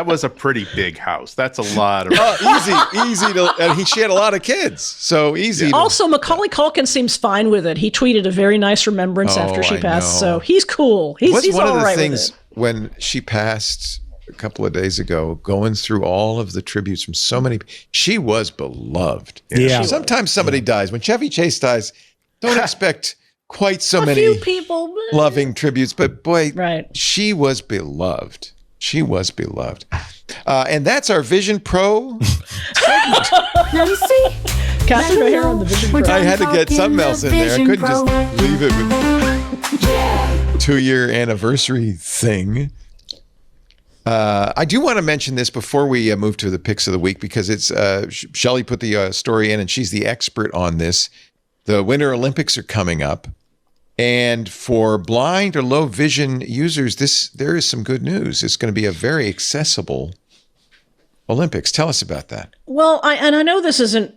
was a pretty big house. That's a lot of easy to. And she had a lot of kids, so easy. Yeah. Also, Macaulay Culkin seems fine with it. He tweeted a very nice remembrance after she passed, so he's cool. He's one all of the right things with it. when she passed a couple of days ago, going through all of the tributes from so many. She was beloved. Yeah. Sometimes somebody dies. When Chevy Chase dies, don't expect quite so many few people loving tributes, but boy, right. She was beloved. She was beloved. And that's our Vision Pro segment. Let me see. Catherine O'Hara on the Vision Pro. I had to get something else in there. I couldn't just leave it with 2-year anniversary thing. I do want to mention this before we move to the picks of the week, because it's Shelley put the story in, and she's the expert on this. The Winter Olympics are coming up. And for blind or low vision users, there is some good news. It's going to be a very accessible Olympics. Tell us about that. Well, I know this isn't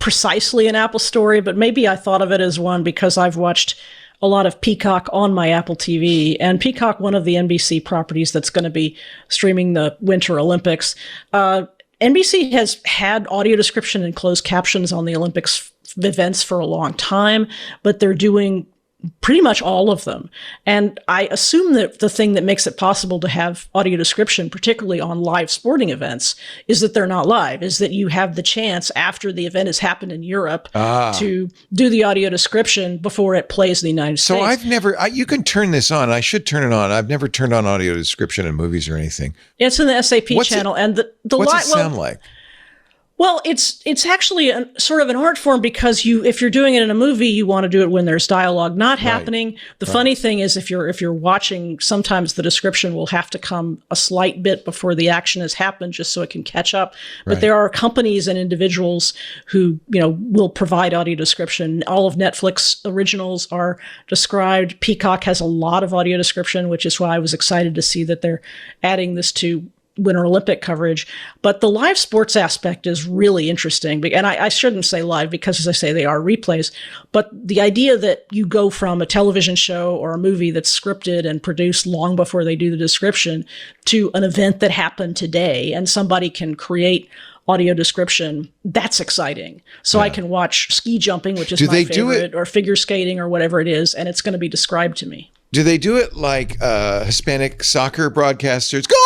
precisely an Apple story, but maybe I thought of it as one because I've watched a lot of Peacock on my Apple TV, and Peacock, one of the NBC properties that's going to be streaming the Winter Olympics. NBC has had audio description and closed captions on the Olympics events for a long time, but they're doing pretty much all of them. And I assume that the thing that makes it possible to have audio description, particularly on live sporting events, is that they're not live, is that you have the chance after the event has happened in Europe to do the audio description before it plays in the United States. So I've never, you can turn this on. I should turn it on. I've never turned on audio description in movies or anything. It's in the SAP channel. And the what's it sound like? Well, it's actually sort of an art form, because if you're doing it in a movie, you want to do it when there's dialogue not happening. The funny thing is, if you're watching, sometimes the description will have to come a slight bit before the action has happened, just so it can catch up. But there are companies and individuals who will provide audio description. All of Netflix originals are described. Peacock has a lot of audio description, which is why I was excited to see that they're adding this to Winter Olympic coverage. But the live sports aspect is really interesting. And I shouldn't say live, because, as I say, they are replays. But the idea that you go from a television show or a movie that's scripted and produced long before they do the description to an event that happened today, and somebody can create audio description, that's exciting. So I can watch ski jumping, which is my favorite, or figure skating, or whatever it is, and it's going to be described to me. Do they do it like Hispanic soccer broadcasters? Go!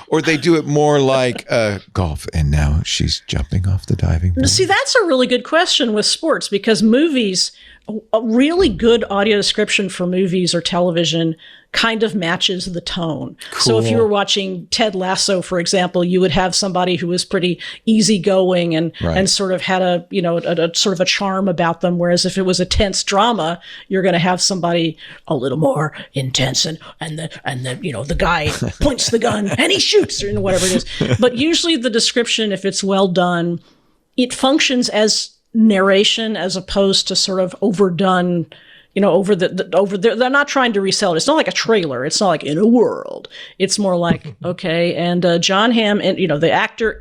Or they do it more like golf, and now she's jumping off the diving board? See, that's a really good question with sports, because movies, a really good audio description for movies or television kind of matches the tone. Cool. So if you were watching Ted Lasso, for example, you would have somebody who was pretty easygoing and sort of had a sort of a charm about them. Whereas if it was a tense drama, you're going to have somebody a little more intense, and the guy points the gun and he shoots, or whatever it is. But usually the description, if it's well done, it functions as narration as opposed to sort of overdone. They're not trying to resell it. It's not like a trailer. It's not like In a World. It's more like, okay, and John Hamm, and the actor,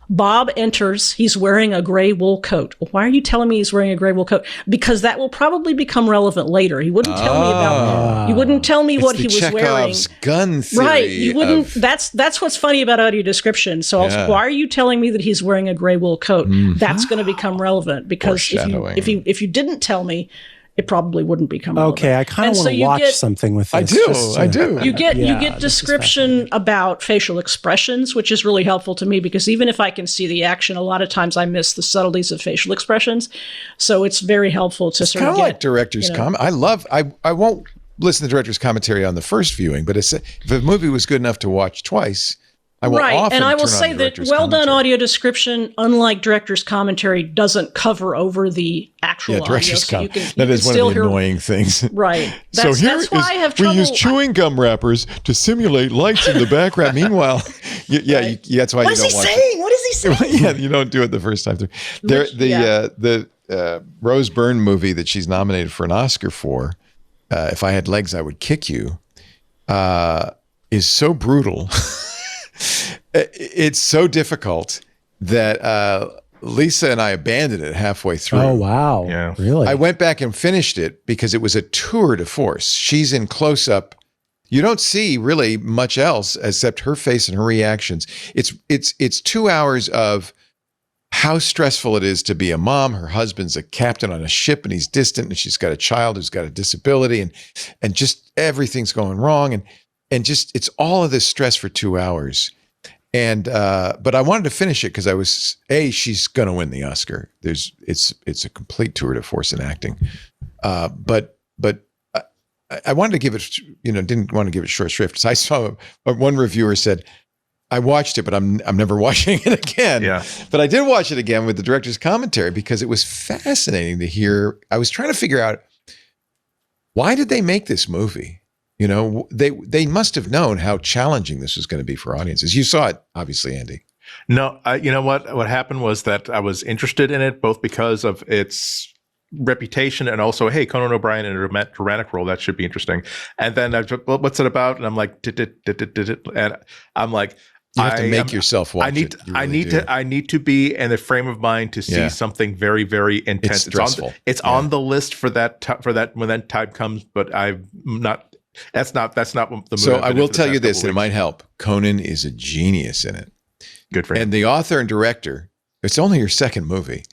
Bob enters. He's wearing a gray wool coat. Why are you telling me he's wearing a gray wool coat? Because that will probably become relevant later. He wouldn't tell me about. He wouldn't tell me what he was wearing. Chekhov's gun theory. Right. You wouldn't. That's what's funny about audio description. So why are you telling me that he's wearing a gray wool coat? That's going to become relevant, because if you didn't tell me, it probably wouldn't become relevant. Okay, I kind of want to watch something with this. I do. You get description about facial expressions, which is really helpful to me, because even if I can see the action, a lot of times I miss the subtleties of facial expressions. So it's very helpful to sort of get, like director's comment. I won't listen to director's commentary on the first viewing, but if a movie was good enough to watch twice, I will often and I will turn on say that well-done audio description, unlike director's commentary, doesn't cover over the actual audio. So that is one of the annoying things. Right. That's why I have trouble. We use chewing gum wrappers to simulate lights in the background. Meanwhile, that's why you don't watch it. What is he saying? Yeah, you don't do it the first time through. The Rose Byrne movie that she's nominated for an Oscar for, If I Had Legs, I Would Kick You. is so brutal. It's so difficult that Lisa and I abandoned it halfway through. Oh, wow. Yeah. Really? I went back and finished it because it was a tour de force. She's in close up. You don't see really much else except her face and her reactions. It's 2 hours of how stressful it is to be a mom. Her husband's a captain on a ship and he's distant, and she's got a child who's got a disability, and just everything's going wrong, and just it's all of this stress for 2 hours. And but I wanted to finish it because I was she's going to win the Oscar. It's a complete tour de force in acting. But I wanted to give it, didn't want to give it short shrift. So I saw one reviewer said, I watched it, but I'm never watching it again. Yeah. But I did watch it again with the director's commentary because it was fascinating to hear. I was trying to figure out, why did they make this movie? They must have known how challenging this was going to be for audiences. You saw it, obviously, Andy. No, you know what? What happened was that I was interested in it both because of its reputation and also, hey, Conan O'Brien in a dramatic role, that should be interesting. And then I was, well, what's it about? And I'm like, and I'm like, you have to make yourself watch it. I need to be in the frame of mind to see something very, very intense. It's stressful. It's on the list for that when that time comes, but I'm not. That's not what the movie. So I will tell you this, and it might help. Conan is a genius in it. Good for him. And the author and director, it's only your second movie.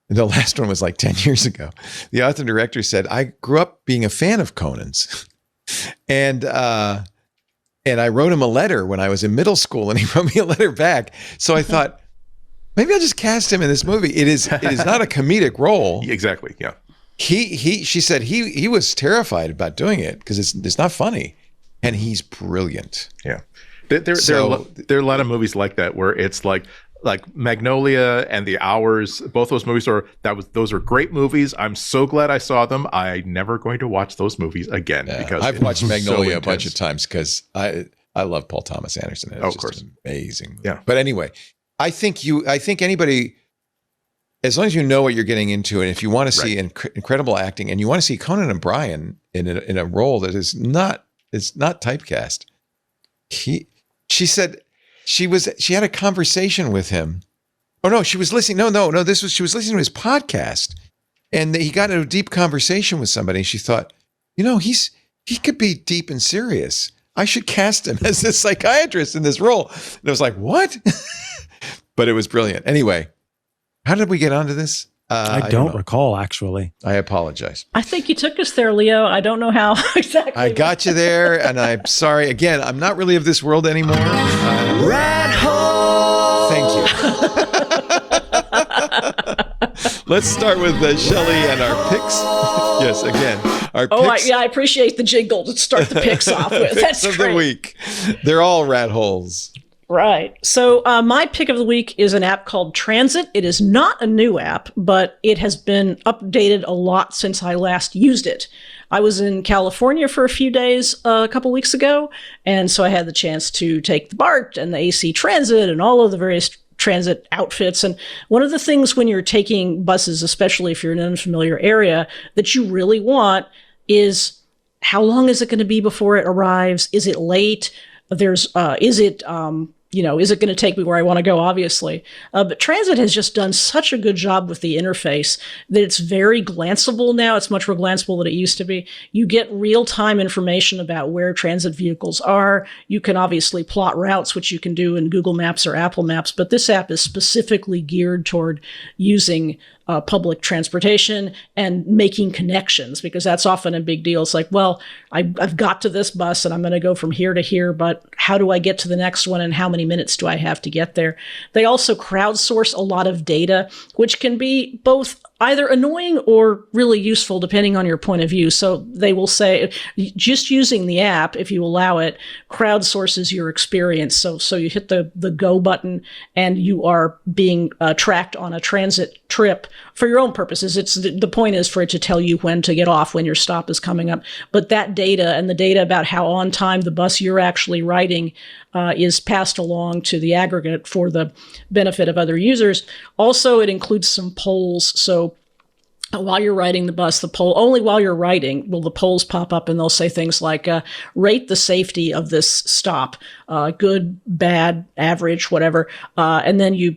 The last one was like 10 years ago. The author and director said, I grew up being a fan of Conan's. And I wrote him a letter when I was in middle school, and he wrote me a letter back. So I thought, maybe I'll just cast him in this movie. It is not a comedic role. Exactly. Yeah. She said he was terrified about doing it because it's not funny, and he's brilliant. Yeah, there are a lot of movies like that where it's like Magnolia and The Hours. Both those movies those are great movies. I'm so glad I saw them. I'm never going to watch those movies again because I've watched Magnolia a bunch of times because I love Paul Thomas Anderson. It's of course, an amazing movie. Yeah. But anyway, I think anybody, as long as you know what you're getting into, and if you want to see incredible acting, and you want to see Conan O'Brien in a role that is not typecast, she said she had a conversation with him. Oh no, she was listening. No. She was listening to his podcast, and he got into a deep conversation with somebody. And she thought, he could be deep and serious. I should cast him as this psychiatrist in this role. And I was like, what? But it was brilliant. Anyway. How did we get onto this? I don't recall, actually. I apologize. I think you took us there, Leo. I don't know how exactly. I got you there, and I'm sorry. Again, I'm not really of this world anymore. Rat hole! Thank you. Let's start with Shelley and our picks. Yes, again. Our picks. I appreciate the jingle to start the picks off with. That's of great. the week. They're all rat holes. Right. So my pick of the week is an app called Transit. It is not a new app, but it has been updated a lot since I last used it. I was in California for a few days a couple weeks ago, and so I had the chance to take the BART and the AC Transit and all of the various transit outfits. And one of the things when you're taking buses, especially if you're in an unfamiliar area, that you really want is how long is it going to be before it arrives? Is it late? Is it going to take me where I want to go, obviously? But Transit has just done such a good job with the interface that it's very glanceable now. It's much more glanceable than it used to be. You get real-time information about where transit vehicles are. You can obviously plot routes, which you can do in Google Maps or Apple Maps, but this app is specifically geared toward using public transportation and making connections, because that's often a big deal. It's like, well, I've got to this bus and I'm going to go from here to here, but how do I get to the next one and how many minutes do I have to get there? They also crowdsource a lot of data, which can be both either annoying or really useful depending on your point of view. So they will say, just using the app, if you allow it, crowdsources your experience. So you hit the go button and you are being tracked on a transit trip for your own purposes. The point is for it to tell you when to get off, when your stop is coming up. But that data and the data about how on time the bus you're actually riding is passed along to the aggregate for the benefit of other users. Also, it includes some polls. So while you're riding the bus, the poll, only while you're riding will the polls pop up, and they'll say things like, rate the safety of this stop, good, bad, average, whatever. And then you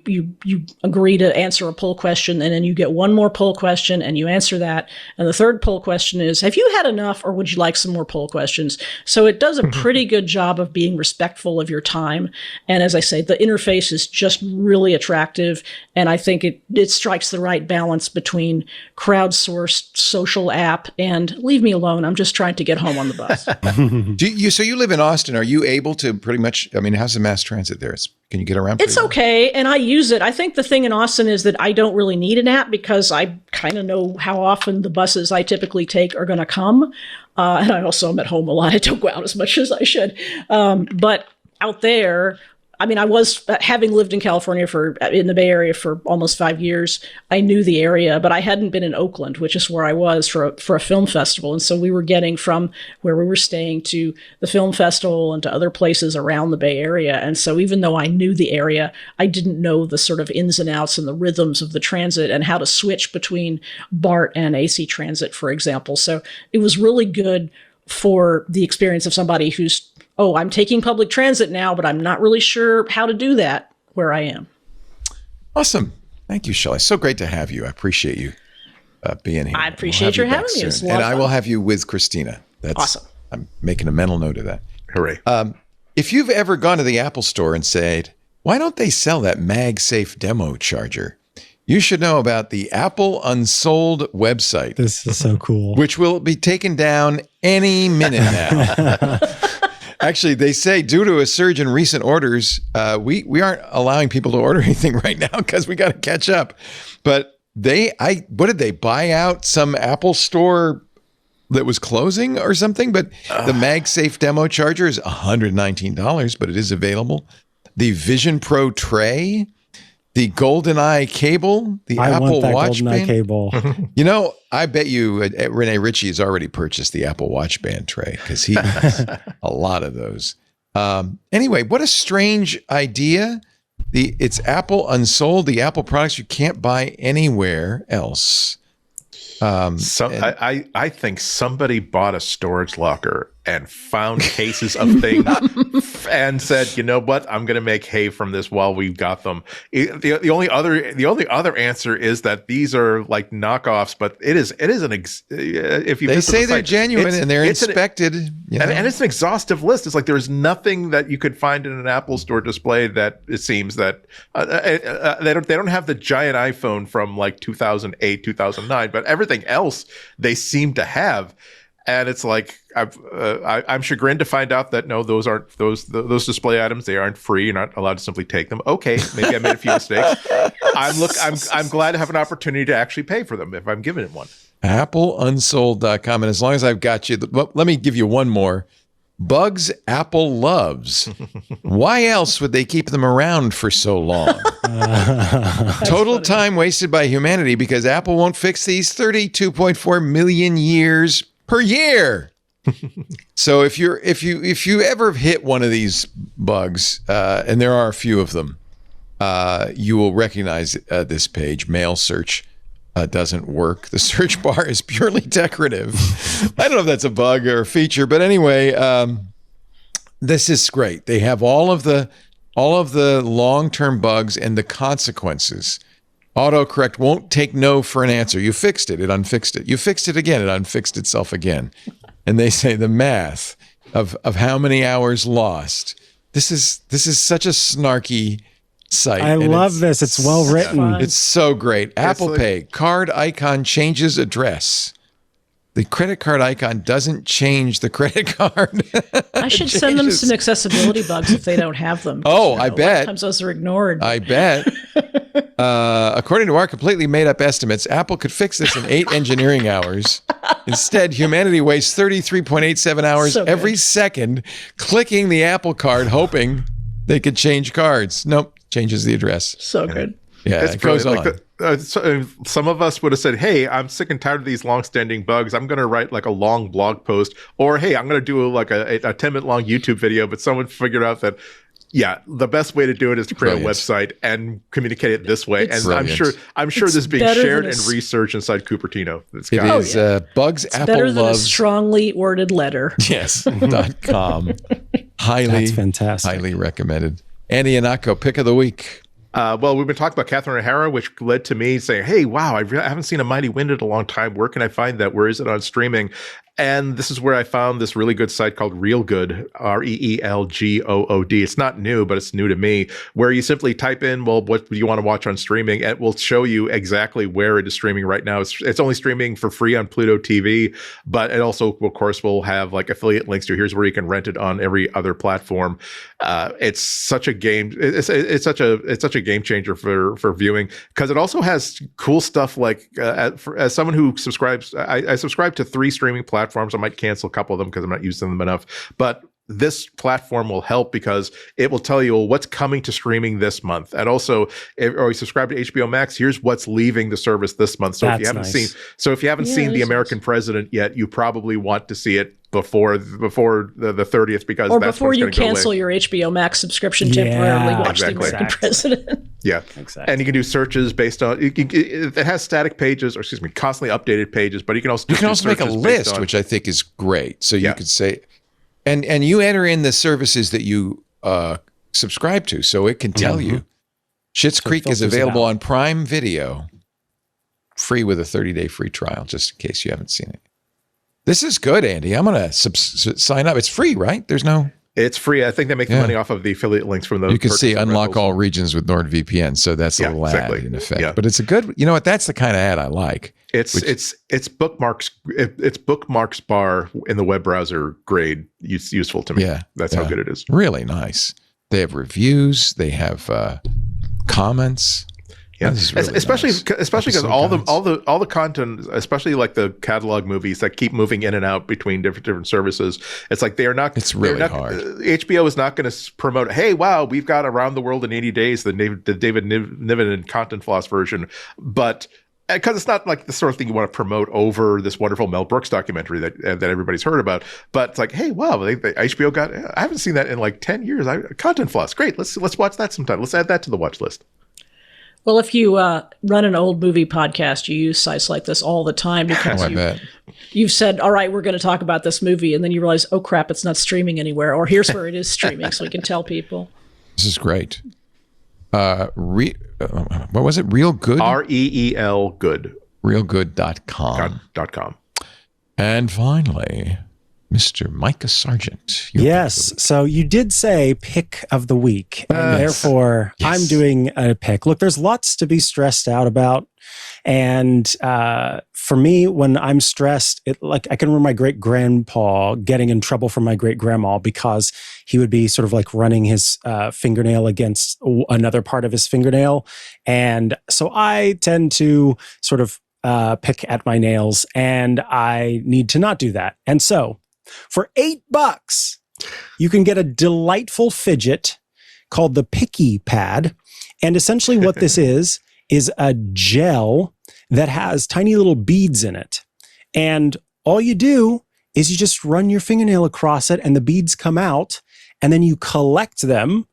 agree to answer a poll question, and then you get one more poll question and you answer that. And the third poll question is, have you had enough, or would you like some more poll questions? So it does a pretty good job of being respectful of your time. And as I say, the interface is just really attractive. And I think it strikes the right balance between crowdsourced social app and leave me alone, I'm just trying to get home on the bus. So you live in Austin. Are you able to pretty much, I mean, how's the mass transit there? Can you get around? It's okay, and I use it. I think the thing in Austin is that I don't really need an app because I kind of know how often the buses I typically take are going to come. And I also am at home a lot. I don't go out as much as I should. But out there, I mean, I was, having lived in California in the Bay Area for almost 5 years, I knew the area, but I hadn't been in Oakland, which is where I was for a film festival. And so we were getting from where we were staying to the film festival and to other places around the Bay Area. And so even though I knew the area, I didn't know the sort of ins and outs and the rhythms of the transit and how to switch between BART and AC transit, for example. So it was really good for the experience of somebody who's, oh, I'm taking public transit now, but I'm not really sure how to do that where I am. Awesome. Thank you, Shelley. So great to have you. I appreciate you being here. I appreciate your having me. And I will have you with Christina. That's awesome. I'm making a mental note of that. Hooray. If you've ever gone to the Apple store and said, why don't they sell that MagSafe demo charger? You should know about the Apple Unsold website. This is so cool. Which will be taken down any minute now. Actually, they say due to a surge in recent orders, we aren't allowing people to order anything right now because we got to catch up. But what did they buy out some Apple store that was closing or something? But the MagSafe demo charger is $119, but it is available. The Vision Pro tray, the GoldenEye cable, the Apple Watch band cable. You know, I bet you Rene Ritchie has already purchased the Apple Watch band tray because he has a lot of those. Anyway, what a strange idea. It's Apple Unsold, the Apple products you can't buy anywhere else. I think somebody bought a storage locker and found cases of things and said, you know what, I'm going to make hay from this while we've got them. The only other answer is that these are like knockoffs, but if you they say they're genuine and they're inspected, and it's an exhaustive list. It's like there's nothing that you could find in an Apple store display that it seems that they don't have the giant iPhone from like 2008, 2009, but everything else they seem to have. And it's like I'm chagrined to find out that no, those aren't those display items. They aren't free. You're not allowed to simply take them. Okay, maybe I made a few mistakes. I'm glad to have an opportunity to actually pay for them if I'm given one. AppleUnsold.com. And as long as I've got you, let me give you one more. Bugs Apple loves. Why else would they keep them around for so long? Total time wasted by humanity because Apple won't fix these 32.4 million years per year. So if you ever hit one of these bugs, and there are a few of them, you will recognize this page. Mail search doesn't work. The search bar is purely decorative. I don't know if that's a bug or a feature, but anyway, this is great. They have all of the long-term bugs and the consequences. Autocorrect won't take no for an answer. You fixed it, it unfixed it. You fixed it again, it unfixed itself again. And they say the math of how many hours lost. This is such a snarky site. I love this. It's well written. It's so great. Apple Pay card icon changes address. The credit card icon doesn't change the credit card. I should send them some accessibility bugs if they don't have them. Oh, I bet. Sometimes those are ignored. I bet. According to our completely made-up estimates, Apple could fix this in 8 engineering hours. Instead, humanity wastes 33.87 hours every second clicking the Apple Card, hoping they could change cards. Nope, changes the address. So good. Yeah, it goes on. Some of us would have said, hey, I'm sick and tired of these long-standing bugs. I'm going to write like a long blog post, or hey, I'm going to do like a 10-minute long YouTube video. But someone figured out that Yeah, the best way to do it is to create Brilliant. a website and communicate it this way. It's And I'm sure this is being better shared than and a researched inside Cupertino. It is Bugs It's Apple better than a Loves. strongly worded letter. Yes, .com. That's fantastic. Highly recommended. Andy Anako, pick of the week. Well, we've been talking about Catherine O'Hara, which led to me saying, hey, wow, I haven't seen A Mighty Wind in a long time. Where can I find that? Where is it on streaming? And this is where I found this really good site called Reelgood, Reelgood. It's not new, but it's new to me, where you simply type in, well, what do you want to watch on streaming? And it will show you exactly where it is streaming right now. It's only streaming for free on Pluto TV, but it also, of course, will have like affiliate links to here's where you can rent it on every other platform. It's such a game. It's such a game changer for viewing, because it also has cool stuff like as someone who subscribes, I subscribe to 3 streaming platforms. I might cancel a couple of them because I'm not using them enough, but this platform will help because it will tell you what's coming to streaming this month. And also, if you subscribe to HBO Max, here's what's leaving the service this month. So if you haven't seen The American President yet, you probably want to see it before the 30th, because Or that's before when you it's gonna cancel go away. your HBO Max subscription temporarily, watch exactly. The American President. Yeah, Exactly. and you can do searches based on it has static pages, or excuse me, constantly updated pages. But you can also You can also make a list, which I think is great. So you could say, and you enter in the services that you subscribe to, so it can tell you. Schitt's Creek is available on Prime Video, free with a 30-day free trial, just in case you haven't seen it. This is good, Andy. I'm going to sign up. It's free, right? It's free. I think they make the money off of the affiliate links from those. You can see unlock all regions with NordVPN. So that's a little ad in effect. Yeah. But it's a good, you know what? That's the kind of ad I like. It's bookmarks. It's bookmarks bar in the web browser grade. It's useful to me. Yeah. That's how good it is. Really nice. They have reviews. They have comments. Yeah, really especially nice. because all the content, especially like the catalog movies that keep moving in and out between different services. It's like they are not. It's really hard. HBO is not going to promote. Hey, wow, we've got Around the World in 80 Days, the David Niven and Content Floss version, but. Because it's not like the sort of thing you want to promote over this wonderful Mel Brooks documentary that everybody's heard about. But it's like, hey, wow, they HBO got. I haven't seen that in like 10 years. Content Floss, great. Let's watch that sometime. Let's add that to the watch list. Well, if you run an old movie podcast, you use sites like this all the time because you've said, all right, we're going to talk about this movie. And then you realize, oh, crap, it's not streaming anywhere. Or here's where it is streaming, so we can tell people. This is great. What was it? Reelgood? REEL good. Reelgood.com. .com. And finally, Mr. Micah Sargent. Yes. So you did say pick of the week, and therefore I'm doing a pick. Look, there's lots to be stressed out about. And for me, when I'm stressed, I can remember my great grandpa getting in trouble from my great grandma because he would be sort of like running his fingernail against another part of his fingernail. And so I tend to sort of pick at my nails, and I need to not do that. And so for $8, you can get a delightful fidget called the Picky Pad. And essentially what this is a gel that has tiny little beads in it. And all you do is you just run your fingernail across it and the beads come out, and then you collect them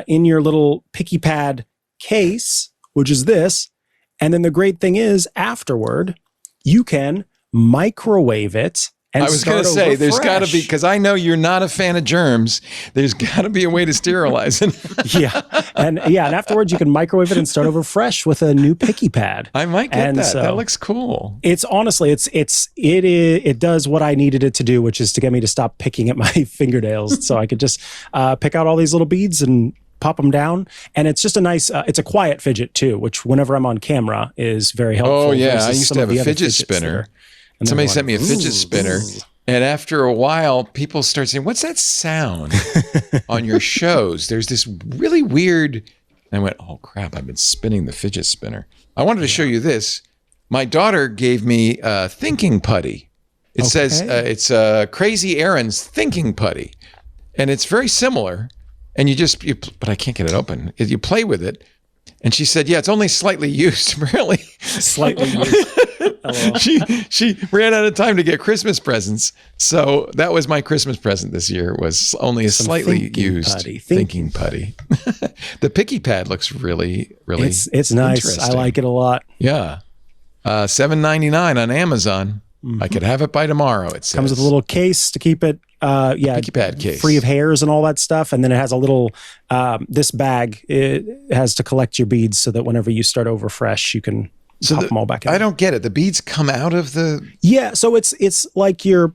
in your little Picky Pad case, which is this. And then the great thing is afterward, you can microwave it. And I was going to say, there's got to be, because I know you're not a fan of germs, there's got to be a way to sterilize it. And afterwards you can microwave it and start over fresh with a new Picky Pad. I might get that. So that looks cool. It's honestly, it does what I needed it to do, which is to get me to stop picking at my fingernails, so I could just pick out all these little beads and pop them down. And it's just a nice, it's a quiet fidget too, which whenever I'm on camera is very helpful. Oh yeah, I used to have a fidget spinner. Somebody sent me a fidget spinner, and after a while, people start saying, "What's that sound on your shows?" There's this really weird. And I went, "Oh crap! I've been spinning the fidget spinner." I wanted to show you this. My daughter gave me a thinking putty. It says it's Crazy Aaron's thinking putty, and it's very similar. And but I can't get it open. You play with it, and she said, "Yeah, it's only slightly used, really." Slightly used. she ran out of time to get Christmas presents, so that was my Christmas present this year. Was only a slightly used thinking putty. The Picky Pad looks really it's nice. I like it a lot. Yeah, $7.99 on Amazon. I could have it by tomorrow. It says. Comes with a little case to keep it. Picky Pad case, free of hairs and all that stuff, and then it has a little. This bag it has to collect your beads so that whenever you start over fresh, you can pop them all back in. I don't get it. The beads come out of the. Yeah, so it's like you're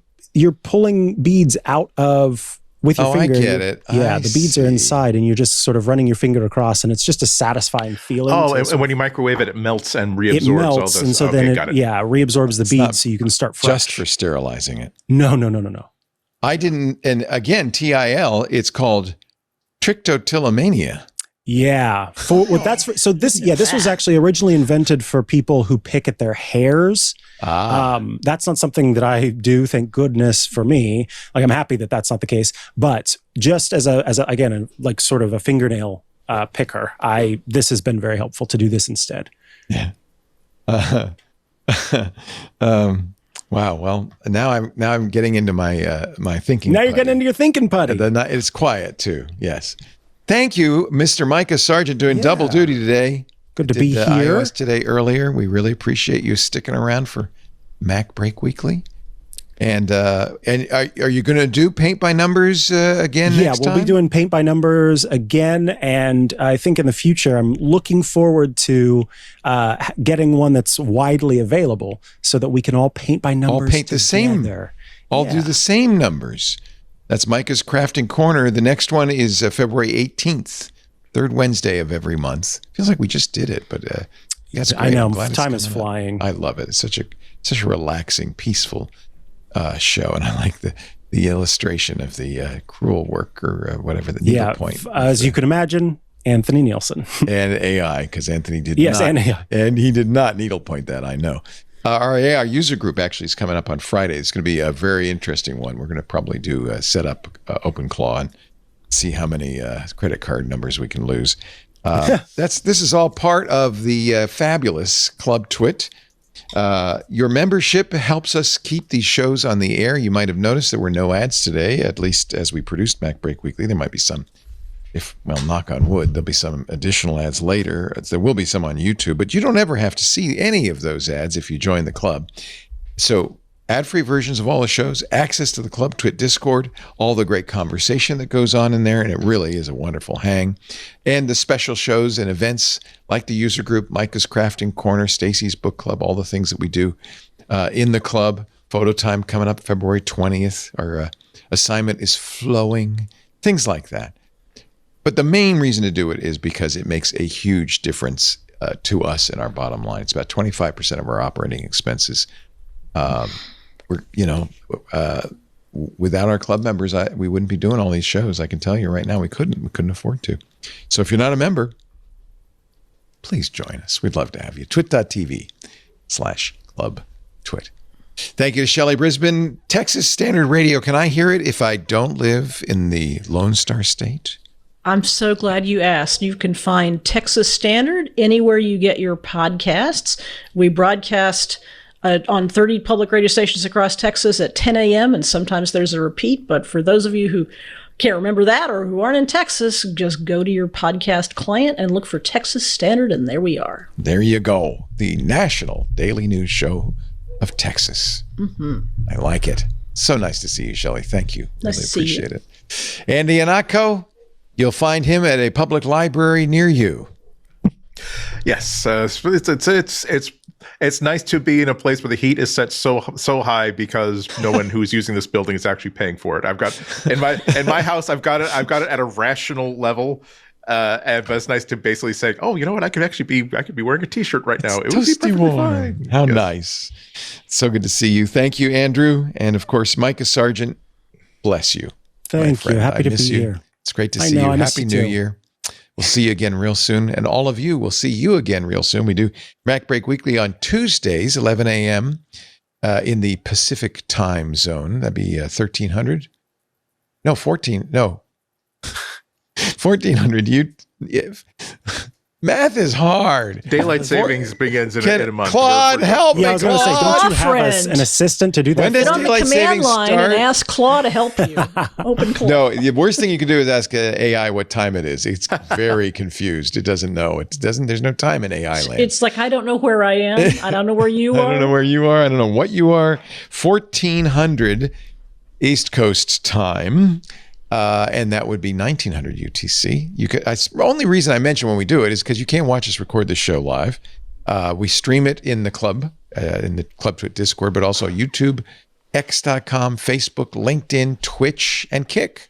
pulling beads out of with your finger. I get it. Yeah, the beads are inside, and you're just sort of running your finger across, and it's just a satisfying feeling. Oh, and when you microwave it, it melts and reabsorbs. It melts, all those. and so then it reabsorbs the beads, so you can start fresh. Just for sterilizing it. No. I didn't, and again, TIL, it's called trichotillomania. Yeah. This was actually originally invented for people who pick at their hairs. That's not something that I do, thank goodness for me. Like, I'm happy that that's not the case, but just as again, like sort of a fingernail picker, this has been very helpful to do this instead. Yeah. Wow. Well, now I'm getting into my my thinking. Now you're getting into your thinking putty. It's quiet too. Yes. Thank you, Mr. Micah Sargent, doing double duty today. Good to be here. iOS Today earlier. We really appreciate you sticking around for MacBreak Weekly. And are you going to do paint by numbers again next time? Yeah, we'll be doing paint by numbers again. And I think in the future, I'm looking forward to getting one that's widely available so that we can all paint by numbers. All paint the same. All do the same numbers. That's Micah's Crafting Corner. The next one is February 18th, third Wednesday of every month. Feels like we just did it, but that's great. I know. Time is flying. I love it. It's such a relaxing, peaceful show, and I like the illustration of the cruel work or whatever the needlepoint. As you can imagine, Anthony Nielsen and AI, because Anthony did not. And AI, and he did not needlepoint that. I know. Our AI user group actually is coming up on Friday. It's going to be a very interesting one. We're going to probably do set up OpenClaw and see how many credit card numbers we can lose. This is all part of the fabulous Club Twit. Your membership helps us keep these shows on the air. You might have noticed there were no ads today, at least as we produced MacBreak Weekly. There might be some, knock on wood, there'll be some additional ads later. There will be some on YouTube, but you don't ever have to see any of those ads if you join the club. So ad-free versions of all the shows, access to the Club Twit Discord, all the great conversation that goes on in there, and it really is a wonderful hang. And the special shows and events like the user group, Micah's Crafting Corner, Stacy's Book Club, all the things that we do in the club. Photo time coming up February 20th. Our assignment is flowing, things like that. But the main reason to do it is because it makes a huge difference to us in our bottom line. It's about 25% of our operating expenses. Without our club members, we wouldn't be doing all these shows. I can tell you right now, we couldn't afford to. So if you're not a member, please join us. We'd love to have you. twit.tv/clubtwit. Thank you to Shelley Brisbane. Texas Standard Radio. Can I hear it if I don't live in the Lone Star State? I'm so glad you asked. You can find Texas Standard anywhere you get your podcasts. We broadcast on 30 public radio stations across Texas at 10 a.m., and sometimes there's a repeat. But for those of you who can't remember that or who aren't in Texas, just go to your podcast client and look for Texas Standard, and there we are. There you go. The national daily news show of Texas. Mm-hmm. I like it. So nice to see you, Shelley. Thank you. Nice really to see appreciate it. Andy Anako, you'll find him at a public library near you. Yes, it's nice to be in a place where the heat is set so high because no one who's using this building is actually paying for it. I've got in my house, I've got it at a rational level. But it's nice to basically say, oh, you know what? I could be wearing a T-shirt right now. It would be perfectly fine. How nice! So good to see you. Thank you, Andrew, and of course, Micah Sargent. Bless you. Thank you. Happy to be here. It's great to see you. Happy New Year. We'll see you again real soon. And all of you, we'll see you again real soon. We do MacBreak Weekly on Tuesdays, 11 a.m. In the Pacific time zone. That'd be 1300. No, 14. No. 1400. Math is hard. Daylight savings begins in a month. Claude, help me, Yeah, I was going to say, Claude. don't you have Friend. an assistant to do that? When does Get on the daylight command savings line start? and ask Claude to help you. Open Claude. No, the worst thing you can do is ask AI what time it is. It's very confused. It doesn't know. It doesn't. There's no time in AI land. It's like, I don't know where I am. I don't know where you are. I don't know where you are. I don't know what you are. 1400 East Coast time. And that would be 1900 UTC. The only reason I mention when we do it is because you can't watch us record the show live. We stream it in the Club Twit Discord, but also YouTube, X.com, Facebook, LinkedIn, Twitch, and Kick.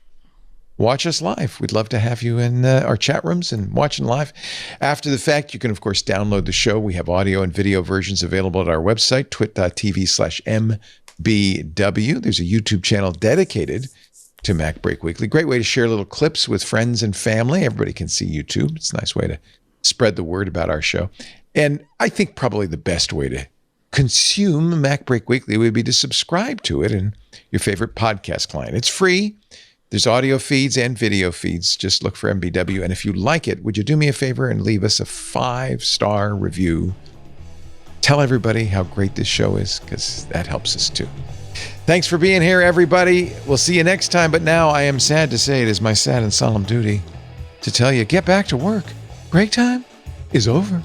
Watch us live. We'd love to have you in our chat rooms and watching live. After the fact, you can, of course, download the show. We have audio and video versions available at our website, twit.tv/mbw. There's a YouTube channel dedicated to MacBreak Weekly. Great way to share little clips with friends and family. Everybody can see YouTube. It's a nice way to spread the word about our show. And I think probably the best way to consume MacBreak Weekly would be to subscribe to it in your favorite podcast client. It's free. There's audio feeds and video feeds. Just look for MBW. And if you like it, would you do me a favor and leave us a 5-star review? Tell everybody how great this show is, because that helps us too. Thanks for being here, everybody. We'll see you next time. But now I am sad to say it is my sad and solemn duty to tell you, get back to work. Break time is over.